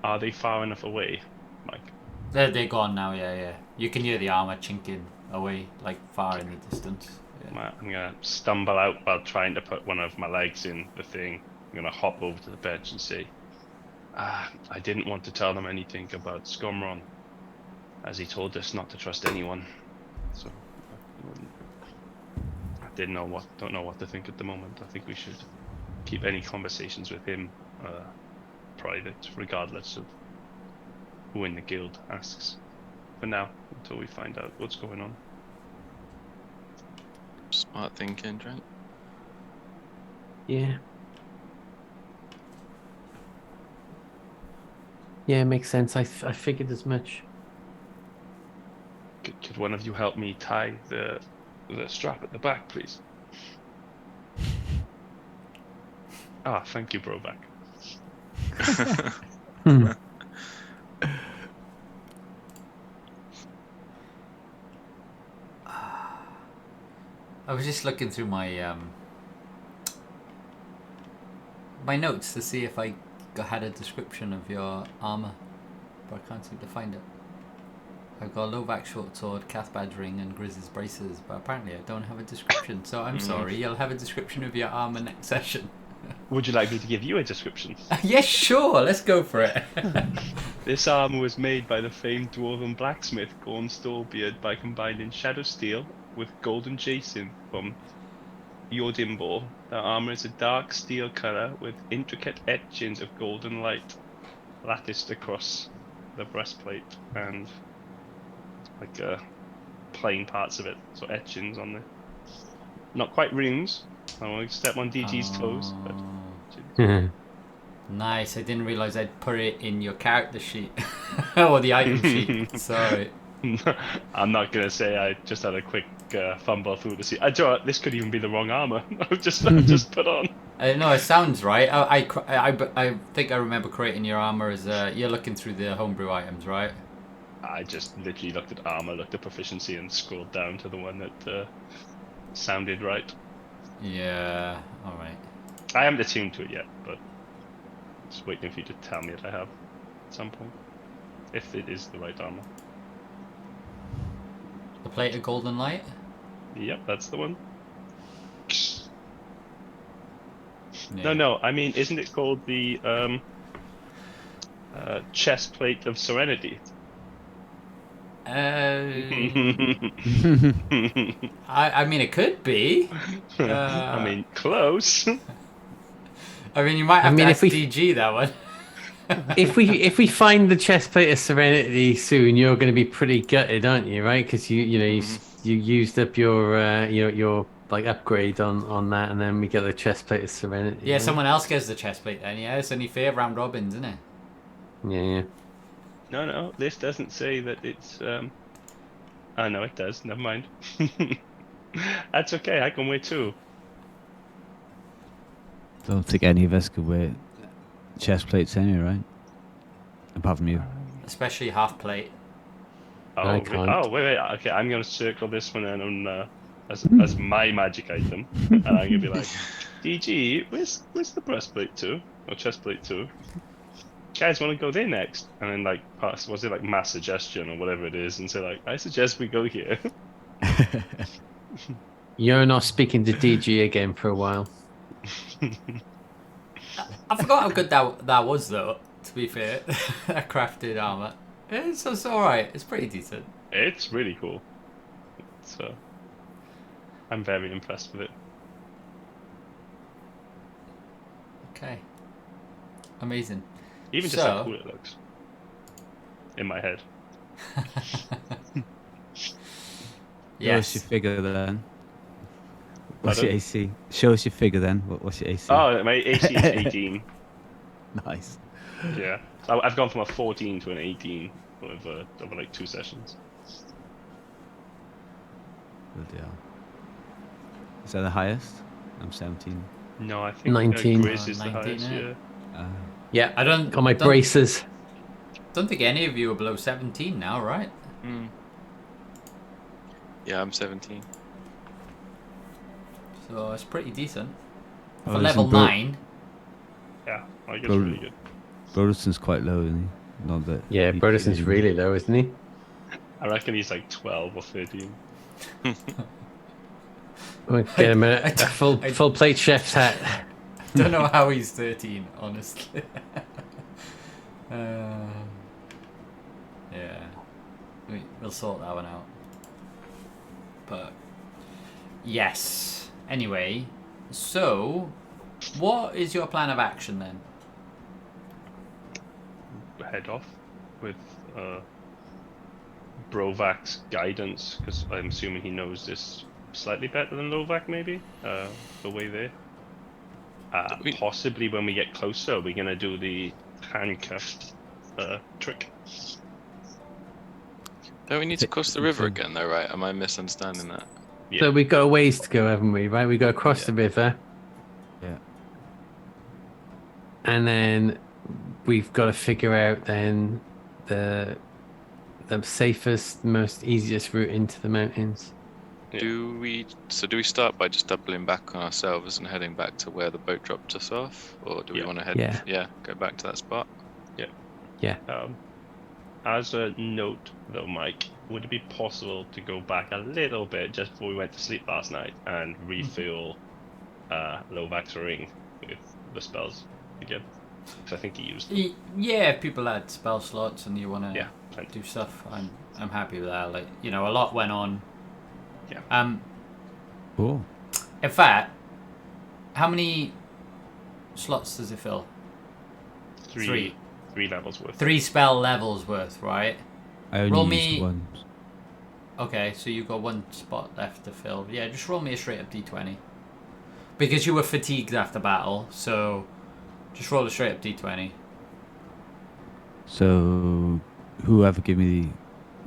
Are they far enough away, Mike? They're gone now, yeah. You can hear the armor chinking away, like far in the distance. Yeah. I'm gonna stumble out while trying to put one of my legs in the thing. I'm gonna hop over to the bench and say, I didn't want to tell them anything about Scumron, as he told us not to trust anyone. So I don't know what to think at the moment. I think we should keep any conversations with him private, regardless of who in the guild asks. For now, until we find out what's going on. Smart thinking, Trent. Yeah. Yeah, makes sense. I figured as much. Could one of you help me tie the strap at the back, please? Thank you, Broback. I was just looking through my my notes to see if I had a description of your armor, but I can't seem to find it. I've got a Lovac short sword, Cathbad's ring, and Grizz's braces, but apparently I don't have a description. So I'm sorry. You'll have a description of your armor next session. Would you like me to give you a description? Yes, sure. Let's go for it. This armor was made by the famed dwarven blacksmith Gorn Storebeard by combining shadow steel with golden jason from Jordimbor. The armor is a dark steel color with intricate etchings of golden light latticed across the breastplate and like plain parts of it, so etchings on the not quite runes. I want to step on DG's toes, but Nice. I didn't realize I'd put it in your character sheet or the item sheet. Sorry. I'm not gonna say I just had a quick fumble through to see. I do. This could even be the wrong armor. I've just put on. No, it sounds right. I think I remember creating your armor as you're looking through the homebrew items, right? I just literally looked at armor, looked at proficiency, and scrolled down to the one that sounded right. Yeah. All right. I haven't attuned to it yet, but just waiting for you to tell me that I have at some point, if it is the right armor. The plate of golden light. Yep, that's the one. Yeah. No. I mean, isn't it called the chest plate of serenity? I mean, it could be. I mean, close. I mean, you might have to if ask we- DG that one. if we find the chestplate of serenity soon, you're going to be pretty gutted, aren't you? Right? Because you used up your like upgrade on that, and then we get the chestplate of serenity. Yeah, right? someone else gets the chest plate then. Yeah, it's only fair round robins, isn't it? Yeah. No, this doesn't say that it's. Oh no, it does. Never mind. That's okay. I can wait too. Don't think any of us could wear chest plates anyway, right? Apart from you. Especially half plate. I Wait, can't. wait. Okay, I'm gonna circle this one in on as my magic item, and I'm gonna be like, DG, where's the breastplate too, or chest plate too? Guys, want to go there next? And then like pass, was it like mass suggestion or whatever it is, and say like, I suggest we go here. You're not speaking to DG again for a while. I forgot how good that was though. To be fair, that crafted armor. It's alright. It's pretty decent. It's really cool. So I'm very impressed with it. Okay. Amazing. Even just how So- cool it looks. In my head. Show us Yes. your figure then. What's Pardon? your AC? Show us your figure then. What's your AC? Oh, my AC is 18. Nice. Yeah. So I've gone from a 14 to an 18 over like 2 sessions. Bloody hell. Is that the highest? I'm 17. No, I think 19. Grizz is the 19, highest, yeah. yeah. Yeah. I don't Got my don't- braces. Don't think any of you are below 17 now, right? Mm. Yeah, I'm 17. So it's pretty decent. Oh, For listen, level 9. Yeah, I guess Bro- really good. Broderson's quite low, isn't he? Not that. Yeah, he- Broderson's really low, isn't he? I reckon he's like 12 or 13. We'll get him a full plate chef's hat. Don't know how he's 13, honestly. Yeah. We'll sort that one out. But, yes. Anyway, so, what is your plan of action then? Head off with Brovac's guidance, because I'm assuming he knows this slightly better than Lovac, maybe? The way there. Possibly when we get closer, we're going to do the handcuffed trick. Don't we need to cross the river again, though, right? Am I misunderstanding that? Yeah. So we've got a ways to go, haven't we? Right, we go across the river, Yeah. and then we've got to figure out then the safest, most easiest route into the mountains. Do we start by just doubling back on ourselves and heading back to where the boat dropped us off, or do we Yeah. want to head? Go back to that spot. Yeah. As a note, though, Mike, would it be possible to go back a little bit just before we went to sleep last night and refill Lovak's ring with the spells again? Because I think he used them. Yeah, if people had spell slots and you want to Yeah, plenty. do stuff, I'm happy with that. Like, a lot went on. Yeah. Oh, In fact, how many slots does it fill? Three levels worth. 3 spell levels worth, right? I only Roll used me- one. Okay, so you've got 1 spot left to fill. Yeah, just roll me a straight up d20. Because you were fatigued after battle, so just roll a straight up d20. So, whoever give me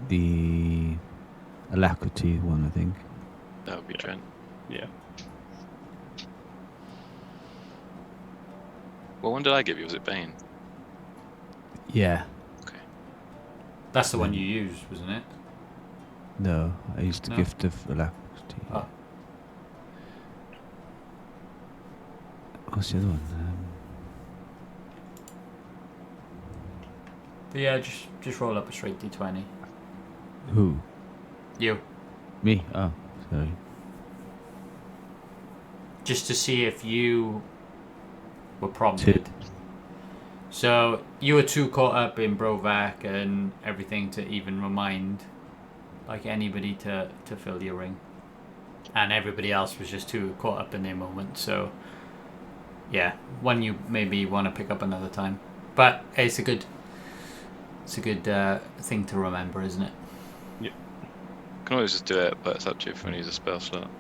the alacrity one, I think. That would be Trent. Yeah. What one did I give you? Was it Bane? Yeah. Okay. That's the one you used, wasn't it? No, I used the No? gift of alacrity. Oh. What's the other one? But yeah, just roll up a straight d20. Who? You. Me? Oh, sorry. Just to see if you were prompted. So you were too caught up in Brovak and everything to even remind anybody to fill your ring. And everybody else was just too caught up in their moment. So yeah, one you maybe want to pick up another time. But hey, it's a good thing to remember, isn't it? Can always just do it, but it's up to you if you want to use a spell slot.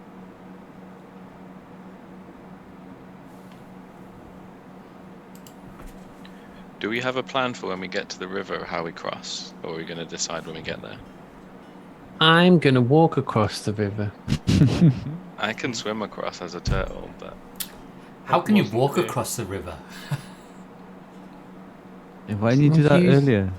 Do we have a plan for when we get to the river, how we cross, or are we going to decide when we get there? I'm gonna walk across the river. I can swim across as a turtle, but How can you wasn't walk clear. across the river? Why didn't you do that Confused. earlier?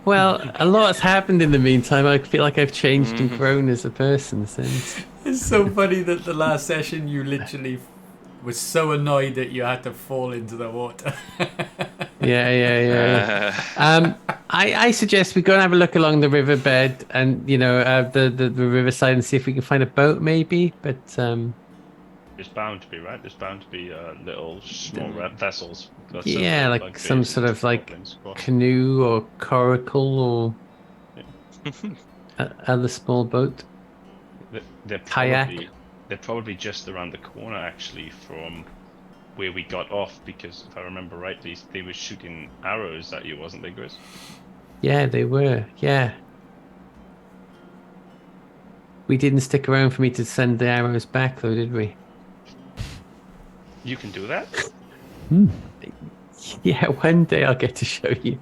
Well, a lot's happened in the meantime. I feel like I've changed and Mhm. grown as a person since. It's so funny that the last session you literally was so annoyed that you had to fall into the water. Yeah. I suggest we go and have a look along the riverbed and the riverside and see if we can find a boat maybe. But There's bound to be, right? There's bound to be little small vessels. That's yeah, like some sort of goblins cross. canoe or coracle or other small boat. They're Kayak. probably just around the corner actually from where we got off, because if I remember rightly, they were shooting arrows at you, wasn't they, Grizz? Yeah, they were. Yeah. We didn't stick around for me to send the arrows back, though, did we? You can do that. Yeah, one day I'll get to show you.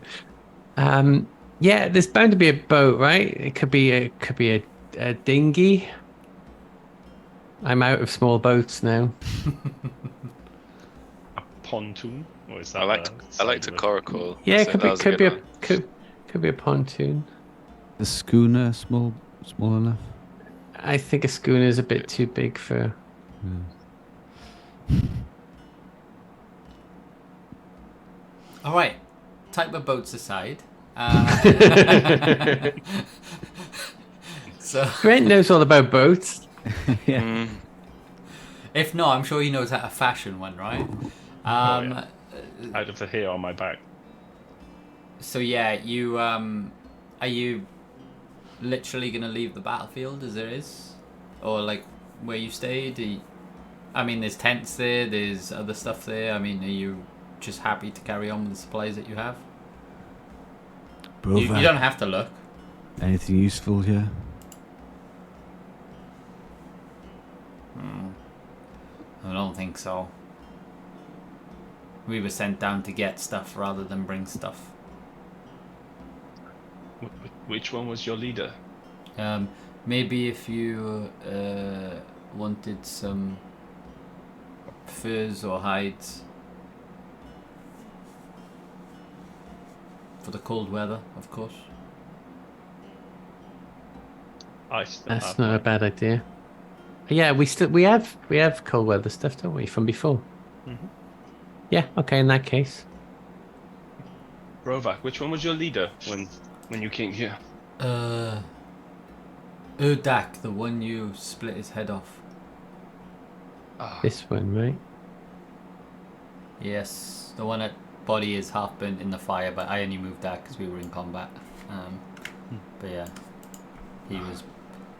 Yeah, there's bound to be a boat, right? It could be a dinghy. I'm out of small boats now. A pontoon, or is that? I liked a coracle. Yeah, That was could good one. be a pontoon. The schooner, small enough. I think a schooner is a bit too big for. All right, type of boats aside. So Brent knows all about boats. Yeah. Mm, if not, I'm sure he knows how to fashion one, right? Yeah. Out of the hair on my back. So yeah, you are you literally gonna leave the battlefield as there is, or like where you stayed? I mean, there's tents there. There's other stuff there. I mean, are you just happy to carry on with the supplies that you have? You don't have to look. Anything useful here? I don't think so. We were sent down to get stuff rather than bring stuff. Which one was your leader? Maybe if you wanted some furs or hides for the cold weather, of course. I still That's have not a mine. bad idea. Yeah, we have cold weather stuff, don't we, from before? Mhm. Yeah. Okay. In that case, Rovak, which one was your leader when you came here? Urdak, the one you split his head off. Ah, this one, right? Yes, the one that body is half burnt in the fire, but I only moved that because we were in combat. But yeah,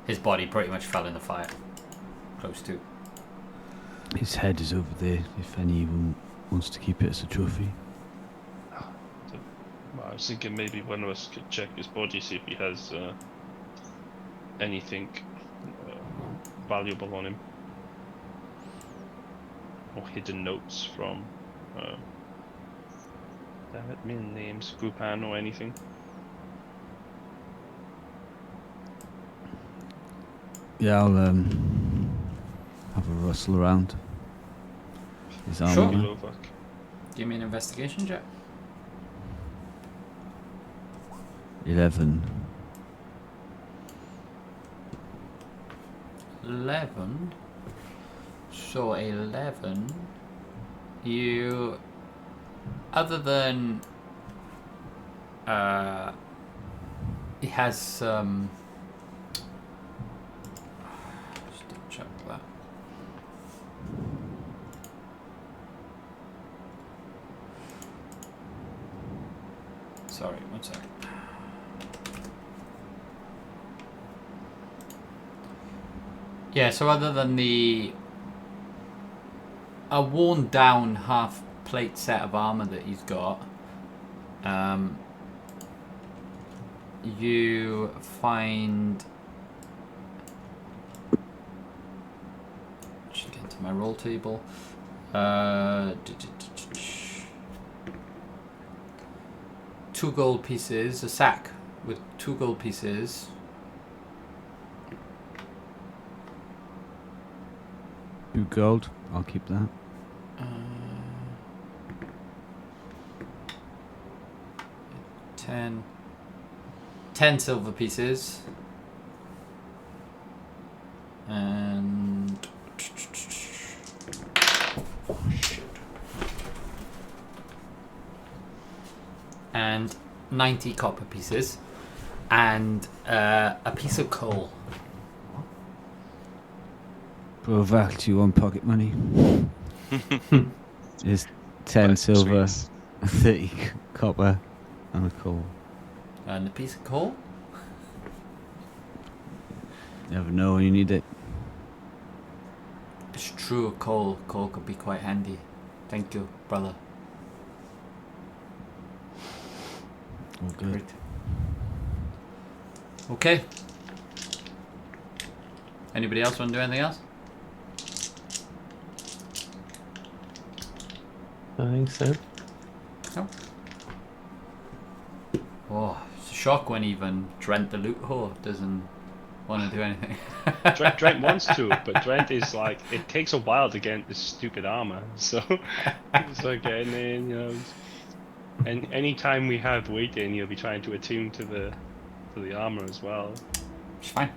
his body pretty much fell in the fire. Close to. His head is over there if anyone wants to keep it as a trophy. well, I was thinking maybe one of us could check his body, see if he has anything valuable on him, or hidden notes from. Damn it, min names, Gupan or anything. Yeah, I'll have a rustle around. His armor. Sure. man. Lovak. Give me an investigation check. 11. 11. So 11. You, other than he has some. Just double check that. Sorry, one second. Yeah, so other than a worn down half plate set of armor that he's got, you find, just get into my roll table, 2 gold pieces, a sack with 2 gold pieces. 2 gold. I'll keep that. 10 silver pieces, and and 90 copper pieces, and a piece of coal. Rovak, do you want pocket money? It's 10 Buy some silver, sweets. 30 copper, and a coal. And a piece of coal. You never know when you need it. It's true, coal could be quite handy. Thank you, brother. All good. Great. Okay. Anybody else want to do anything else? I think so. Oh, it's a shock when even Drent the loot whore doesn't want to do anything. Drent wants to, but Drent is like, it takes a while to get this stupid armor. So it's like getting in, you know. And any time we have waiting, you'll be trying to attune to the armor as well. It's fine.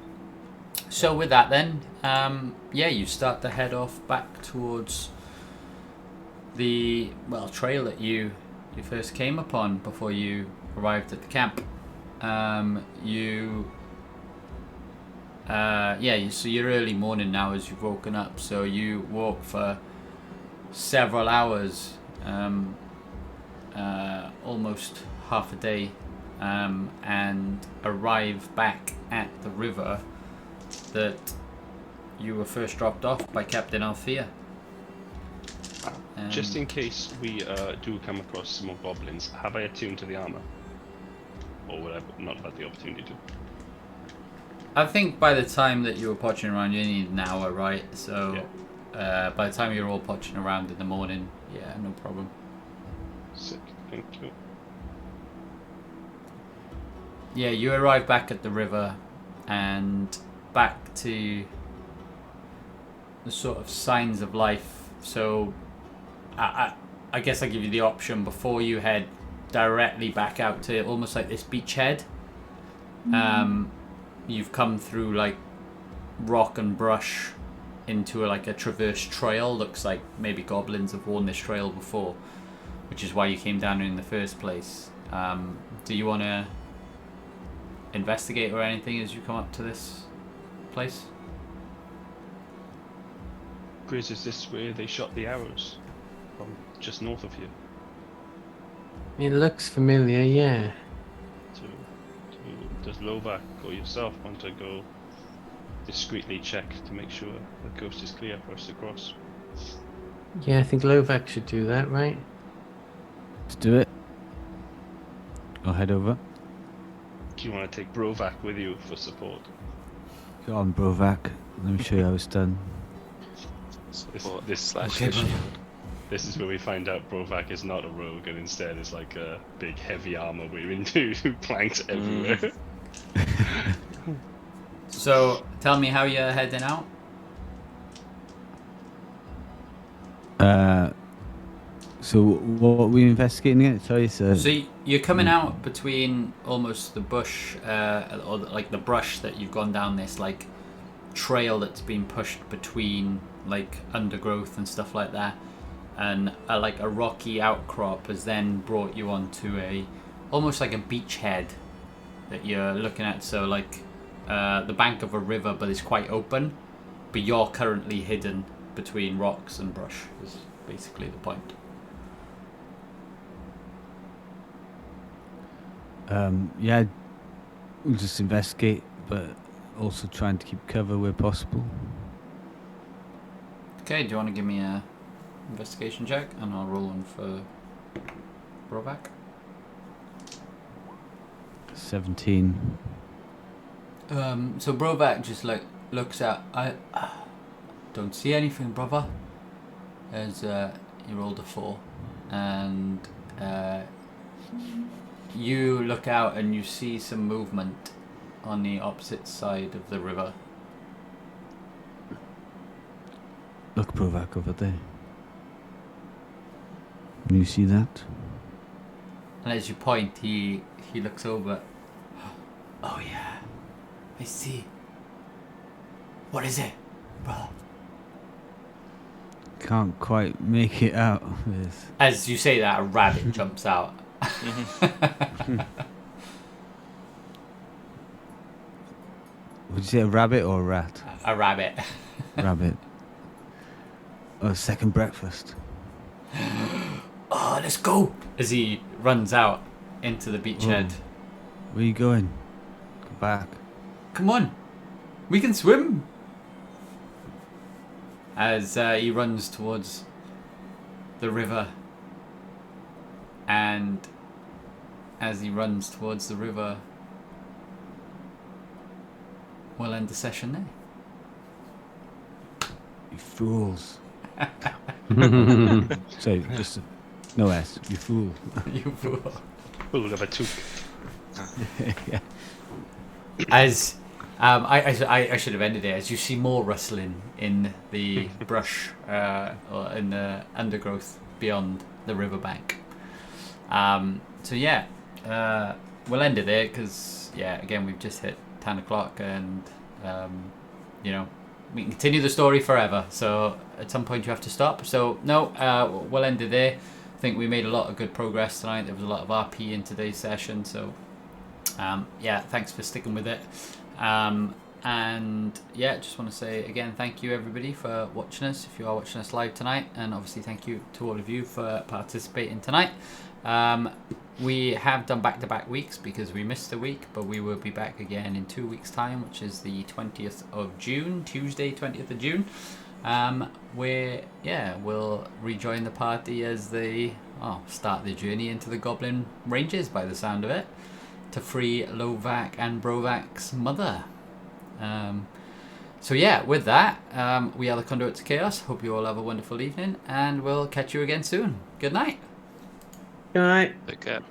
So with that then, yeah, you start to head off back towards the trail that you first came upon before you arrived at the camp. So you're early morning now as you've woken up. So you walk for several hours, almost half a day, and arrive back at the river that you were first dropped off by Captain Althea. Just in case we do come across some more goblins, have I attuned to the armor? Or would I not have had the opportunity to? I think by the time that you were poaching around, you need an hour, right? So by the time you're all poaching around in the morning, yeah, no problem. Sick, thank you. Yeah, you arrive back at the river and back to the sort of signs of life. So I guess I give you the option before you head directly back out to almost like this beachhead. you've come through like rock and brush into like a traverse trail. Looks like maybe goblins have worn this trail before, which is why you came down in the first place. Do you want to investigate or anything as you come up to this place? Grizz, is this where they shot the arrows? From just north of here. It looks familiar, yeah. Does Lovak or yourself want to go discreetly check to make sure the coast is clear for us to cross? Yeah, I think Lovak should do that, right? Let's do it. I'll head over. Do you want to take Brovak with you for support? Go on, Brovak. Let me show you how it's done. Support this- slash okay, shield. This is where we find out Brovak is not a rogue and instead is like a big heavy armor wearing dude, planks everywhere. So tell me how you're heading out. So what are we investigating again? Sorry, sir. So you're coming out between almost the bush, or like the brush that you've gone down this like trail that's been pushed between like undergrowth and stuff like that, and like a rocky outcrop has then brought you onto a almost like a beachhead that you're looking at. So like the bank of a river, but it's quite open. But you're currently hidden between rocks and brush. Is basically the point. Yeah, we'll just investigate, but also trying to keep cover where possible. Okay, do you want to give me a investigation check, and I'll roll one for Brovak. 17. So Brovak just like looks at. I don't see anything, brother. As you rolled a 4, and you look out and you see some movement on the opposite side of the river. Look, Brovak, over there. Can you see that? And as you point, he looks over. Oh yeah, I see. What is it, brother? Can't quite make it out. With... As you say that, a rabbit jumps out. Would you say a rabbit or a rat? A rabbit. Rabbit. Oh, second breakfast. Oh, let's go! As he runs out into the beachhead. Where are you going? Go back. Come on, we can swim. As he runs towards the river, and as he runs towards the river, we'll end the session there. You fools. Sorry, just no S. You fool. You fool. Fool of a toque. Yeah. As I should have ended it. As you see more rustling in the brush or in the undergrowth beyond the riverbank. So yeah, we'll end it there because again we've just hit 10 o'clock and we can continue the story forever. So at some point you have to stop. So no, we'll end it there. I think we made a lot of good progress tonight. There was a lot of RP in today's session. So thanks for sticking with it. And just want to say again, thank you everybody for watching us, if you are watching us live tonight, and obviously thank you to all of you for participating tonight. We have done back-to-back weeks because we missed a week, but we will be back again in 2 weeks' time, which is the 20th of June, Tuesday 20th of June, where we'll rejoin the party as they start their journey into the Goblin Ranges, by the sound of it, to free Lovak and Brovak's mother. With that, we are the Conduits of Chaos. Hope you all have a wonderful evening, and we'll catch you again soon. Good night. Good night. Take care.